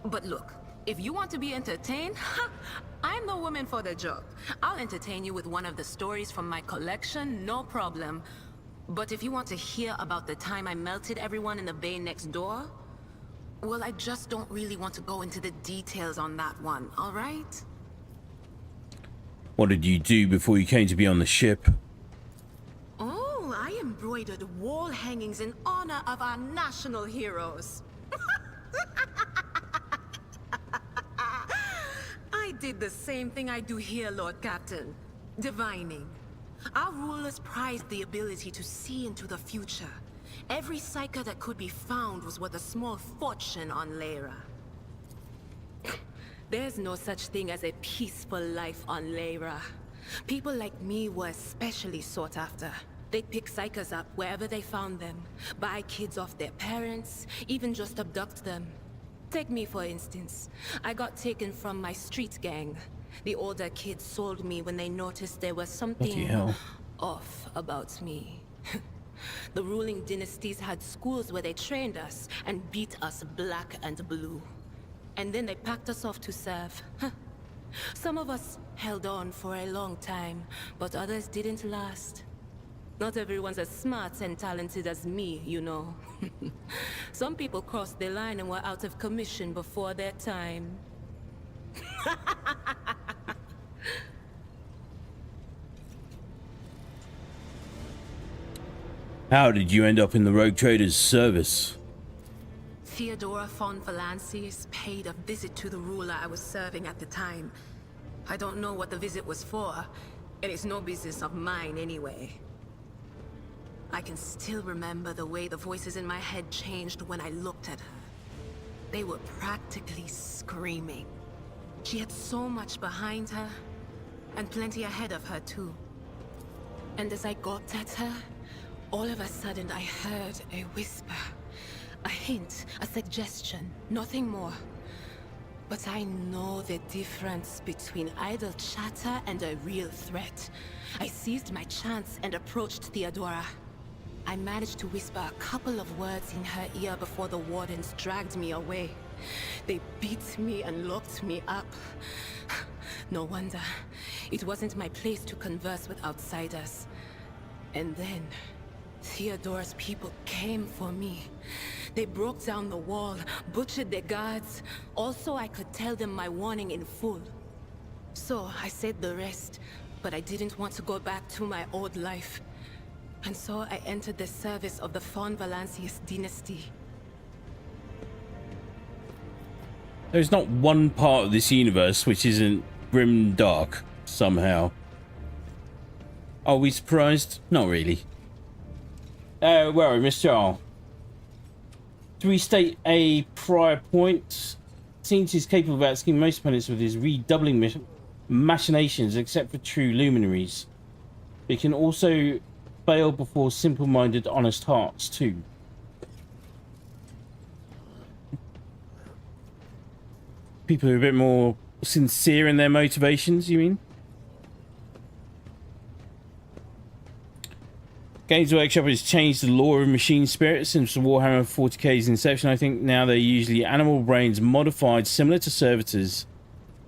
But look, if you want to be entertained, I'm the woman for the job. I'll entertain you with one of the stories from my collection, no problem. But if you want to hear about the time I melted everyone in the bay next door, well, I just don't really want to go into the details on that one, all right? What did you do before you came to be on the ship? Oh, I embroidered wall hangings in honor of our national heroes. I did the same thing I do here, Lord Captain. Divining. Our rulers prized the ability to see into the future. Every psyker that could be found was worth a small fortune on Lyra. There's no such thing as a peaceful life on Lyra. People like me were especially sought after. They'd pick psychers up wherever they found them, buy kids off their parents, even just abduct them. Take me, for instance. I got taken from my street gang. The older kids sold me when they noticed there was something off about me. The ruling dynasties had schools where they trained us and beat us black and blue. And then they packed us off to serve. Some of us held on for a long time, but others didn't last. Not everyone's as smart and talented as me, you know. Some people crossed the line and were out of commission before their time. How did you end up in the Rogue Traders' service? Theodora von Valancius paid a visit to the ruler I was serving at the time. I don't know what the visit was for, and it's no business of mine anyway. I can still remember the way the voices in my head changed when I looked at her. They were practically screaming. She had so much behind her, and plenty ahead of her too. And as I gawped at her, all of a sudden I heard a whisper. A hint, a suggestion, nothing more. But I know the difference between idle chatter and a real threat. I seized my chance and approached Theodora. I managed to whisper a couple of words in her ear before the wardens dragged me away. They beat me and locked me up. No wonder. It wasn't my place to converse with outsiders. And then Theodora's people came for me. They broke down the wall, butchered the guards. Also, I could tell them my warning in full. So I said the rest, but I didn't want to go back to my old life. And so I entered the service of the von Valancius dynasty. There's not one part of this universe which isn't grim dark, somehow. Are we surprised? Not really. Where are we, Mr. Charles? To restate a prior point, Since he's capable of asking most opponents with his redoubling machinations, except for true luminaries. He can also fail before simple-minded, honest hearts, too. People who are a bit more sincere in their motivations, you mean? Games Workshop has changed the lore of machine spirits since the Warhammer 40k's inception. I think now they're usually animal brains modified similar to servitors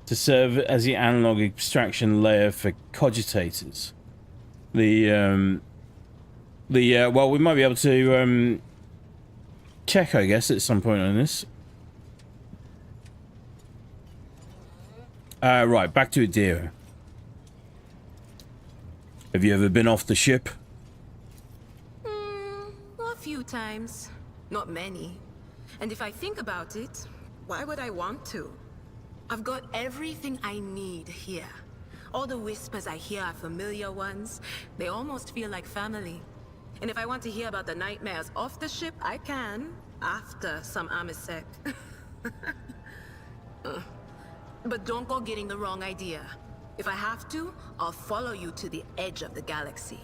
to serve as the analog abstraction layer for cogitators. Well, we might be able to check, I guess, at some point on this. Right, back to Adira. Have you ever been off the ship? A few times. Not many. And if I think about it, why would I want to? I've got everything I need here. All the whispers I hear are familiar ones. They almost feel like family. And if I want to hear about the nightmares off the ship, I can. After some Amisec. But don't go getting the wrong idea. If I have to, I'll follow you to the edge of the galaxy.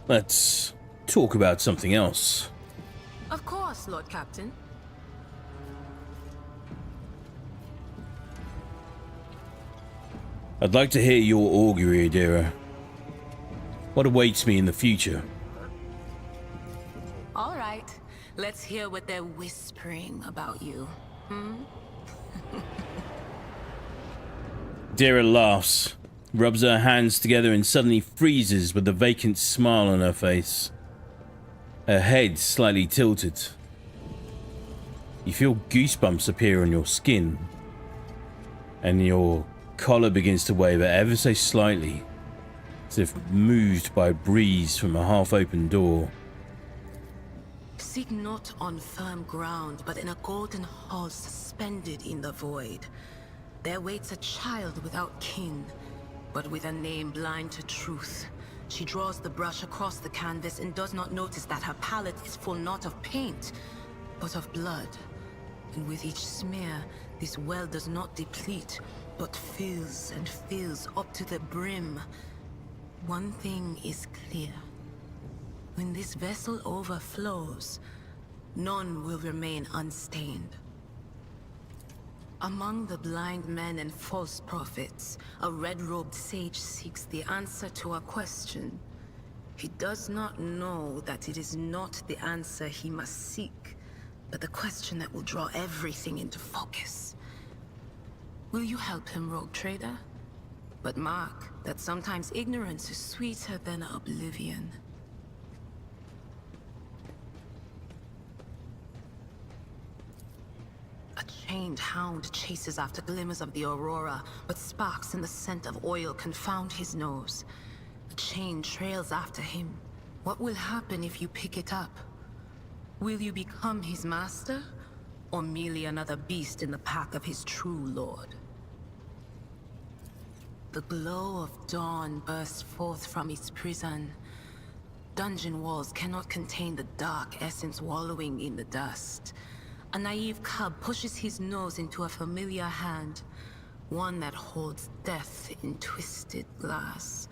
Let's talk about something else. Of course, Lord Captain. I'd like to hear your augury, Adira. What awaits me in the future? All right, let's hear what they're whispering about you. Adira laughs, rubs her hands together and suddenly freezes with a vacant smile on her face. Her head slightly tilted. You feel goosebumps appear on your skin, and your collar begins to waver ever so slightly, as if moved by a breeze from a half-open door. Seek not on firm ground, but in a golden hall suspended in the void. There waits a child without kin, but with a name blind to truth. She draws the brush across the canvas and does not notice that her palette is full not of paint, but of blood. And with each smear, this well does not deplete, but fills and fills up to the brim. One thing is clear. When this vessel overflows, none will remain unstained. Among the blind men and false prophets, a red-robed sage seeks the answer to a question. He does not know that it is not the answer he must seek, but the question that will draw everything into focus. Will you help him, rogue trader? But mark that sometimes ignorance is sweeter than oblivion. A chained hound chases after glimmers of the aurora, but sparks in the scent of oil confound his nose. The chain trails after him. What will happen if you pick it up? Will you become his master, or merely another beast in the pack of his true lord? The glow of dawn bursts forth from its prison. Dungeon walls cannot contain the dark essence wallowing in the dust. A naive cub pushes his nose into a familiar hand, one that holds death in twisted glass.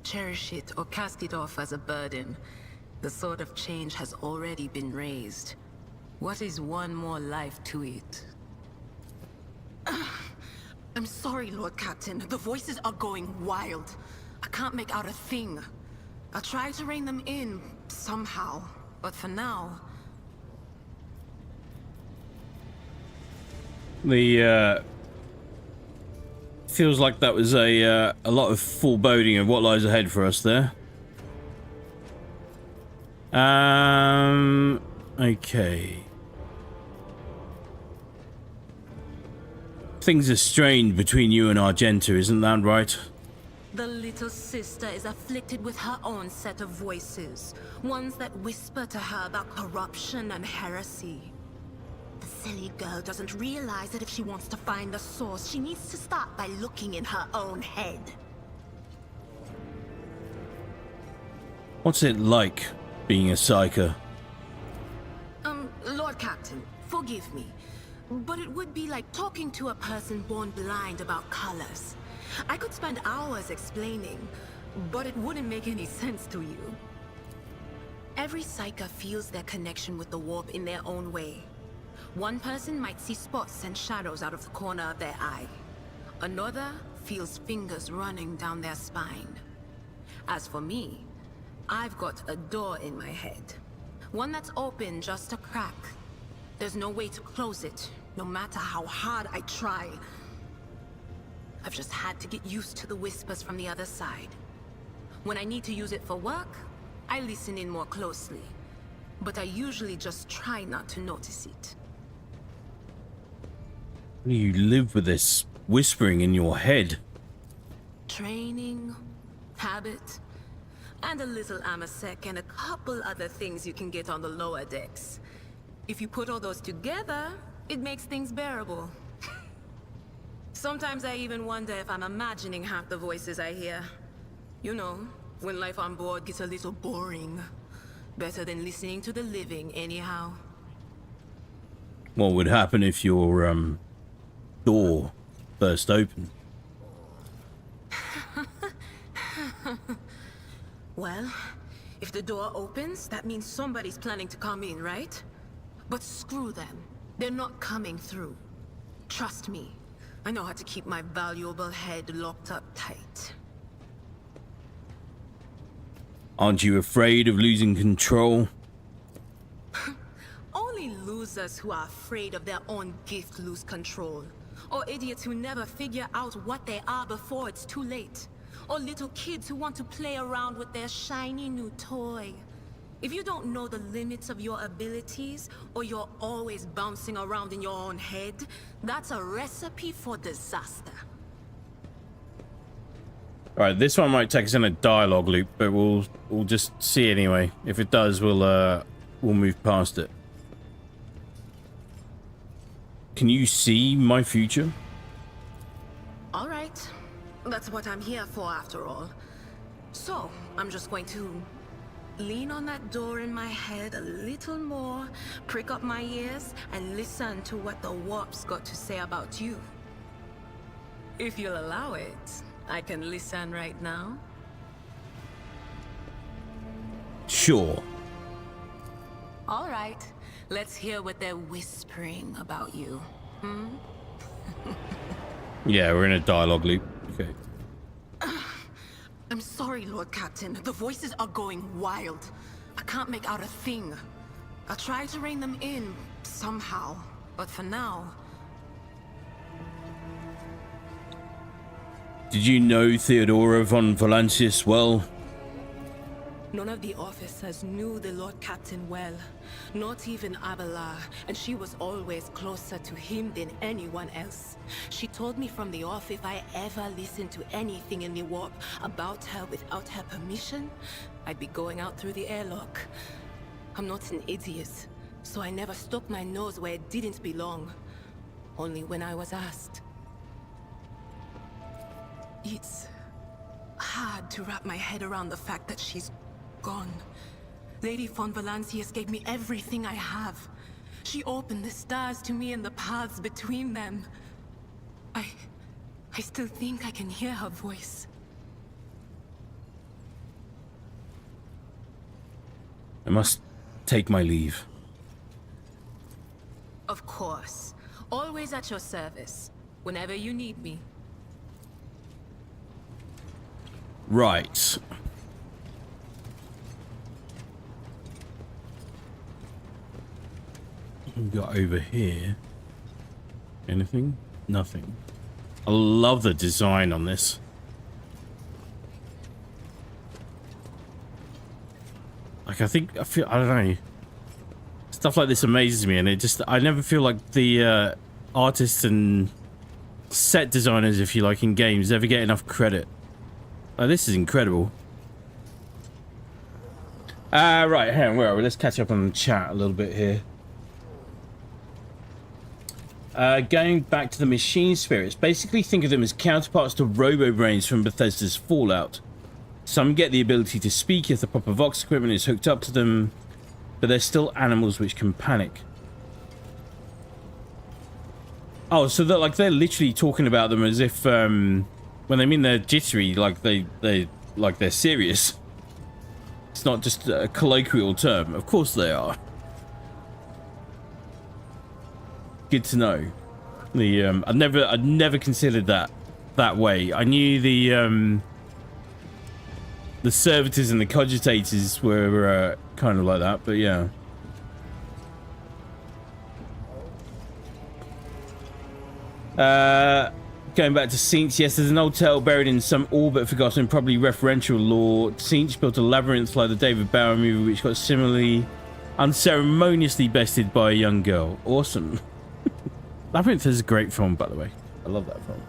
Cherish it or cast it off as a burden. The sword of change has already been raised. What is one more life to it? I'm sorry, Lord Captain. The voices are going wild. I can't make out a thing. I'll try to rein them in, somehow. But for now... Feels like that was a lot of foreboding of what lies ahead for us there. Okay. Things are strained between you and Argenta, isn't that right? The little sister is afflicted with her own set of voices. Ones that whisper to her about corruption and heresy. The silly girl doesn't realize that if she wants to find the source, she needs to start by looking in her own head. What's it like being a psyker? Lord Captain, forgive me. But it would be like talking to a person born blind about colors. I could spend hours explaining, but it wouldn't make any sense to you. Every psyker feels their connection with the warp in their own way. One person might see spots and shadows out of the corner of their eye. Another feels fingers running down their spine. As for me, I've got a door in my head. One that's open just a crack. There's no way to close it, no matter how hard I try. I've just had to get used to the whispers from the other side. When I need to use it for work, I listen in more closely. But I usually just try not to notice it. You live with this whispering in your head. Training, habit, and a little amasec and a couple other things you can get on the lower decks. If you put all those together, it makes things bearable. Sometimes I even wonder if I'm imagining half the voices I hear. You know, when life on board gets a little boring. Better than listening to the living, anyhow. What would happen if your door burst open. Well, if the door opens, that means somebody's planning to come in, right? But screw them. They're not coming through. Trust me. I know how to keep my valuable head locked up tight. Aren't you afraid of losing control? Only losers who are afraid of their own gift lose control. Or idiots who never figure out what they are before it's too late. Or little kids who want to play around with their shiny new toy. If you don't know the limits of your abilities, or you're always bouncing around in your own head, that's a recipe for disaster. Alright, this one might take us in a dialogue loop, but we'll just see anyway. If it does, we'll move past it. Can you see my future? Alright. That's what I'm here for after all. So, I'm just going to lean on that door in my head a little more, prick up my ears, and listen to what the warp's got to say about you. If you'll allow it, I can listen right now. Sure. Alright, let's hear what they're whispering about you. Yeah, we're in a dialogue loop. Okay. I'm sorry, Lord Captain. The voices are going wild. I can't make out a thing. I'll try to rein them in somehow, but for now... Did you know Theodora von Valancius well? None of the officers knew the Lord Captain well, not even Abelard, and she was always closer to him than anyone else. She told me from the off if I ever listened to anything in the warp about her without her permission, I'd be going out through the airlock. I'm not an idiot, so I never stuck my nose where it didn't belong, only when I was asked. It's hard to wrap my head around the fact that she's gone. Lady von Valancius gave me everything I have. She opened the stars to me and the paths between them. I still think I can hear her voice. I must take my leave. Of course. Always at your service. Whenever you need me. Right. We got over here. Anything? Nothing. I love the design on this. Like, I don't know. Stuff like this amazes me, and I never feel like the artists and set designers, if you like, in games ever get enough credit. Oh, this is incredible. Right, hang on, where are we? Let's catch up on the chat a little bit here. Going back to the machine spirits, basically think of them as counterparts to robo-brains from Bethesda's Fallout. Some get the ability to speak if the proper Vox equipment is hooked up to them, but they're still animals which can panic. Oh, so they're literally talking about them as if when they mean they're jittery, like they're serious. It's not just a colloquial term. Of course they are. Good to know. I'd never considered that way. I knew the servitors and the cogitators were kind of like that, but yeah. Going back to Tzeentch, yes, there's an old tale buried in some all but forgotten, probably referential lore. Tzeentch built a labyrinth like the David Bowie movie, which got similarly unceremoniously bested by a young girl. Awesome. Labyrinth is a great film, by the way. I love that film.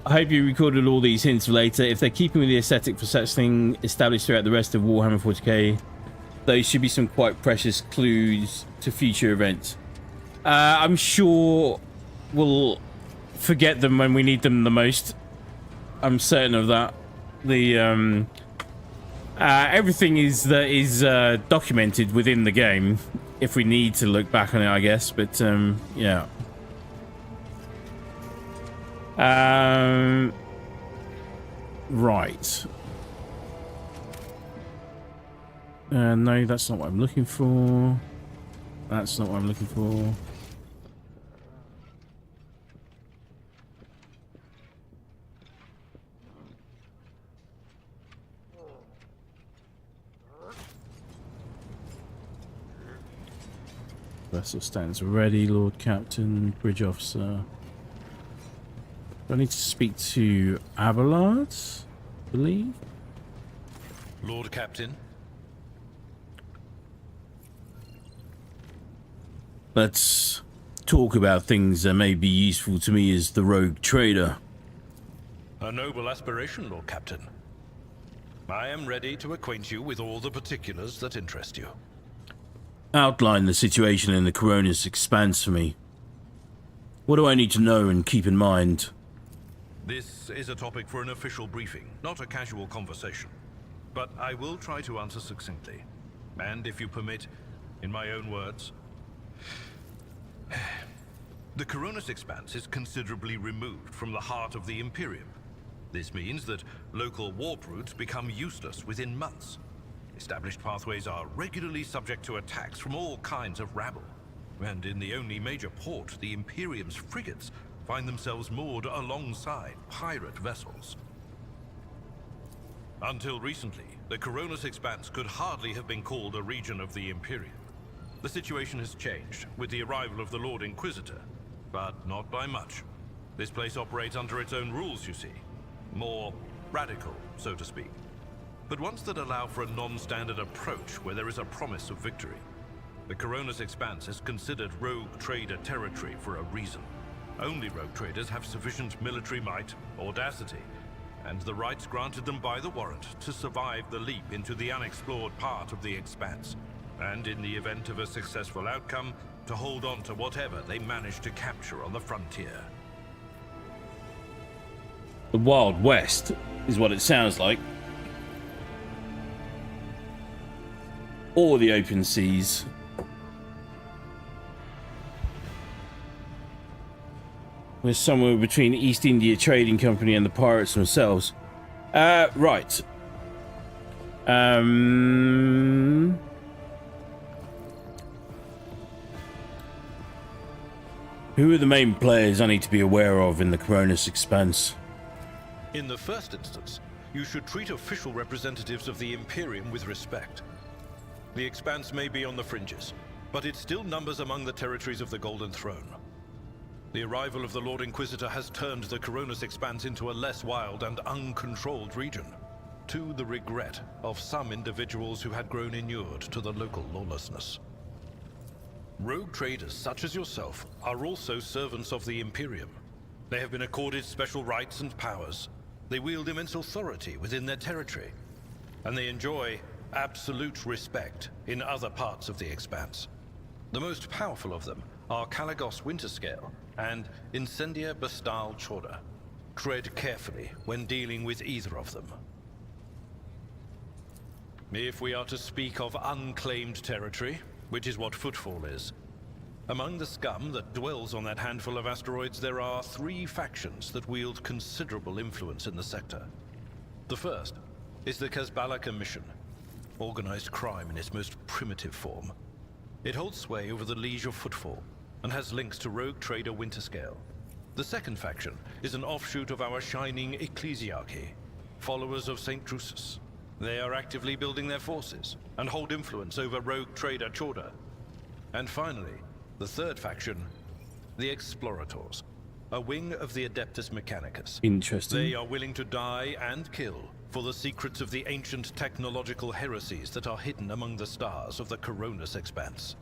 I hope you recorded all these hints for later. If they're keeping with the aesthetic for such thing established throughout the rest of Warhammer 40k, those should be some quite precious clues to future events. I'm sure we'll forget them when we need them the most. I'm certain of that. Everything is documented within the game if we need to look back on it, I guess. But yeah. Right. No, that's not what I'm looking for. That's not what I'm looking for. Vessel stands ready, Lord Captain, Bridge Officer. Do I need to speak to Abelard? I believe? Lord Captain? Let's talk about things that may be useful to me as the rogue trader. A noble aspiration, Lord Captain. I am ready to acquaint you with all the particulars that interest you. Outline the situation in the Coronis Expanse for me. What do I need to know and keep in mind? This is a topic for an official briefing, not a casual conversation. But I will try to answer succinctly. And if you permit, in my own words, the Coronis Expanse is considerably removed from the heart of the Imperium. This means that local warp routes become useless within months. Established pathways are regularly subject to attacks from all kinds of rabble. And in the only major port, the Imperium's frigates find themselves moored alongside pirate vessels. Until recently, the Coronis Expanse could hardly have been called a region of the Imperium. The situation has changed with the arrival of the Lord Inquisitor, but not by much. This place operates under its own rules, you see. More radical, so to speak. But ones that allow for a non-standard approach where there is a promise of victory. The Coronis Expanse is considered rogue trader territory for a reason. Only rogue traders have sufficient military might, audacity, and the rights granted them by the warrant to survive the leap into the unexplored part of the Expanse. And in the event of a successful outcome, to hold on to whatever they manage to capture on the frontier. The Wild West is what it sounds like. Or the open seas. We're somewhere between East India Trading Company and the pirates themselves. Right. Who are the main players I need to be aware of in the Coronis Expanse? In the first instance, you should treat official representatives of the Imperium with respect. The Expanse may be on the fringes, but it still numbers among the territories of the Golden Throne. The arrival of the Lord Inquisitor has turned the Coronis Expanse into a less wild and uncontrolled region, to the regret of some individuals who had grown inured to the local lawlessness. Rogue traders such as yourself are also servants of the Imperium. They have been accorded special rights and powers. They wield immense authority within their territory, and they enjoy absolute respect in other parts of the Expanse. The most powerful of them are Kalagos Winterscale and Incendia Bastal Chorda. Tread carefully when dealing with either of them. If we are to speak of unclaimed territory, which is what Footfall is, among the scum that dwells on that handful of asteroids, there are 3 factions that wield considerable influence in the sector. The first is the Kazbala Commission, organized crime in its most primitive form. It holds sway over the Liege of Footfall, and has links to rogue trader Winterscale. The second faction is an offshoot of our shining ecclesiarchy, followers of St. Drusus. They are actively building their forces, and hold influence over rogue trader Chorda. And finally, the third faction, the Explorators, a wing of the Adeptus Mechanicus. Interesting. They are willing to die and kill for the secrets of the ancient technological heresies that are hidden among the stars of the Coronis Expanse.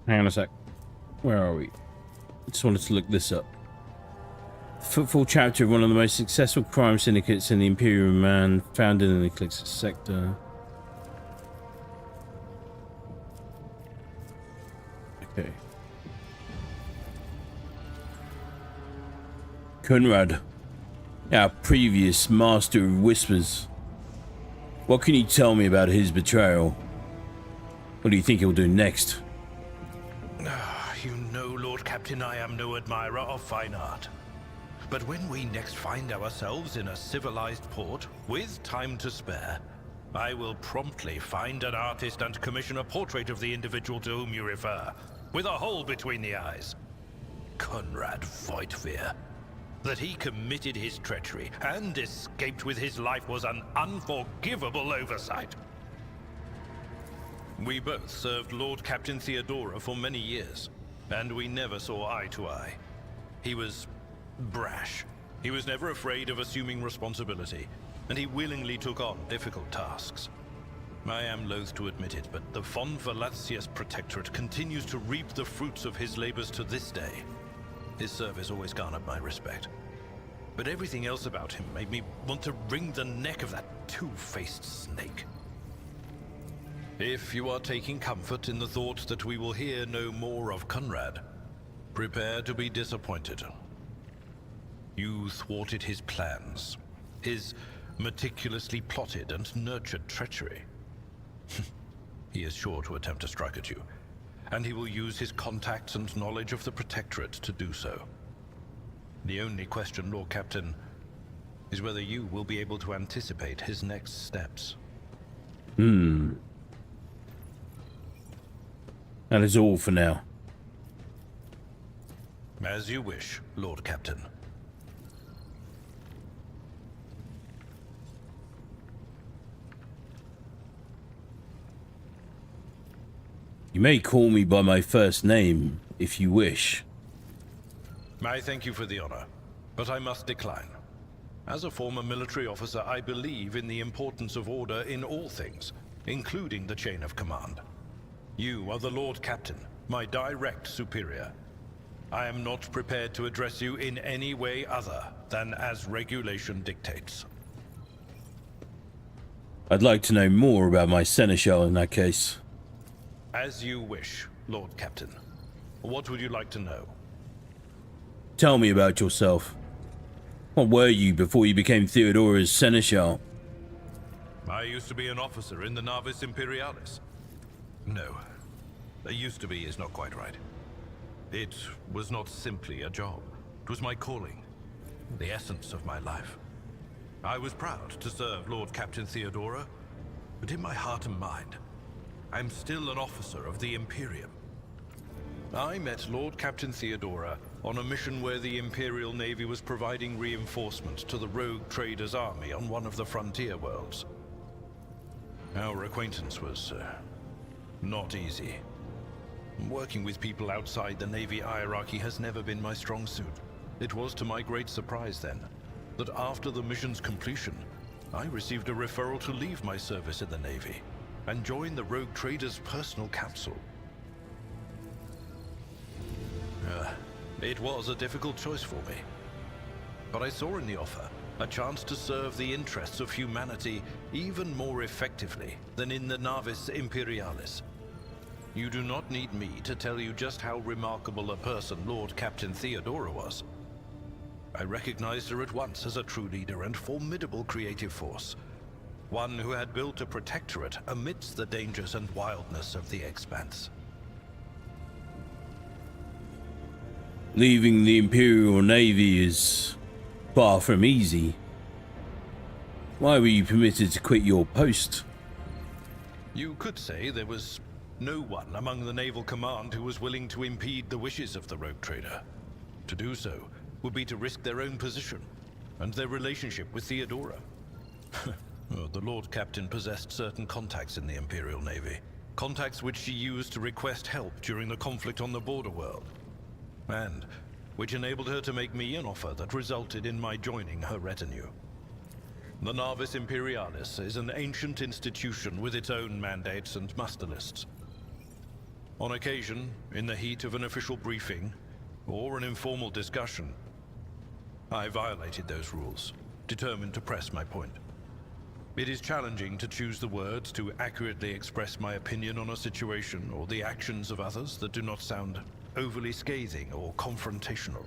Hang on a sec. Where are we? I just wanted to look this up. Footfall chapter of one of the most successful crime syndicates in the Imperium Man, founded in the Eclipse sector. Okay. Conrad, our previous Master of Whispers. What can you tell me about his betrayal? What do you think he'll do next? You know, Lord Captain, I am no admirer of fine art. But when we next find ourselves in a civilized port, with time to spare, I will promptly find an artist and commission a portrait of the individual to whom you refer, with a hole between the eyes. Conrad Voigtveer. That he committed his treachery and escaped with his life was an unforgivable oversight. We both served Lord Captain Theodora for many years, and we never saw eye to eye. He was brash. He was never afraid of assuming responsibility, and he willingly took on difficult tasks. I am loath to admit it, but the Von Valacius Protectorate continues to reap the fruits of his labors to this day. His service always garnered my respect. But everything else about him made me want to wring the neck of that two-faced snake. If you are taking comfort in the thought that we will hear no more of Conrad, prepare to be disappointed. You thwarted his plans, his meticulously plotted and nurtured treachery. He is sure to attempt to strike at you, and he will use his contacts and knowledge of the Protectorate to do so. The only question, Lord Captain, is whether you will be able to anticipate his next steps. That is all for now. As you wish, Lord Captain. You may call me by my first name, if you wish. I thank you for the honor, but I must decline. As a former military officer, I believe in the importance of order in all things, including the chain of command. You are the Lord Captain, my direct superior. I am not prepared to address you in any way other than as regulation dictates. I'd like to know more about my seneschal in that case. As you wish, Lord Captain. What would you like to know? Tell me about yourself. What were you before you became Theodora's seneschal? I used to be an officer in the Navis Imperialis. No, used to be is not quite right. It was not simply a job. It was my calling, the essence of my life. I was proud to serve Lord Captain Theodora, but in my heart and mind, I'm still an officer of the Imperium. I met Lord Captain Theodora on a mission where the Imperial Navy was providing reinforcement to the rogue traders' army on one of the frontier worlds. Our acquaintance was not easy. Working with people outside the Navy hierarchy has never been my strong suit. It was to my great surprise then, that after the mission's completion, I received a referral to leave my service in the Navy and join the rogue traders' personal council. It was a difficult choice for me, but I saw in the offer a chance to serve the interests of humanity even more effectively than in the Navis Imperialis. You do not need me to tell you just how remarkable a person Lord Captain Theodora was. I recognized her at once as a true leader and formidable creative force, one who had built a protectorate amidst the dangers and wildness of the Expanse. Leaving the Imperial Navy is far from easy. Why were you permitted to quit your post? You could say there was no one among the naval command who was willing to impede the wishes of the rogue trader. To do so would be to risk their own position and their relationship with Theodora. The Lord Captain possessed certain contacts in the Imperial Navy. Contacts which she used to request help during the conflict on the border world. And which enabled her to make me an offer that resulted in my joining her retinue. The Navis Imperialis is an ancient institution with its own mandates and muster lists. On occasion, in the heat of an official briefing, or an informal discussion, I violated those rules, determined to press my point. It is challenging to choose the words to accurately express my opinion on a situation or the actions of others that do not sound overly scathing or confrontational.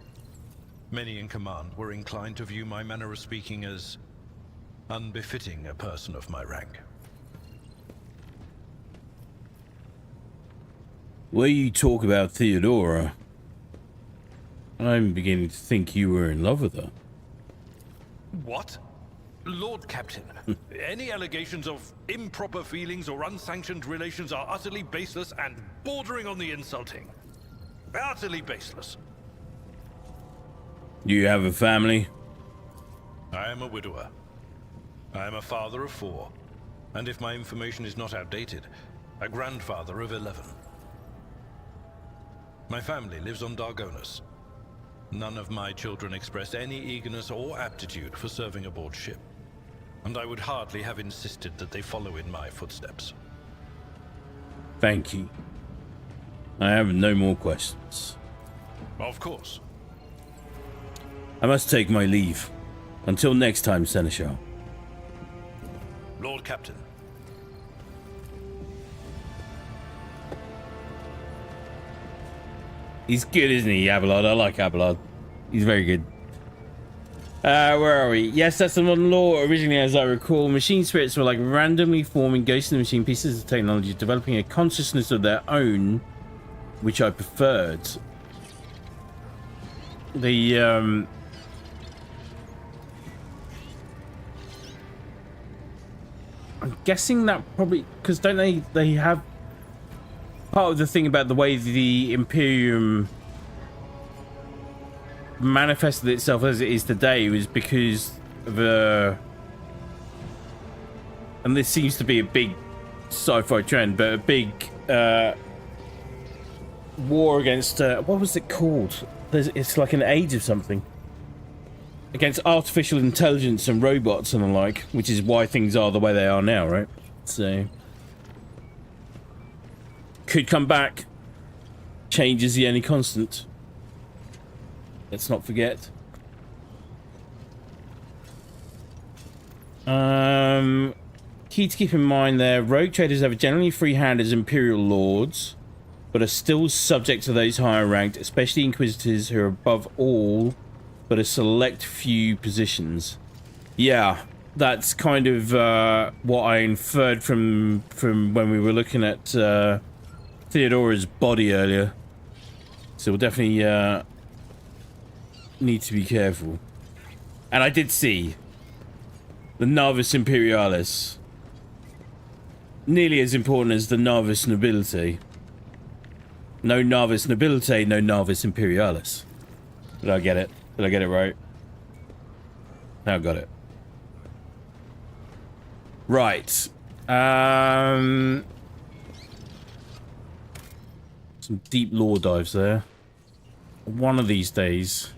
Many in command were inclined to view my manner of speaking as unbefitting a person of my rank. Where you talk about Theodora, I'm beginning to think you were in love with her. What? Lord Captain, any allegations of improper feelings or unsanctioned relations are utterly baseless and bordering on the insulting. Utterly baseless. Do you have a family? I am a widower. I am a father of 4, and if my information is not outdated, a grandfather of 11. My family lives on Dargonus. None of my children express any eagerness or aptitude for serving aboard ship, and I would hardly have insisted that they follow in my footsteps. Thank you. I have no more questions. Of course. I must take my leave. Until next time, Seneschal. Lord Captain. He's good, isn't he, Abelard? I like Abelard. He's very good. Where are we? Yes, that's the modern law. Originally, as I recall, machine spirits were like randomly forming ghosts in the machine, pieces of technology, developing a consciousness of their own, which I preferred. I'm guessing that probably, because don't they have part of the thing about the way the Imperium manifested itself as it is today was because of and this seems to be a big sci-fi trend, but a big war against what was it called? It's like an age of something against artificial intelligence and robots and the like, which is why things are the way they are now, right? So could come back. Change is the only constant. Let's not forget. Key to keep in mind there, rogue traders have generally free hand as Imperial Lords, but are still subject to those higher ranked, especially Inquisitors who are above all but a select few positions. Yeah, that's kind of what I inferred from when we were looking at Theodora's body earlier. So we'll definitely need to be careful. And I did see the Navis Imperialis. Nearly as important as the Navis Nobility. No Navis Nobility, no Navis Imperialis. Did I get it? Did I get it right? Now I got it. Right. Some deep lore dives there. One of these days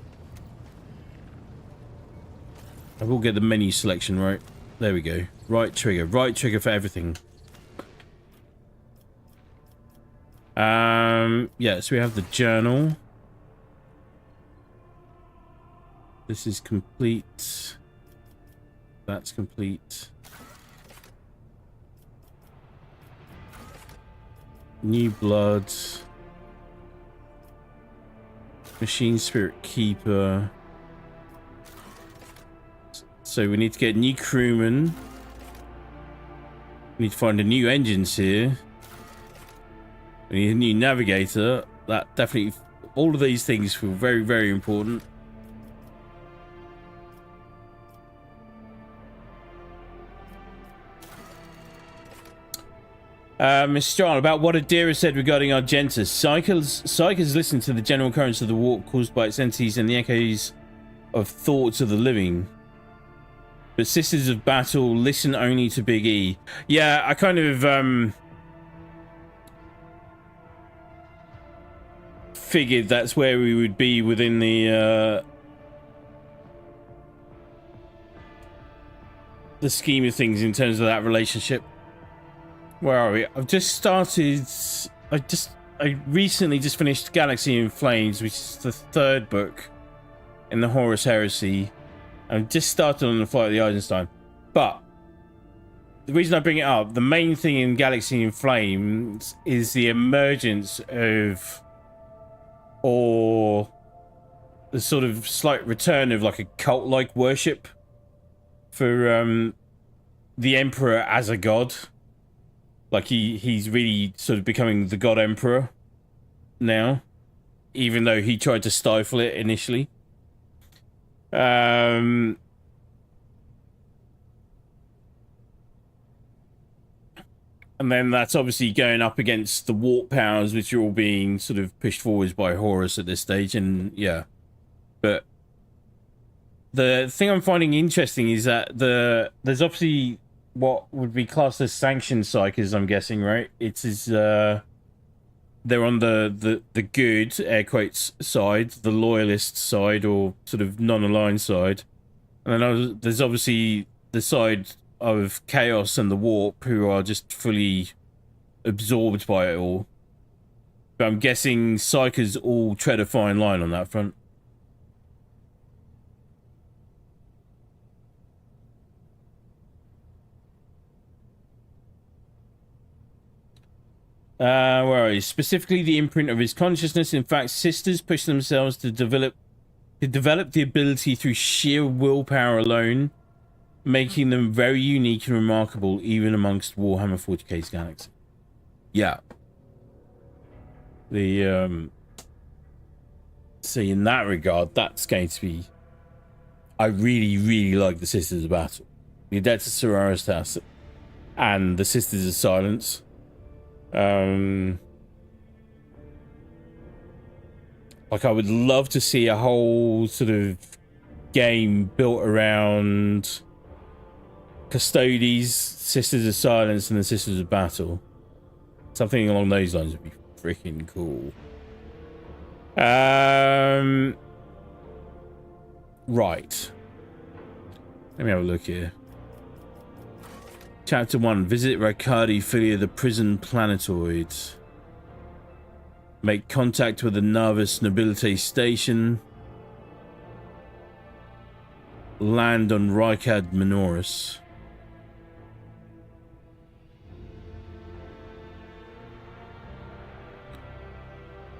I will get the menu selection right. There we go. Right trigger. Right trigger for everything. Yeah, so we have the journal. This is complete. That's complete. New blood. Machine Spirit Keeper. So we need to get new crewmen. We need to find a new engines here. We need a new navigator. That definitely, all of these things feel very, very important. Miss Strahn, about what Adira said regarding Argentus. Psychers listen to the general currents of the warp caused by its entities and the echoes of thoughts of the living. But Sisters of Battle listen only to Big E. Yeah, I kind of figured that's where we would be within the scheme of things in terms of that relationship. Where are we? I've just started. I recently just finished Galaxy in Flames, which is the 3rd book in the Horus Heresy. I've just started on the Flight of the Eisenstein. But the reason I bring it up, the main thing in Galaxy in Flames is the emergence of, or the sort of slight return of like a cult-like worship for the Emperor as a god. Like he's really sort of becoming the God Emperor now, even though he tried to stifle it initially. And then that's obviously going up against the warp powers, which are all being sort of pushed forwards by Horus at this stage. And yeah, but the thing I'm finding interesting is that there's obviously what would be classed as sanctioned psychers, I'm guessing, right? It's they're on the good, air quotes, side, the loyalist side, or sort of non-aligned side. And then there's obviously the side of chaos and the warp, who are just fully absorbed by it all. But I'm guessing psychers all tread a fine line on that front. Where are you? Specifically, the imprint of his consciousness. In fact, sisters push themselves to develop the ability through sheer willpower alone, making them very unique and remarkable, even amongst Warhammer 40k's galaxy. Yeah. So in that regard, that's going to be... I really, really like the Sisters of Battle. The Adeptus Sororitas and the Sisters of Silence. Like, I would love to see a whole sort of game built around Custodes, Sisters of Silence, and the Sisters of Battle. Something along those lines would be freaking cool. Right. Let me have a look here. Chapter 1. Visit Riccardi Filia, the prison planetoid. Make contact with the Navis Nobilite station. Land on Ricard Minoris.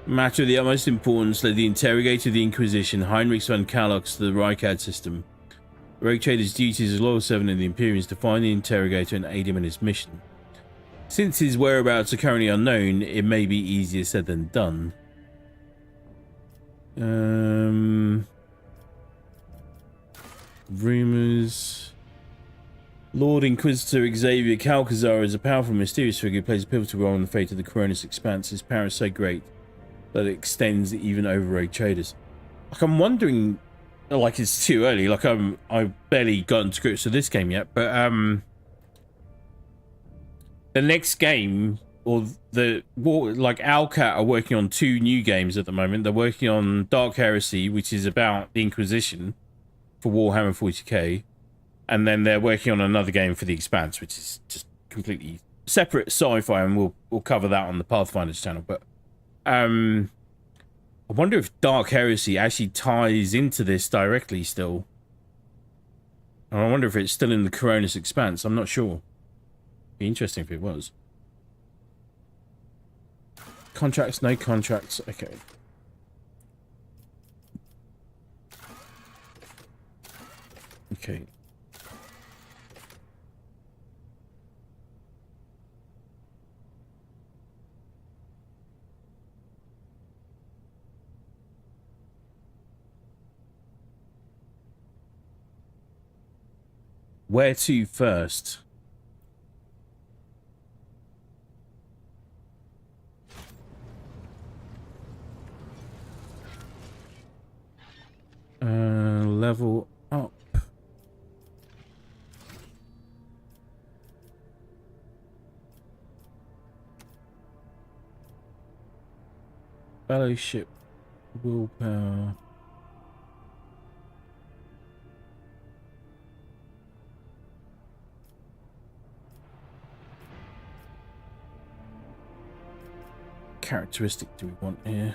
Matter of the utmost importance, led the interrogator of the Inquisition, Heinrich von Kalox, to the Ricard system. Rogue Trader's duty as a loyal servant of the Imperium is to find the interrogator and aid him in his mission. Since his whereabouts are currently unknown, it may be easier said than done. Rumors. Lord Inquisitor Xavier Calcazar is a powerful, mysterious figure who plays a pivotal role in the fate of the Coronis Expanse. His power is so great that it extends even over Rogue Traders. Like, I'm wondering, like, it's too early. Like, I've barely gotten to grips with this game yet, but the next game, or like Alcat are working on 2 new games at the moment. They're working on Dark Heresy, which is about the Inquisition for Warhammer 40k, and then they're working on another game for the Expanse, which is just completely separate sci-fi, and we'll cover that on the Pathfinders channel. But I wonder if Dark Heresy actually ties into this directly still. And I wonder if it's still in the Coronis Expanse. I'm not sure. Be interesting if it was. Contracts, no contracts. Okay. Okay. Where to first? Level up. Fellowship, willpower. Characteristic do we want here?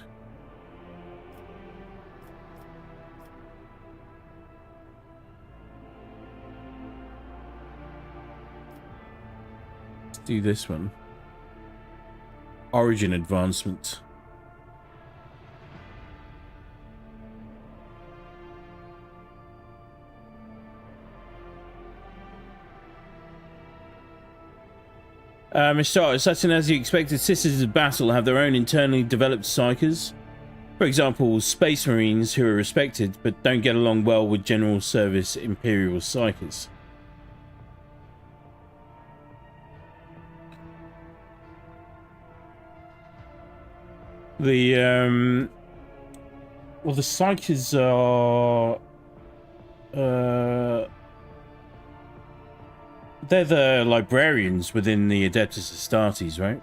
Let's do this one. Origin advancement. Mr. Such as you expected, Sisters of Battle have their own internally developed psychers. For example, Space Marines who are respected but don't get along well with general service Imperial psychers. The well, the psychers are they're the librarians within the Adeptus Astartes, right?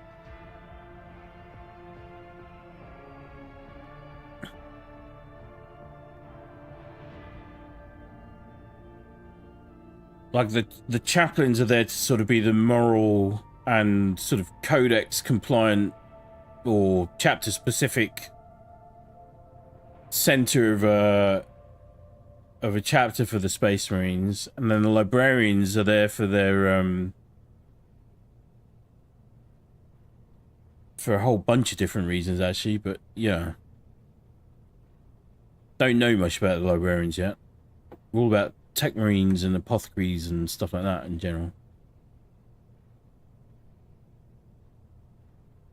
Like the chaplains are there to sort of be the moral and sort of codex compliant or chapter specific center of a chapter for the Space Marines, and then the librarians are there for their for a whole bunch of different reasons actually, but yeah. Don't know much about the librarians yet. We're all about tech marines and apothecaries and stuff like that in general.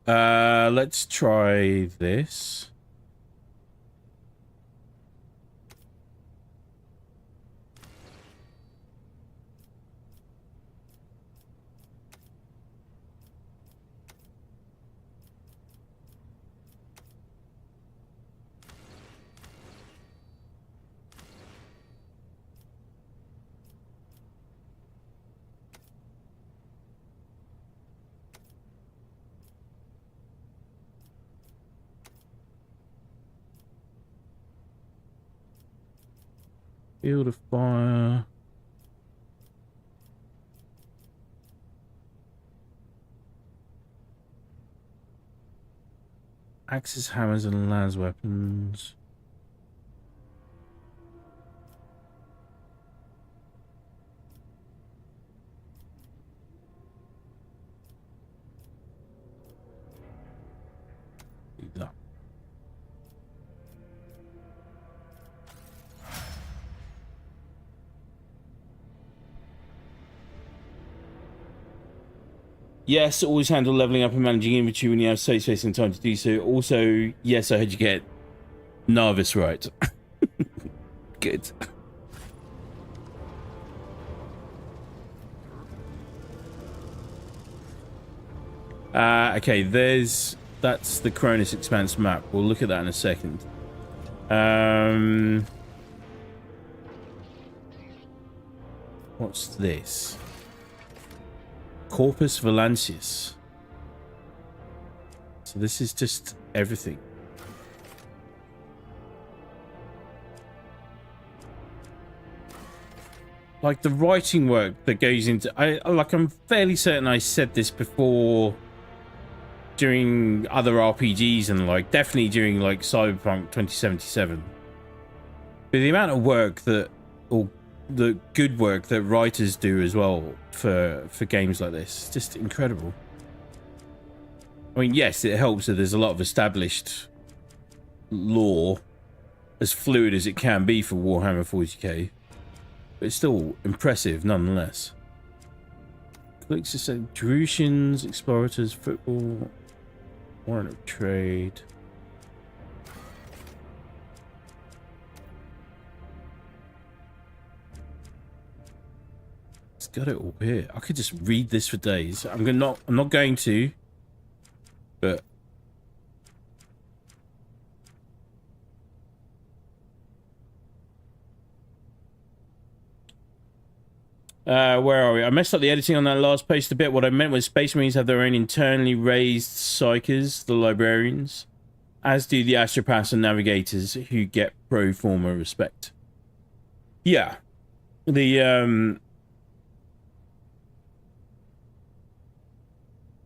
Let's try this. Field of fire. Axes, hammers, and las weapons. No. Yes, always handle leveling up and managing inventory when you have safe space and time to do so. Also, yes, I heard you get Narvis right. Good. Okay, that's the Cronus Expanse map. We'll look at that in a second. What's this? Corpus Valancius. So this is just everything. Like the writing work that goes into I'm fairly certain I said this before during other RPGs and like definitely during like Cyberpunk 2077. But the amount of work that, or the good work that writers do as well for games like this, it's just incredible. I mean, yes, it helps that there's a lot of established lore, as fluid as it can be for Warhammer 40k, but it's still impressive nonetheless. Clicks to say Drusians, Explorators, Football, Warrant of Trade. It's got it all here. I could just read this for days. I'm not going to, but where are we? I messed up the editing on that last post a bit. What I meant was Space Marines have their own internally raised psychers, the librarians, as do the astropaths and navigators, who get pro forma respect. Yeah. The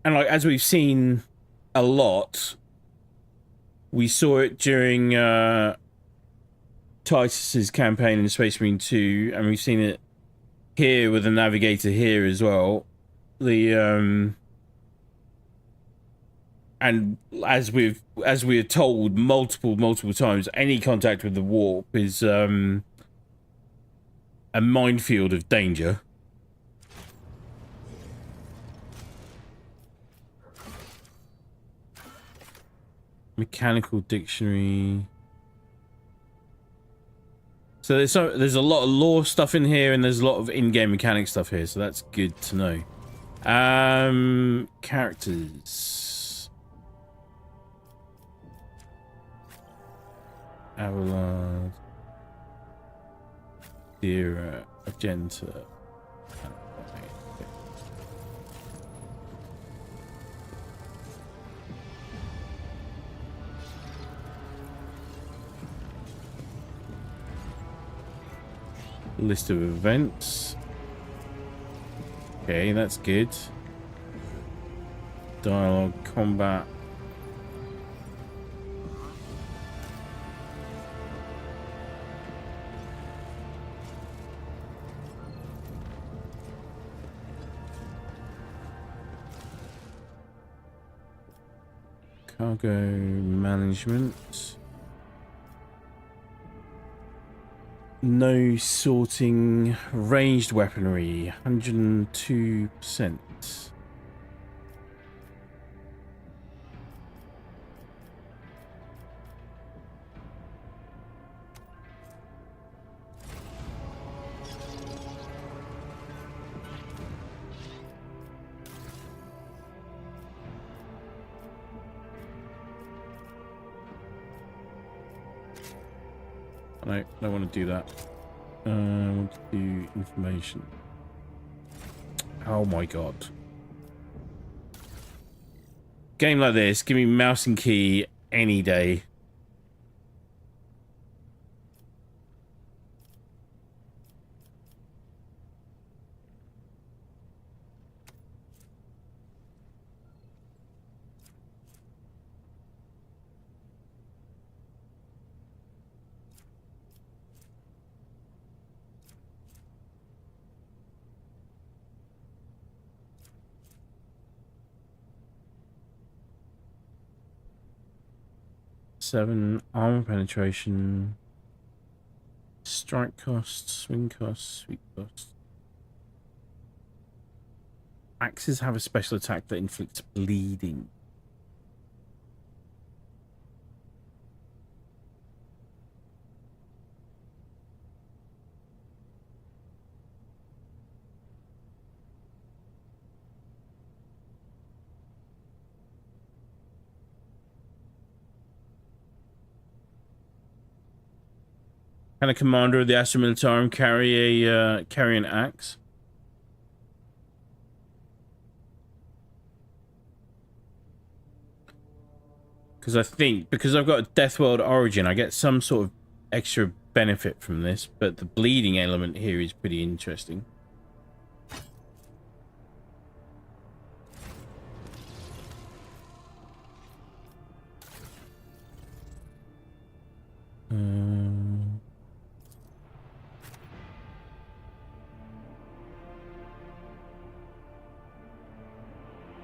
and like as we've seen a lot, we saw it during Titus's campaign in Space Marine 2, and we've seen it here with the navigator here as well. The and as we are told multiple times, any contact with the warp is a minefield of danger. Mechanical dictionary. So there's a lot of lore stuff in here, and there's a lot of in-game mechanic stuff here, so that's good to know. Characters. Abelard. Dira. Argenta. List of events. Okay, that's good. Dialogue, combat. Cargo management. No sorting. Ranged weaponry, 102%. No, don't want to do that. I want to do information. Oh my god. Game like this, give me mouse and key any day. Seven armor penetration, strike cost, swing cost, sweep cost. Axes have a special attack that inflicts bleeding. Can a commander of the Astra Militarum carry an axe? Because I think, because I've got a Death World origin, I get some sort of extra benefit from this, but the bleeding element here is pretty interesting.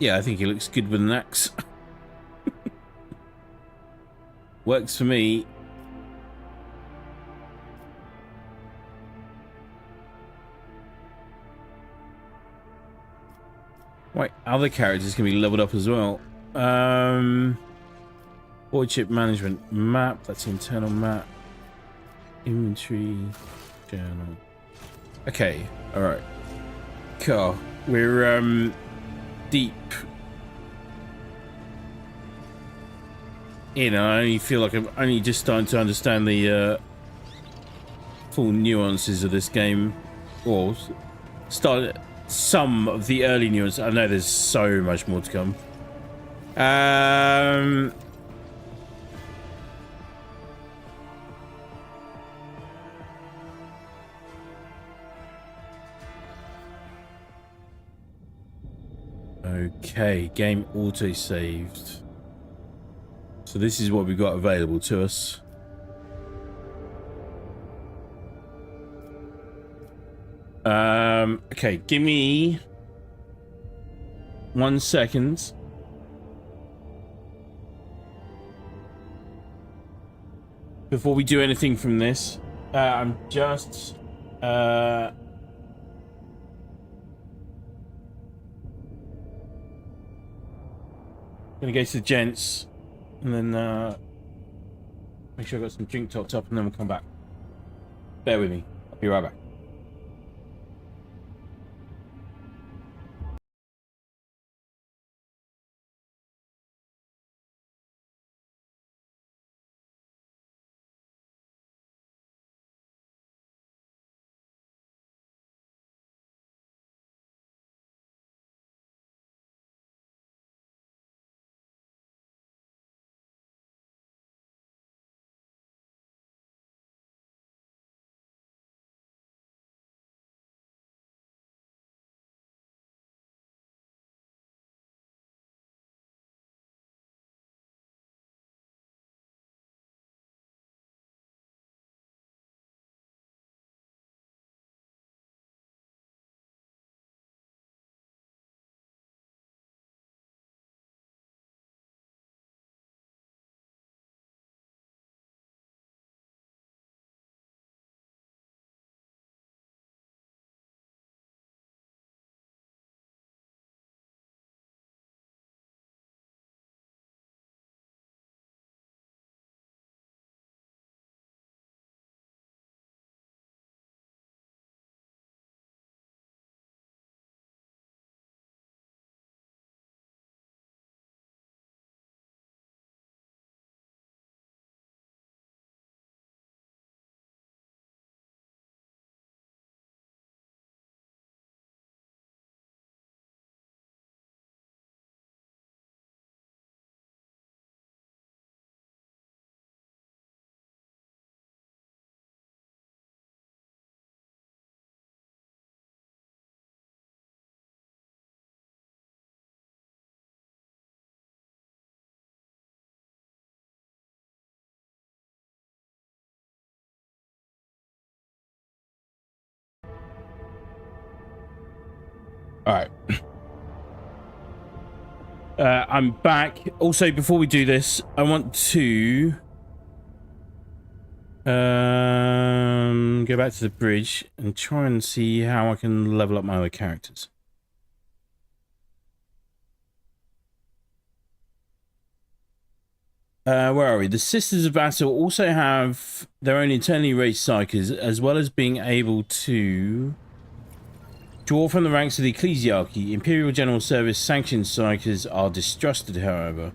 Yeah, I think he looks good with an axe. Works for me. Right, other characters can be leveled up as well. Void ship management map, that's internal map. Inventory journal. Okay, alright. Cool. We're deep in. I only feel like I'm only just starting to understand the full nuances of this game, or start some of the early nuances. I know there's so much more to come. Okay, game auto-saved. So this is what we've got available to us. Okay, give me 1 second. Before we do anything from this, I'm just gonna go to the gents, and then make sure I got some drink topped up, and then we'll come back. Bear with me. I'll be right back. All right. I'm back. Also, before we do this, I want to go back to the bridge and try and see how I can level up my other characters. Where are we? The Sisters of Battle also have their own internally raised psychers, as well as being able to draw from the ranks of the ecclesiarchy. Imperial General Service sanctioned psychers are distrusted, however.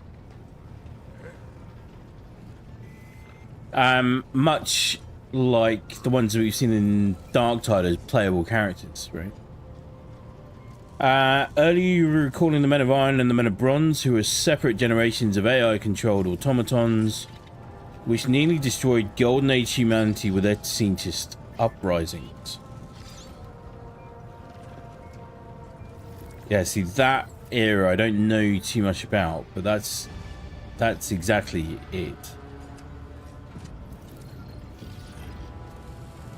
Much like the ones that we've seen in Darktide as playable characters, right? Earlier you were recalling the Men of Iron and the Men of Bronze, who are separate generations of AI-controlled automatons, which nearly destroyed Golden Age humanity with their scientist uprisings. Yeah, see, that era I don't know too much about, but that's exactly it.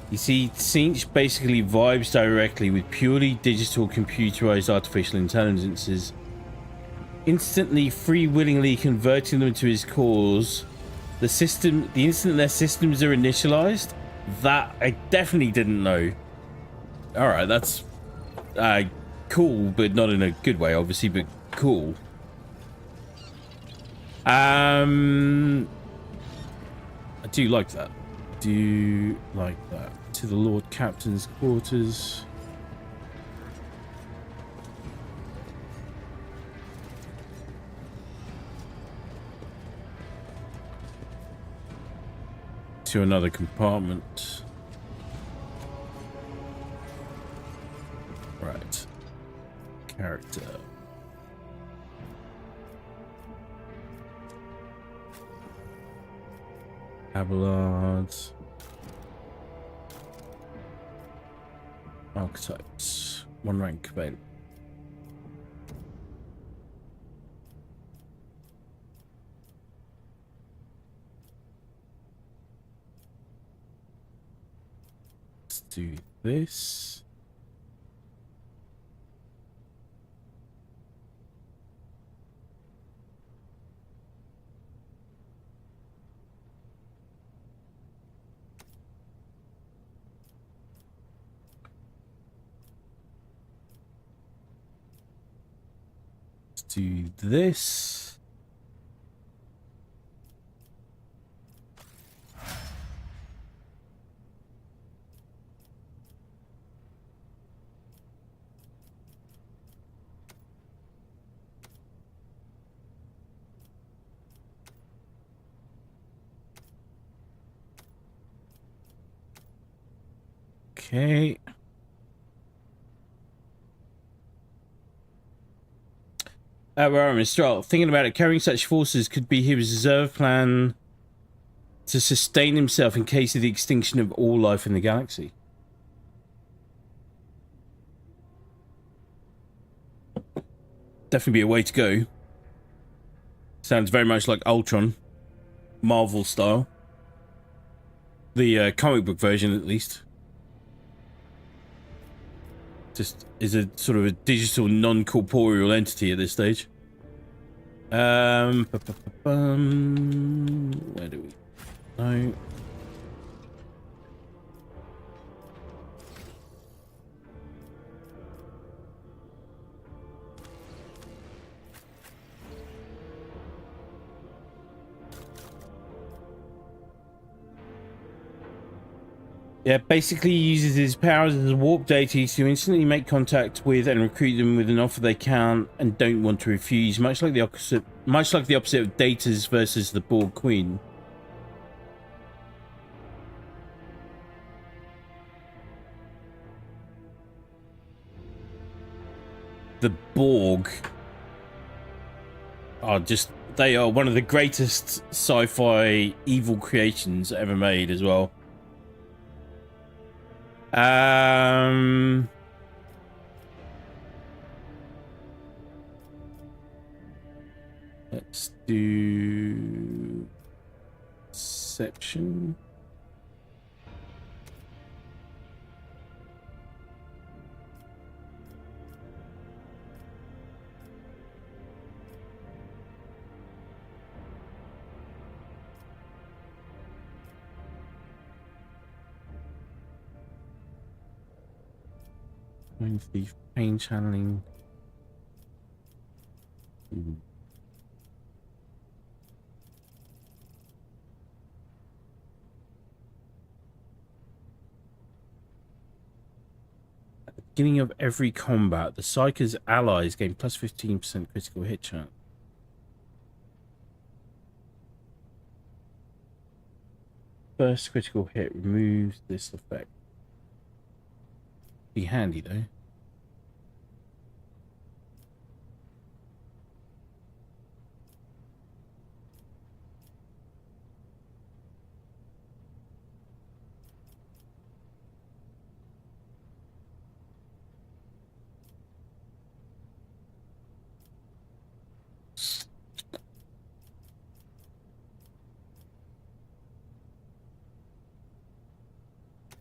You see, Cinch basically vibes directly with purely digital computerized artificial intelligences, instantly free-willingly converting them to his cause. The instant their systems are initialized, that I definitely didn't know. Alright, that's cool, but not in a good way, obviously, but cool. I do like that. Do like that. To the Lord Captain's quarters. To another compartment. Right. Character. Abelards. Archetypes. One rank available. Let's do this. Do this. Okay. Warhammer Stroll. Thinking about it, carrying such forces could be his reserve plan to sustain himself in case of the extinction of all life in the galaxy. Definitely be a way to go. Sounds very much like Ultron. Marvel style. The comic book version, at least. Just is a sort of a digital, non-corporeal entity at this stage. Where do we go? Yeah, basically he uses his powers as warp deities to instantly make contact with and recruit them with an offer they can and don't want to refuse, much like the opposite of Data's versus the Borg Queen. The Borg are they are one of the greatest sci-fi evil creations ever made as well. Let's do Deception. Thief, pain channeling. At the beginning of every combat, the Psyker's allies gain plus 15% critical hit chance. First critical hit removes this effect. Be handy though.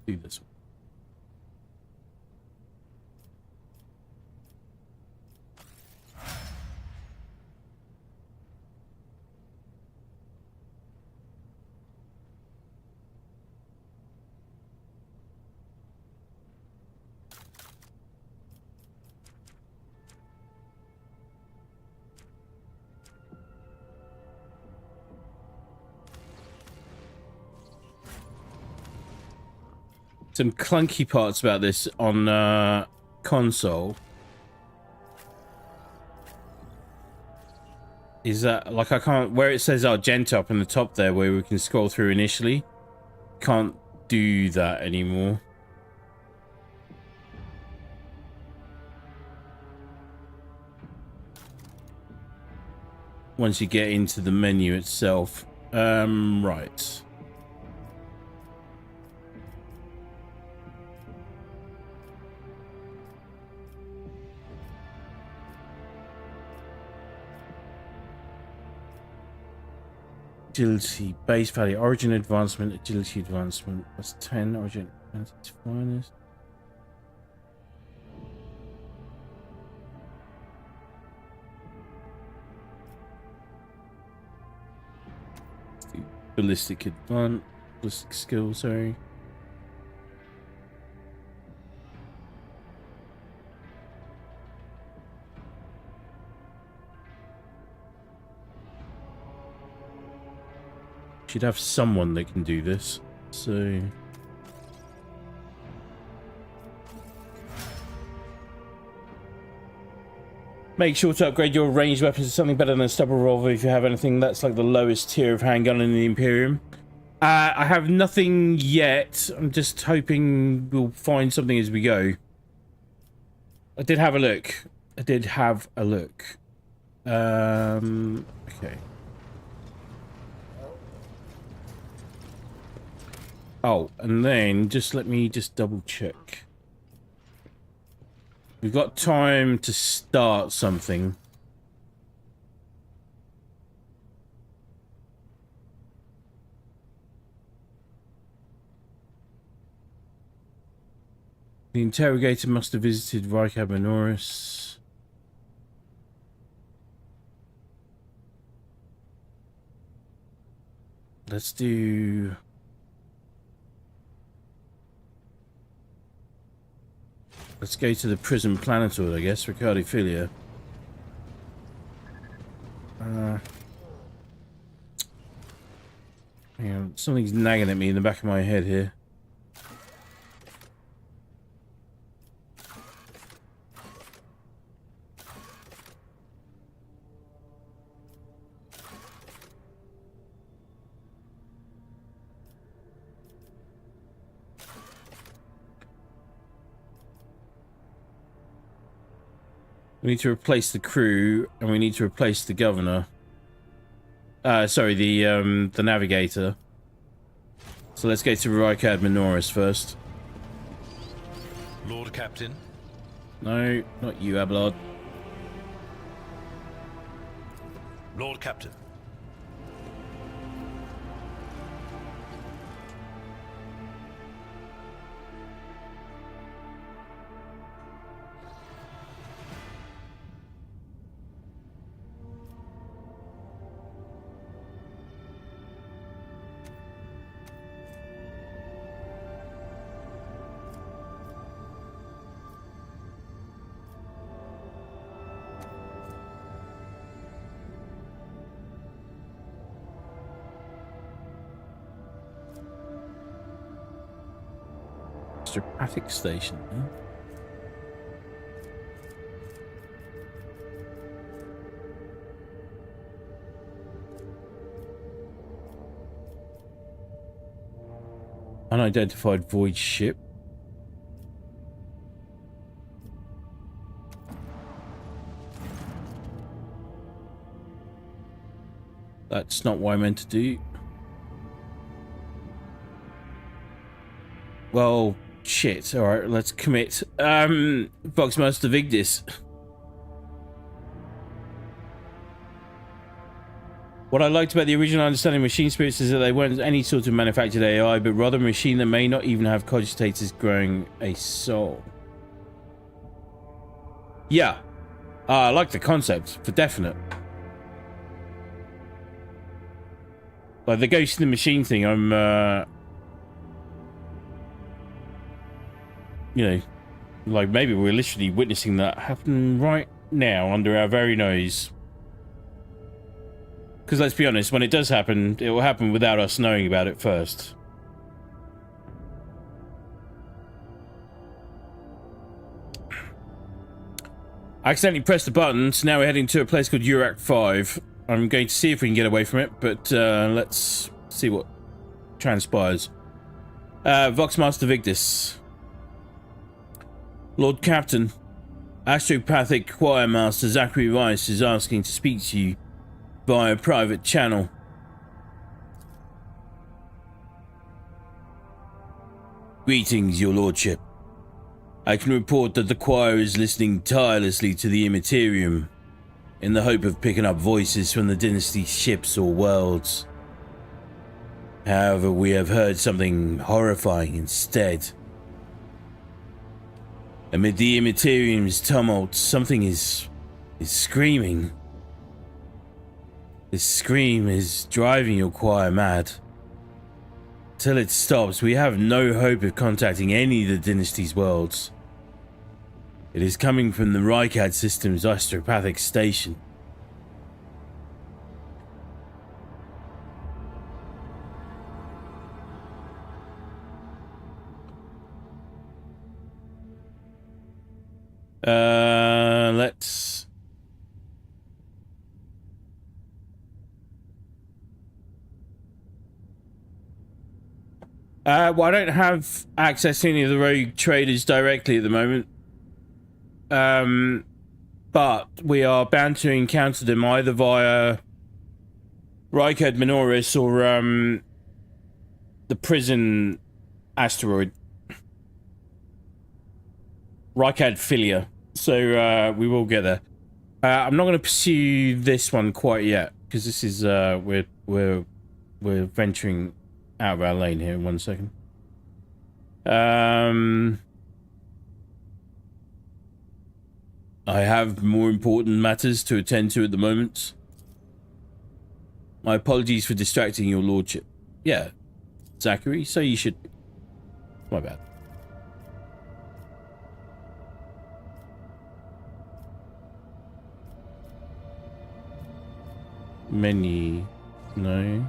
Do this one. Some clunky parts about this on console is that, like, I can't, where it says Argenta up in the top there where we can scroll through initially, can't do that anymore. Once you get into the menu itself. Right. Agility, base value, origin advancement, agility advancement, plus 10, origin advancement, finest. Ballistic advance, ballistic skill, sorry. Should have someone that can do this, so make sure to upgrade your ranged weapons to something better than a stubble revolver if you have anything. That's like the lowest tier of handgun in the Imperium. I have nothing yet. I'm just hoping we'll find something as we go. I did have a look. Okay. Oh, and then let me double check. We've got time to start something. The interrogator must have visited Warhammer Norris. Let's do... Let's go to the prison planetoid, I guess, Ricardophilia. Hang on, something's nagging at me in the back of my head here. We need to replace the crew, and we need to replace the governor. Sorry, the navigator. So let's go to Rykard Minoris first. Lord Captain? No, not you, Abelard. Lord Captain. Traffic station, huh? Unidentified void ship. That's not what I meant to do. Well, shit. Alright, let's commit. Voxmaster Vigdis. What I liked about the original understanding of machine spirits is that they weren't any sort of manufactured AI, but rather a machine that may not even have cogitators growing a soul. Yeah. I like the concept, for definite. Like the ghost in the machine thing, I'm, you know, like maybe we're literally witnessing that happen right now under our very nose. Because let's be honest, when it does happen, it will happen without us knowing about it first. I accidentally pressed the button, so now we're heading to a place called Urak 5. I'm going to see if we can get away from it, but let's see what transpires. Voxmaster Vigdis. Lord Captain, Astropathic Choir Master Zachary Rice is asking to speak to you via private channel. Greetings, your lordship. I can report that the choir is listening tirelessly to the Immaterium in the hope of picking up voices from the dynasty's ships or worlds. However, we have heard something horrifying instead. Amid the Immaterium's tumult, something is screaming. This scream is driving your choir mad. Till it stops, we have no hope of contacting any of the dynasty's worlds. It is coming from the Rykard system's astropathic station. Let's... Well, I don't have access to any of the rogue traders directly at the moment. But we are bound to encounter them either via Rykard Minoris or the prison asteroid. Rykard Philia. So we will get there. I'm not going to pursue this one quite yet because this is we're venturing out of our lane here in 1 second. I have more important matters to attend to at the moment. My apologies for distracting your lordship. Yeah, Zachary, so you should... My bad. Menu... No...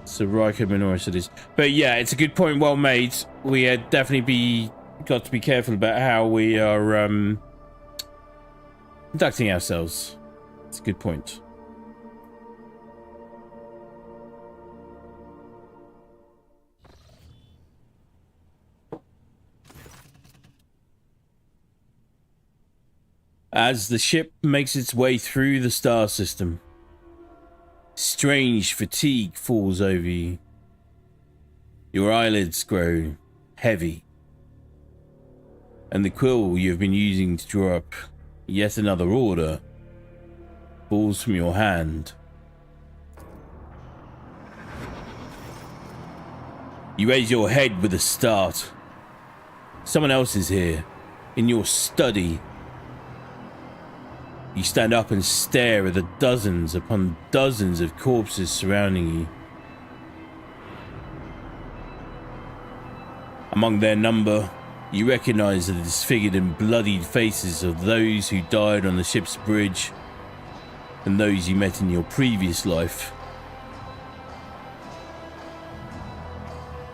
So Rykard Minoris it is. But yeah, it's a good point, well made. We had definitely got to be careful about how we are conducting ourselves. It's a good point. As the ship makes its way through the star system, strange fatigue falls over you. Your eyelids grow heavy, and the quill you have been using to draw up yet another order falls from your hand. You raise your head with a start. Someone else is here, in your study. You stand up and stare at the dozens upon dozens of corpses surrounding you. Among their number, you recognize the disfigured and bloodied faces of those who died on the ship's bridge and those you met in your previous life.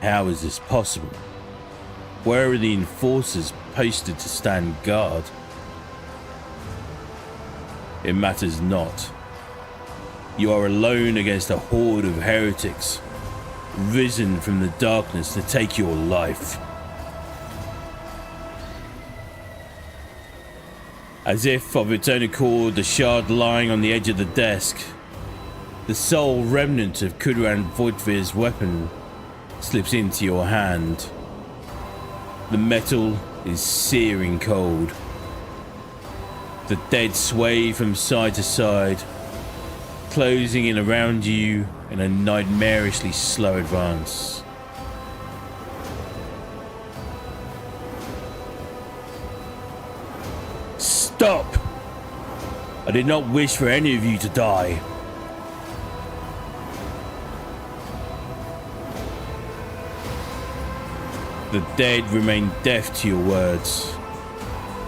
How is this possible? Where are the enforcers posted to stand guard? It matters not. You are alone against a horde of heretics, risen from the darkness to take your life. As if of its own accord, the shard lying on the edge of the desk, the sole remnant of Kudran Voitvir's weapon, slips into your hand. The metal is searing cold. The dead sway from side to side, closing in around you in a nightmarishly slow advance. Stop! I did not wish for any of you to die. The dead remain deaf to your words,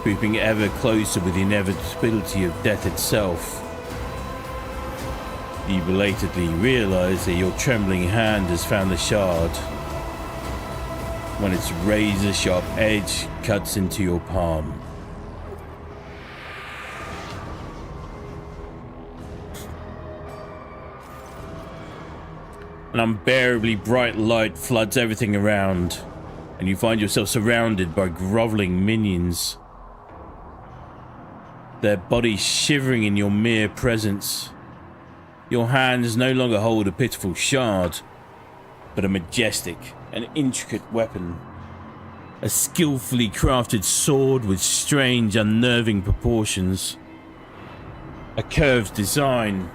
creeping ever closer with the inevitability of death itself. You belatedly realize that your trembling hand has found the shard when its razor-sharp edge cuts into your palm. An unbearably bright light floods everything around, and you find yourself surrounded by groveling minions. Their bodies shivering in your mere presence. Your hands no longer hold a pitiful shard, but a majestic and intricate weapon. A skillfully crafted sword with strange, unnerving proportions. A curved design,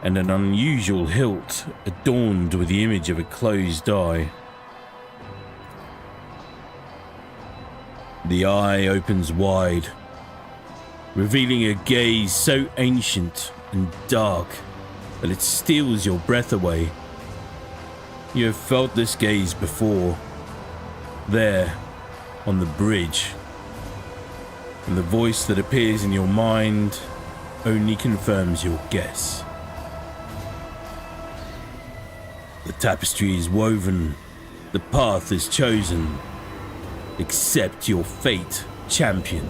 and an unusual hilt adorned with the image of a closed eye. The eye opens wide, revealing a gaze so ancient and dark that it steals your breath away. You have felt this gaze before, there, on the bridge, and the voice that appears in your mind only confirms your guess. The tapestry is woven, the path is chosen. Accept your fate, champion.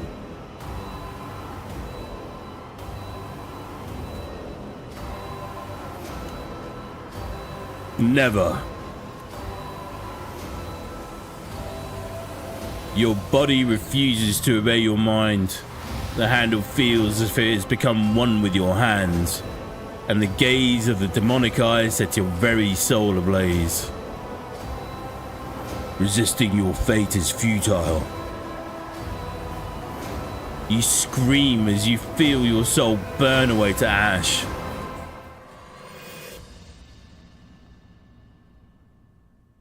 Never. Your body refuses to obey your mind. The handle feels as if it has become one with your hands, and the gaze of the demonic eyes sets your very soul ablaze. Resisting your fate is futile. You scream as you feel your soul burn away to ash.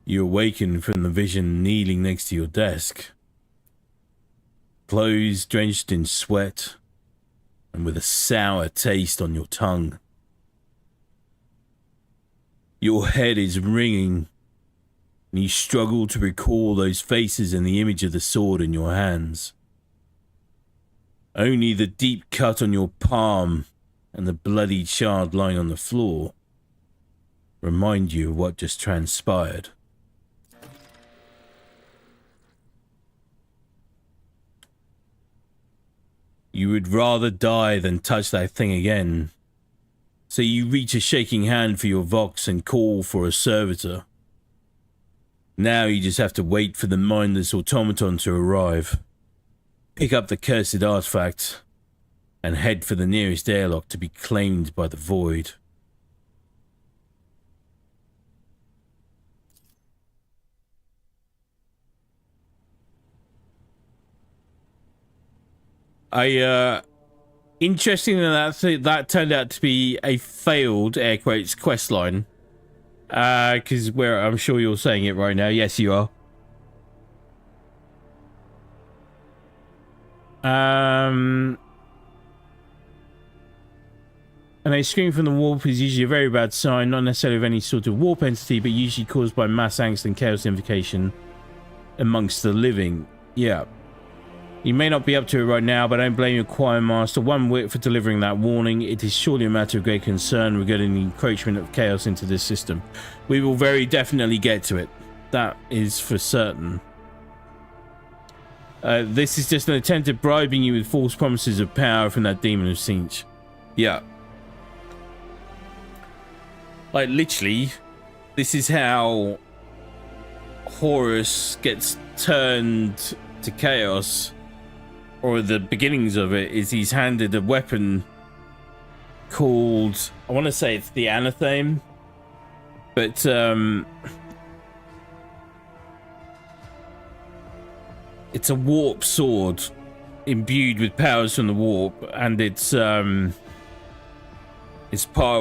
You awaken from the vision kneeling next to your desk. Clothes drenched in sweat and with a sour taste on your tongue. Your head is ringing and you struggle to recall those faces and the image of the sword in your hands. Only the deep cut on your palm and the bloody shard lying on the floor remind you of what just transpired. You would rather die than touch that thing again, so you reach a shaking hand for your Vox and call for a servitor. Now you just have to wait for the mindless automaton to arrive, pick up the cursed artifact, and head for the nearest airlock to be claimed by the void. Interesting that turned out to be a failed, air quotes, quest line. Because I'm sure you're saying it right now. Yes, you are. And a scream from the warp is usually a very bad sign, not necessarily of any sort of warp entity, but usually caused by mass angst and chaos invocation amongst the living. Yeah. You may not be up to it right now, but I don't blame your choir master one whit for delivering that warning. It is surely a matter of great concern regarding the encroachment of chaos into this system. We will very definitely get to it. That is for certain. This is just an attempt at bribing you with false promises of power from that demon of Sinch. Yeah. Like, literally, this is how Horus gets turned to chaos. Or the beginnings of it is he's handed a weapon called, I want to say it's the Anatheme, but it's a warp sword imbued with powers from the warp, and it's part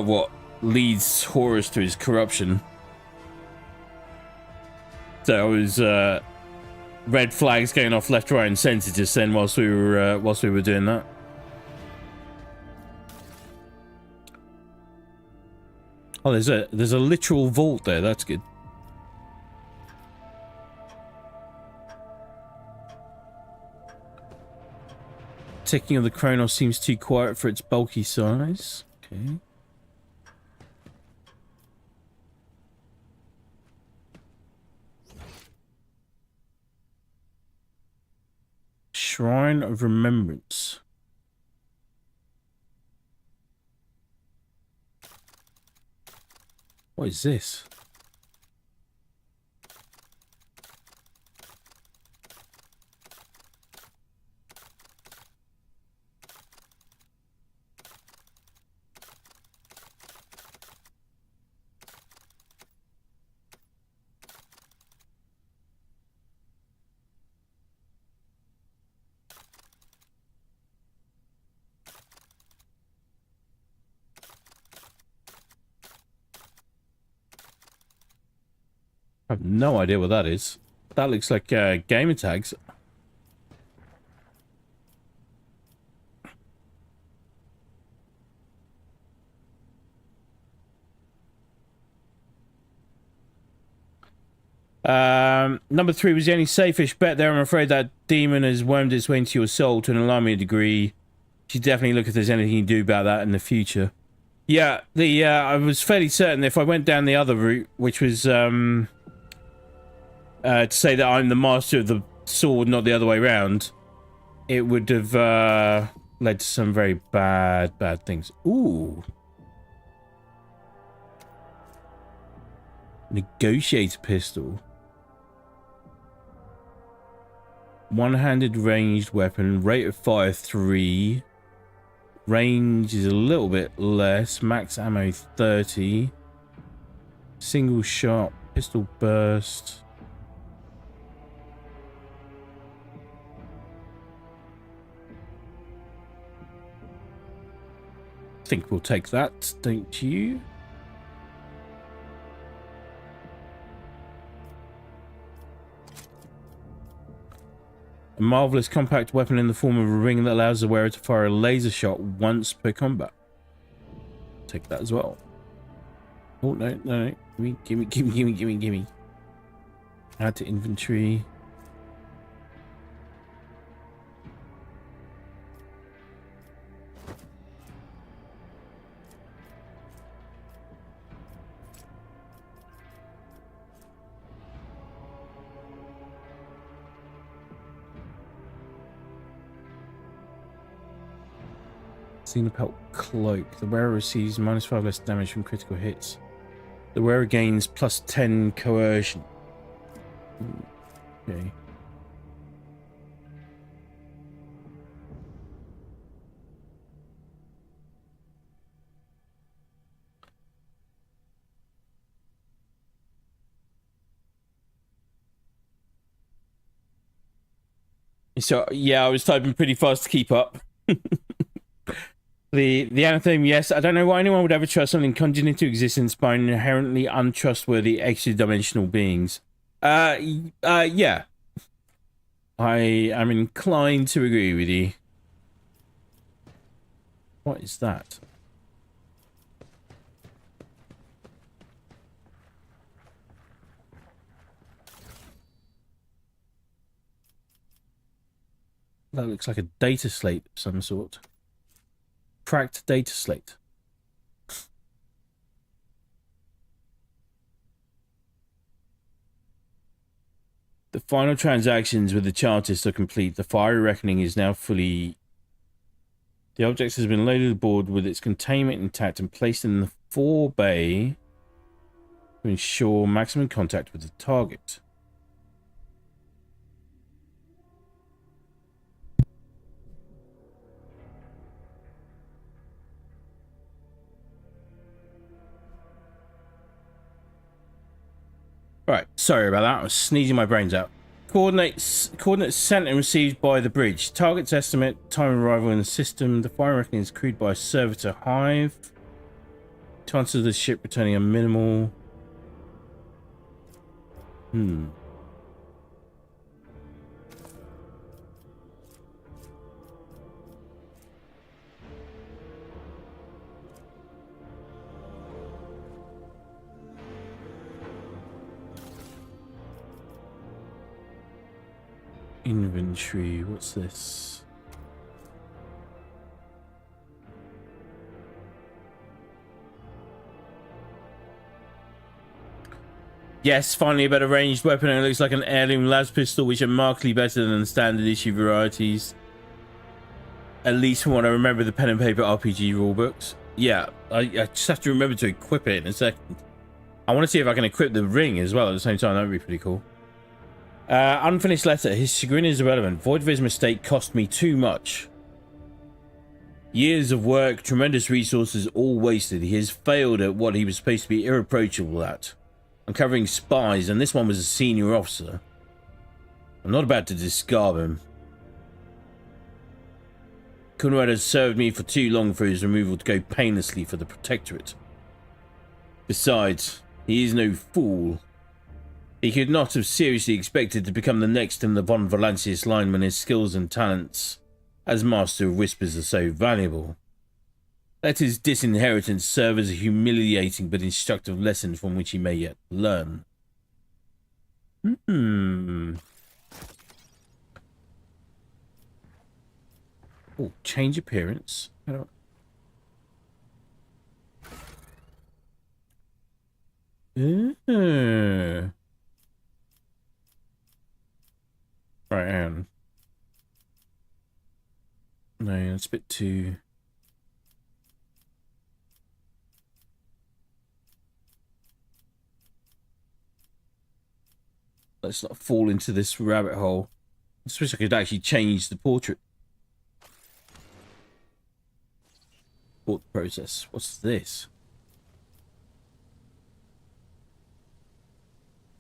of what leads Horus to his corruption. So I was red flags going off left, right, and centre just then whilst we were doing that. Oh, there's a literal vault there. That's good. Ticking of the Chronos seems too quiet for its bulky size. Okay. Shrine of Remembrance. What is this? I have no idea what that is. That looks like gamer tags. Number 3 was the only safe-ish bet there. I'm afraid that demon has wormed its way into your soul to an alarming degree. You should definitely look if there's anything you can do about that in the future. Yeah, I was fairly certain if I went down the other route, which was to say that I'm the master of the sword, not the other way around, it would have led to some very bad things. Ooh. Negotiator pistol. One-handed ranged weapon. Rate of fire 3. Range is a little bit less. Max ammo 30. Single shot. Pistol burst. I think we'll take that, don't you? A marvelous compact weapon in the form of a ring that allows the wearer to fire a laser shot once per combat. Take that as well. Oh, no. Gimme. Add to inventory. Pelt cloak. The wearer receives -5 less damage from critical hits. The wearer gains +10 coercion. Okay. So yeah, I was typing pretty fast to keep up. The anthem, yes. I don't know why anyone would ever trust something conjured into existence by inherently untrustworthy extra-dimensional beings. Yeah. I am inclined to agree with you. What is that? That looks like a data slate of some sort. Cracked data slate. The final transactions with the chartist are complete. The fiery reckoning is now fully... The object has been loaded aboard with its containment intact and placed in the forebay to ensure maximum contact with the target. Right, sorry about that. I was sneezing my brains out. Coordinates sent and received by the bridge. Target's estimate, time of arrival in the system. The fire reckoning is crewed by a servitor Hive. Chances of the ship returning are minimal. Inventory, what's this? Yes, finally a better ranged weapon. It looks like an heirloom las pistol, which are markedly better than standard issue varieties. At least from what I remember the pen and paper RPG rulebooks. Yeah, I just have to remember to equip it in a second. I want to see if I can equip the ring as well at the same time. That would be pretty cool. Unfinished letter. His chagrin is irrelevant. Void of his mistake cost me too much. Years of work, tremendous resources, all wasted. He has failed at what he was supposed to be irreproachable at. Uncovering spies, and this one was a senior officer. I'm not about to discard him. Kunrad has served me for too long for his removal to go painlessly for the Protectorate. Besides, he is no fool. He could not have seriously expected to become the next in the von Valancius line when his skills and talents as Master of Whispers are so valuable. Let his disinheritance serve as a humiliating but instructive lesson from which he may yet learn. Oh, change appearance. Right, Aaron. No, that's a bit too... Let's not fall into this rabbit hole. I wish I could actually change the portrait. Port process. What's this?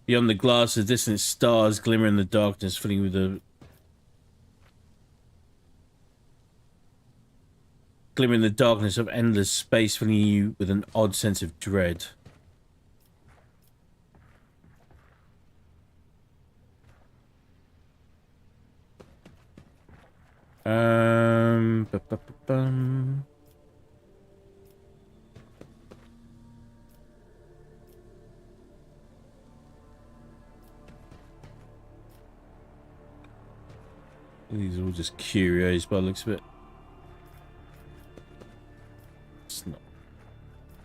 Beyond the glass, the distant stars glimmer in the darkness, filling with a glimmer in the darkness of endless space, filling you with an odd sense of dread. Ba-ba-ba-bum. These are all just curios by the looks of it. It's not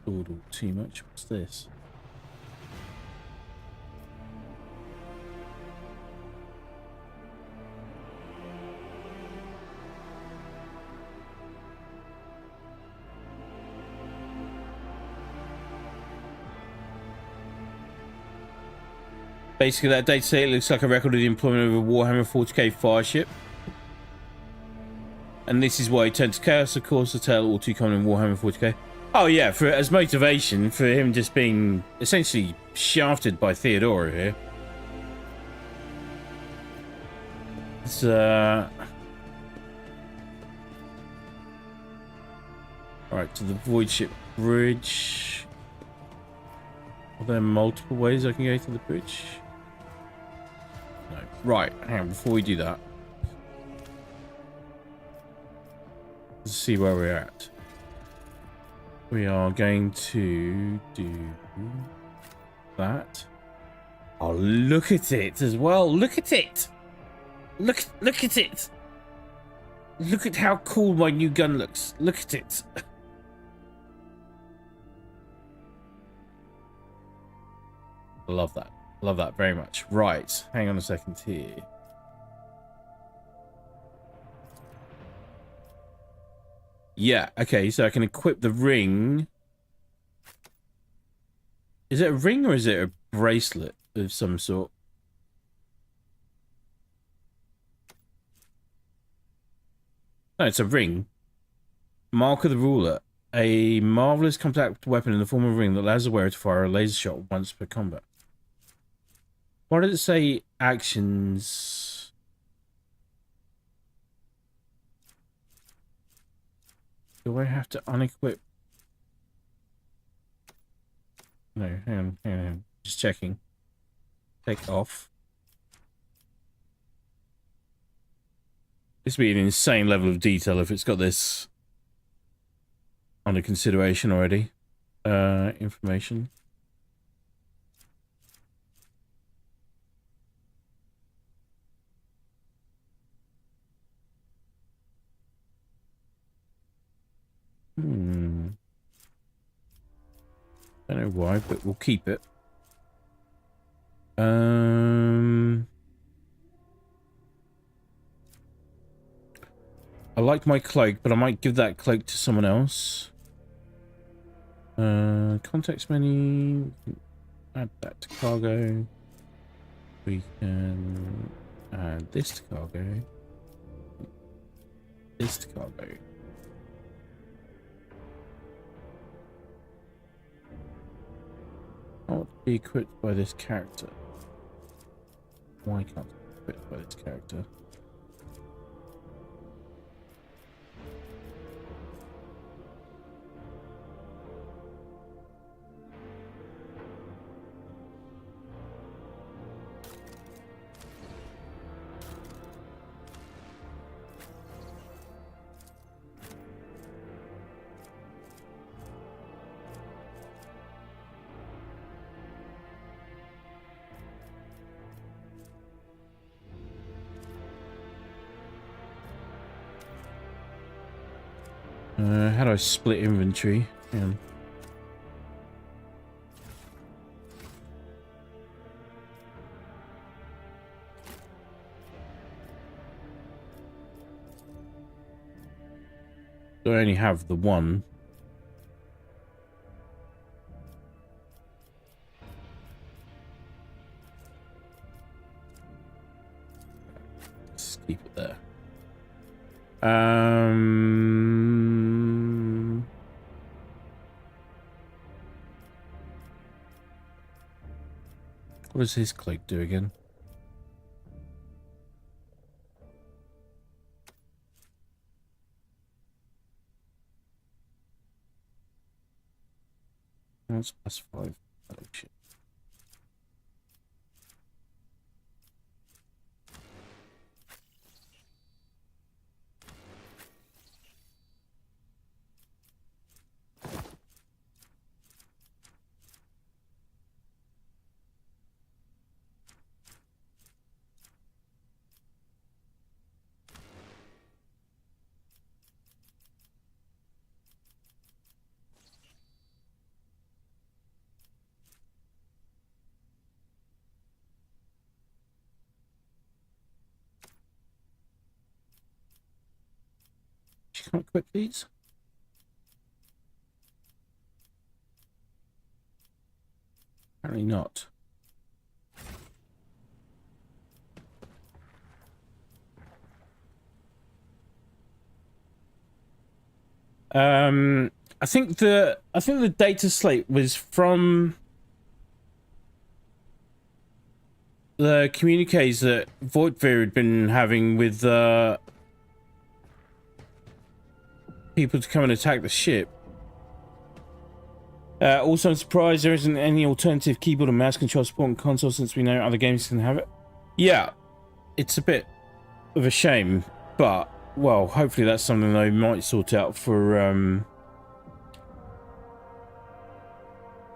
stored all too much. What's this? Basically, that data set looks like a record of the employment of a Warhammer 40k fireship. And this is why he turned to chaos, of course, the tale all too common in Warhammer 40k. Oh yeah, for as motivation for him just being essentially shafted by Theodora here. It's Alright, to the Void Ship Bridge. Are there multiple ways I can go to the bridge? No. Right, hang on, before we do that. Let's see where we're at. We are going to do that. Oh, look at it as well. Look at it. Look at it. Look at how cool my new gun looks. Look at it. Love that. Love that very much. Right. Hang on a second here. Yeah, okay, so I can equip the ring. Is it a ring or is it a bracelet of some sort? No, it's a ring. Mark of the Ruler. A marvelous compact weapon in the form of a ring that allows the wearer to fire a laser shot once per combat. Why did it say actions? Do I have to unequip? No, hang on. Just checking. Take off. This would be an insane level of detail if it's got this under consideration already. Information. Don't know why, but we'll keep it. I like my cloak, but I might give that cloak to someone else. Context menu. Add that to cargo. We can add this to cargo. This to cargo. Can't be equipped by this character. Why can't it be equipped by this character? How do I split inventory? Yeah. So I only have the one. What does his cloak do again? That's +5. Oh, shit. She can't quit these? Apparently not. I think the data slate was from the communiques that Voigtveer had been having with people to come and attack the ship. Also, I'm surprised there isn't any alternative keyboard and mouse control support on console since we know other games can have it. Yeah, it's a bit of a shame, but, well, hopefully that's something they might sort out for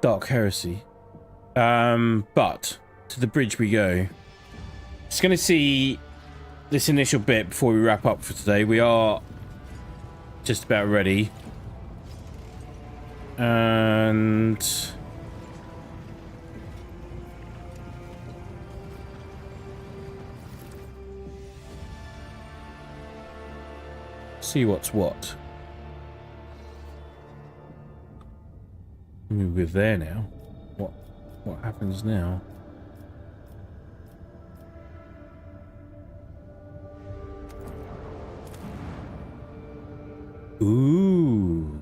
Dark Heresy. But to the bridge we go. Just going to see this initial bit before we wrap up for today. We are just about ready. And see what's what. I mean, we're there now. What happens now? Ooh.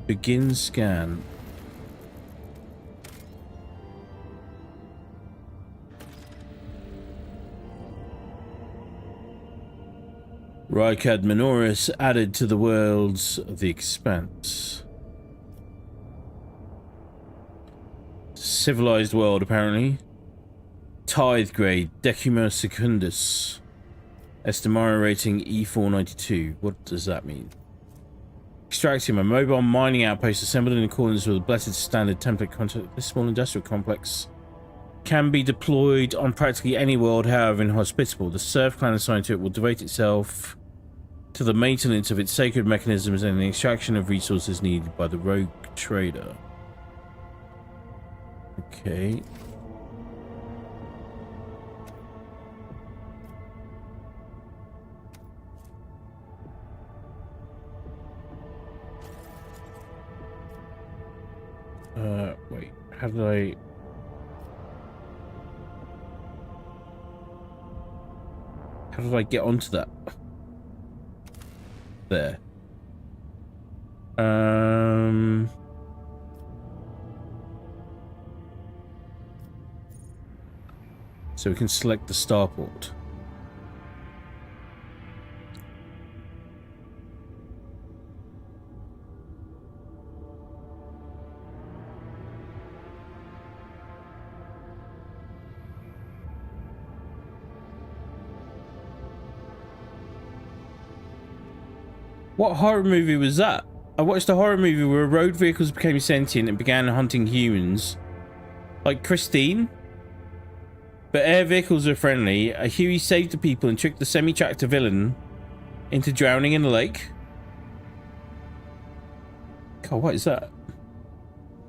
Begin scan. Rykad Minoris added to the worlds of the Expanse. Civilized world, apparently. Tithe grade, Decima Secundus. Estimara rating E492. What does that mean? Extractium, a mobile mining outpost assembled in accordance with the Blessed Standard template concept. This small industrial complex can be deployed on practically any world, however inhospitable. The Serf clan assigned to it will devote itself to the maintenance of its sacred mechanisms and the extraction of resources needed by the rogue trader. Okay. Wait, how did I... How did I get onto that? There. So we can select the starport. What horror movie was that? I watched a horror movie where road vehicles became sentient and began hunting humans. Like Christine? But air vehicles are friendly. A Huey saved the people and tricked the semi-tractor villain into drowning in the lake. God, what is that?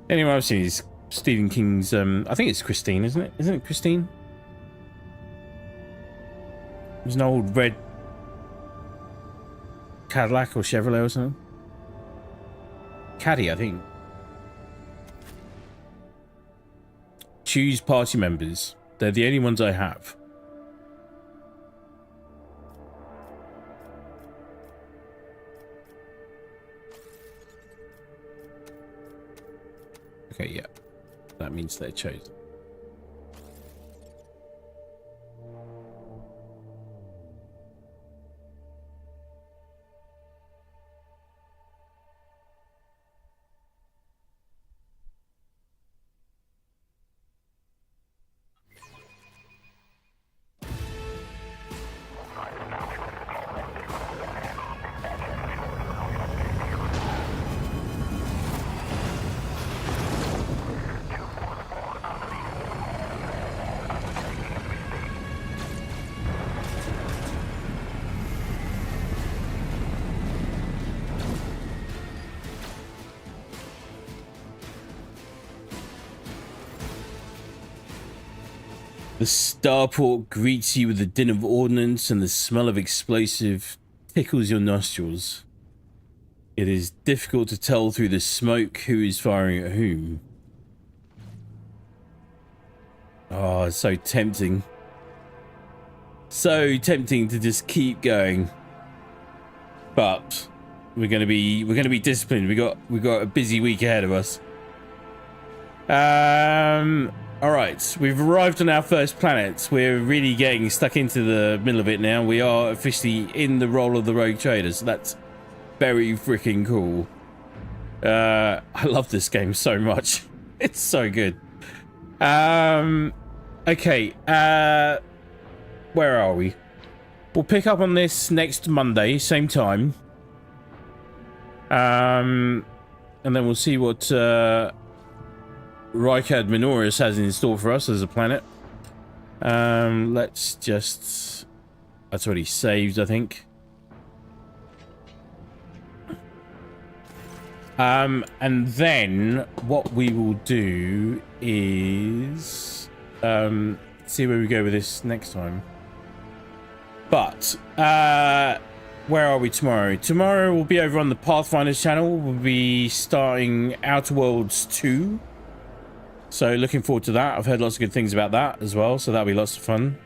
Anyway, I've seen is Stephen King's, I think it's Christine, isn't it? Isn't it Christine? There's an old red Cadillac or Chevrolet or something. Caddy, I think. Choose party members. They're the only ones I have. Okay, yeah. That means they're chosen. The starport greets you with the din of ordnance, and the smell of explosive tickles your nostrils. It is difficult to tell through the smoke who is firing at whom. Oh, it's so tempting. So tempting to just keep going. But we're gonna be disciplined. We got a busy week ahead of us. Alright, we've arrived on our first planet. We're really getting stuck into the middle of it now. We are officially in the role of the rogue trader, so that's very freaking cool. I love this game so much. It's so good. Okay, where are we? We'll pick up on this next Monday, same time. And then we'll see what Rykad Minoris has in store for us as a planet. Let's just... That's already saved, I think. And then what we will do is see where we go with this next time. But where are we tomorrow? Tomorrow we'll be over on the Pathfinders channel. We'll be starting Outer Worlds 2. So looking forward to that. I've heard lots of good things about that as well, so that'll be lots of fun.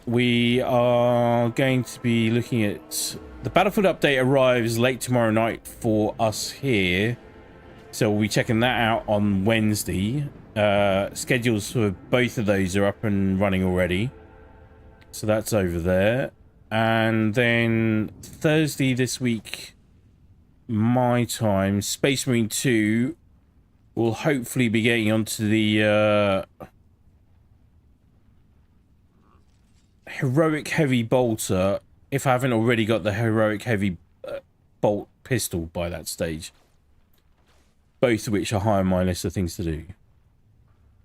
We are going to be looking at... The Battlefield update arrives late tomorrow night for us here. So we'll be checking that out on Wednesday. Schedules for both of those are up and running already. So that's over there. And then Thursday this week, my time, Space Marine 2... We'll hopefully be getting onto the Heroic Heavy Bolter, if I haven't already got the Heroic Heavy Bolt pistol by that stage. Both of which are high on my list of things to do.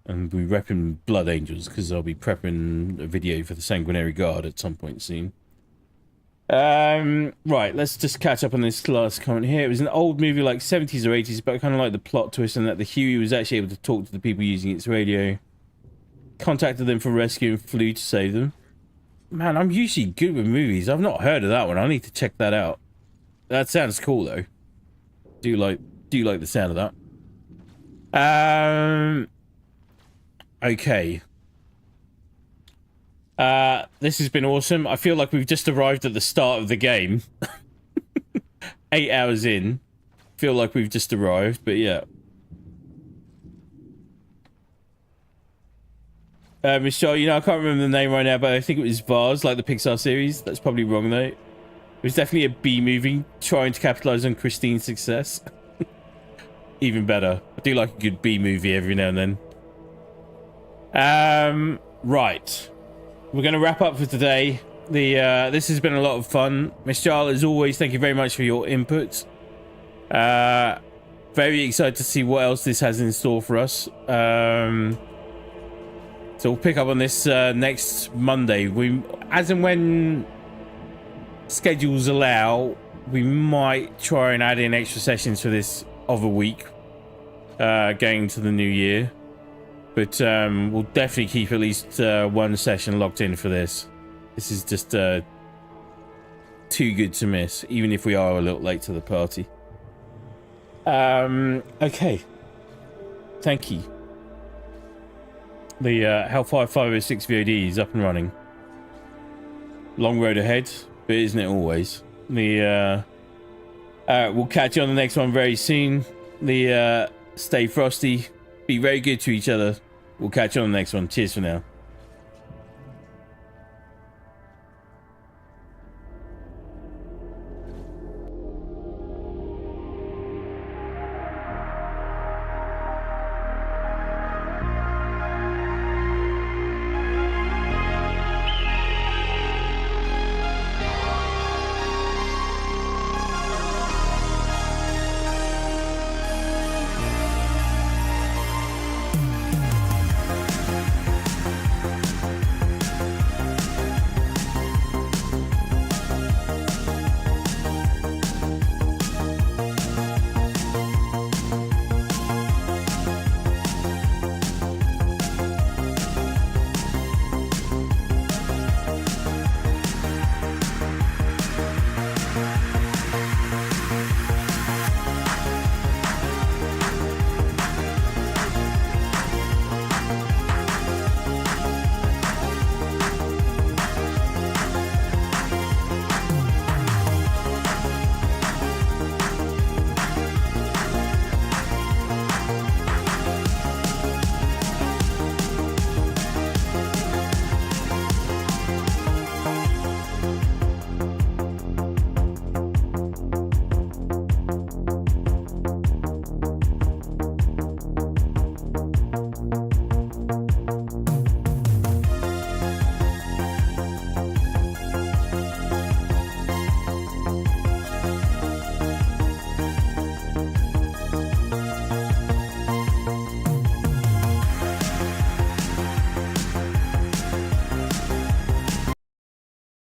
And we're repping Blood Angels, because I'll be prepping a video for the Sanguinary Guard at some point soon. Right, let's just catch up on this last comment here. It was an old movie like 70s or 80s, but I kind of like the plot twist and that the Huey was actually able to talk to the people using its radio. Contacted them for rescue and flew to save them. Man, I'm usually good with movies. I've not heard of that one. I need to check that out. That sounds cool though. Do like the sound of that. Okay. This has been awesome. I feel like we've just arrived at the start of the game. 8 hours in. Feel like we've just arrived, but yeah. Michelle, you know, I can't remember the name right now, but I think it was Vars, like the Pixar series. That's probably wrong, though. It was definitely a B movie, trying to capitalize on Christine's success. Even better. I do like a good B movie every now and then. Right. We're going to wrap up for today. This has been a lot of fun. Miss Charlotte, as always, thank you very much for your input. Very excited to see what else this has in store for us. So we'll pick up on this next Monday. As and when schedules allow, we might try and add in extra sessions for this other week, going into the new year. But we'll definitely keep at least one session locked in for this. This is just too good to miss, even if we are a little late to the party. Okay. Thank you. The Hellfire 506 VOD is up and running. Long road ahead, but isn't it always? We'll catch you on the next one very soon. stay frosty, be very good to each other. We'll catch you on the next one. Cheers for now.